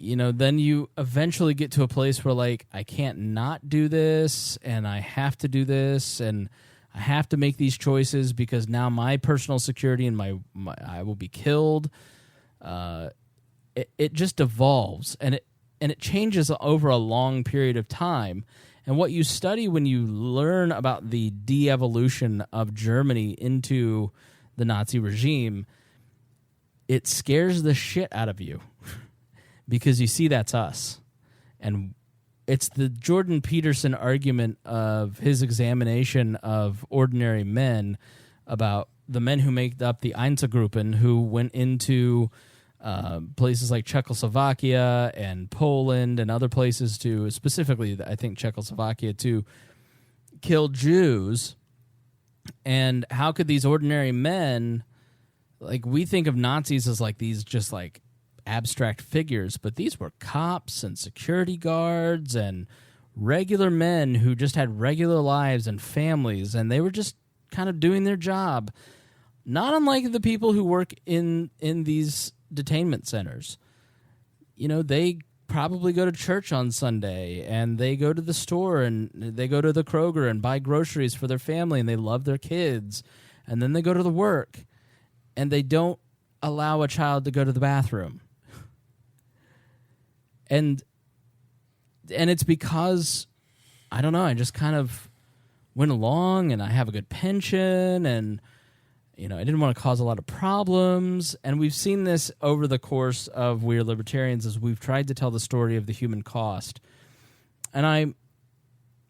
then you eventually get to a place where, like, I can't not do this, and I have to do this, and I have to make these choices because now my personal security and my I will be killed. It just evolves, and it changes over a long period of time. And what you study when you learn about the de-evolution of Germany into the Nazi regime, it scares the shit out of you because you see that's us. And it's the Jordan Peterson argument of his examination of ordinary men, about the men who make up the Einzelgruppen, who went into places like Czechoslovakia and Poland and other places to, specifically I think Czechoslovakia, to kill Jews. And how could these ordinary men, like, we think of Nazis as like these just like abstract figures, but these were cops and security guards and regular men who just had regular lives and families, and they were just kind of doing their job, not unlike the people who work in these detainment centers. They probably go to church on Sunday, and they go to the store, and they go to the Kroger and buy groceries for their family, and they love their kids, and then they go to the work, and they don't allow a child to go to the bathroom. And it's because, I don't know, I just kind of went along, and I have a good pension, and I didn't want to cause a lot of problems. And we've seen this over the course of We Are Libertarians as we've tried to tell the story of the human cost. And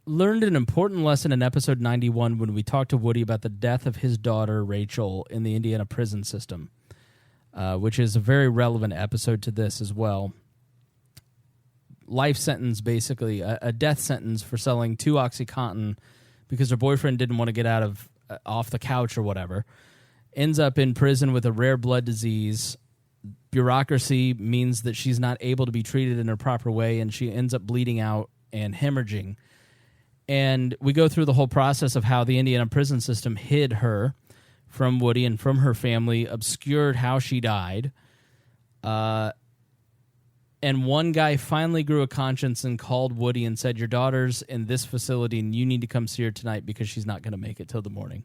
learned an important lesson in episode 91 when we talked to Woody about the death of his daughter, Rachel, in the Indiana prison system, which is a very relevant episode to this as well. Life sentence, basically, a death sentence for selling 2 OxyContin because her boyfriend didn't want to get out of off the couch or whatever. Ends up in prison with a rare blood disease. Bureaucracy means that she's not able to be treated in a proper way, and she ends up bleeding out and hemorrhaging. And we go through the whole process of how the Indiana prison system hid her from Woody and from her family, obscured how she died. And one guy finally grew a conscience and called Woody and said, your daughter's in this facility and you need to come see her tonight because she's not going to make it till the morning.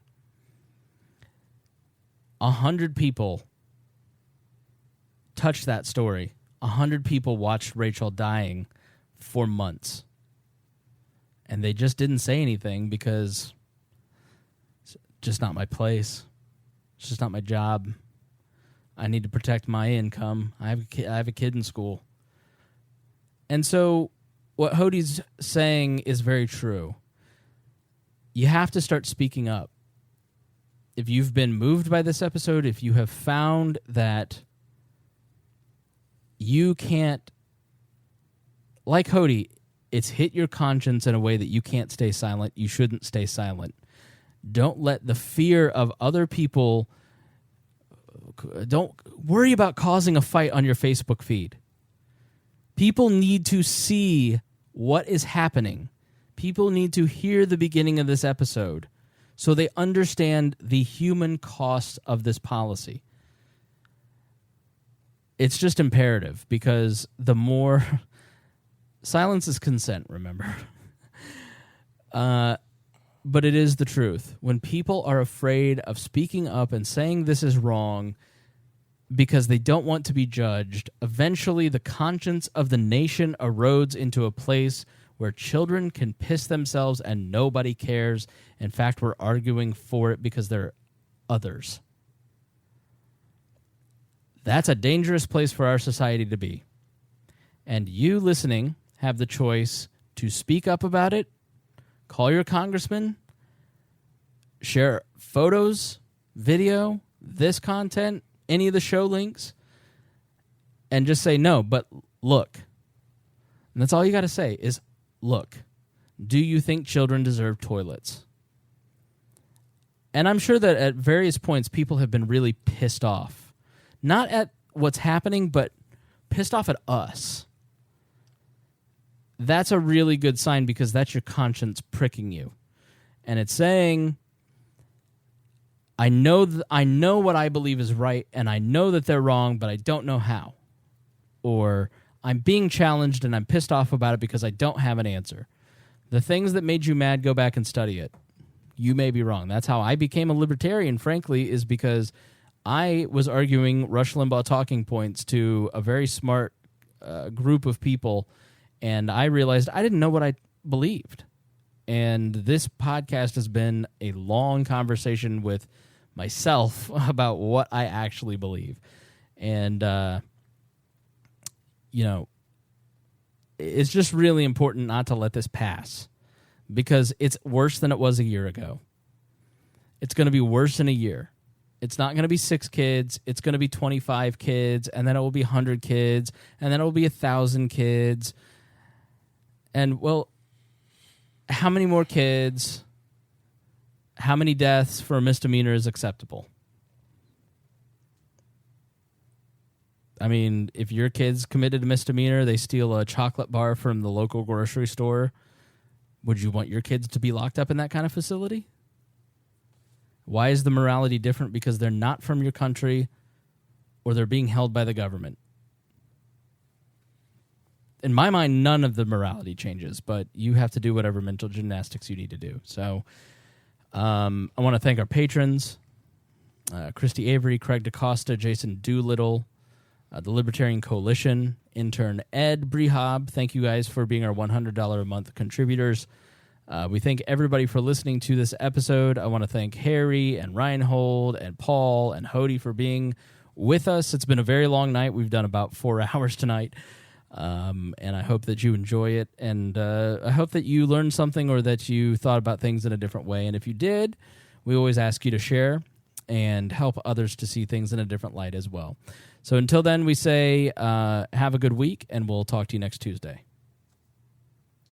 100 people touched that story. 100 people watched Rachel dying for months. And they just didn't say anything because it's just not my place. It's just not my job. I need to protect my income. I have a kid in school. And so what Hodey's saying is very true. You have to start speaking up. If you've been moved by this episode, if you have found that you can't, like Hodey, it's hit your conscience in a way that you can't stay silent, you shouldn't stay silent. Don't let the fear of other people, don't worry about causing a fight on your Facebook feed. People need to see what is happening. People need to hear the beginning of this episode so they understand the human cost of this policy. It's just imperative because the more... Silence is consent, remember? But it is the truth. When people are afraid of speaking up and saying this is wrong because they don't want to be judged, eventually the conscience of the nation erodes into a place where children can piss themselves and nobody cares. In fact, we're arguing for it because they're others. That's a dangerous place for our society to be. And you listening have the choice to speak up about it, call your congressman, share photos, video, this content, any of the show links, and just say, no, but look. And that's all you got to say is, look, do you think children deserve toilets? And I'm sure that at various points people have been really pissed off. Not at what's happening, but pissed off at us. That's a really good sign because that's your conscience pricking you. And it's saying, I know what I believe is right, and I know that they're wrong, but I don't know how. Or I'm being challenged and I'm pissed off about it because I don't have an answer. The things that made you mad, go back and study it. You may be wrong. That's how I became a libertarian, frankly, is because I was arguing Rush Limbaugh talking points to a very smart group of people, and I realized I didn't know what I believed. And this podcast has been a long conversation with myself about what I actually believe. And, it's just really important not to let this pass because it's worse than it was a year ago. It's going to be worse in a year. It's not going to be 6 kids. It's going to be 25 kids, and then it will be 100 kids, and then it will be 1,000 kids. And, well, how many more kids, how many deaths for a misdemeanor is acceptable? I mean, if your kid's committed a misdemeanor, they steal a chocolate bar from the local grocery store, would you want your kids to be locked up in that kind of facility? Why is the morality different? Because they're not from your country or they're being held by the government. In my mind, none of the morality changes, but you have to do whatever mental gymnastics you need to do. So I want to thank our patrons, Christy Avery, Craig DaCosta, Jason Doolittle, the Libertarian Coalition, intern Ed Brehab. Thank you guys for being our $100 a month contributors. We thank everybody for listening to this episode. I want to thank Harry and Rhinehold and Paul and Hodey for being with us. It's been a very long night. We've done about 4 hours tonight. And I hope that you enjoy it, and I hope that you learned something or that you thought about things in a different way. And if you did, we always ask you to share and help others to see things in a different light as well. So until then, we say have a good week, and we'll talk to you next Tuesday.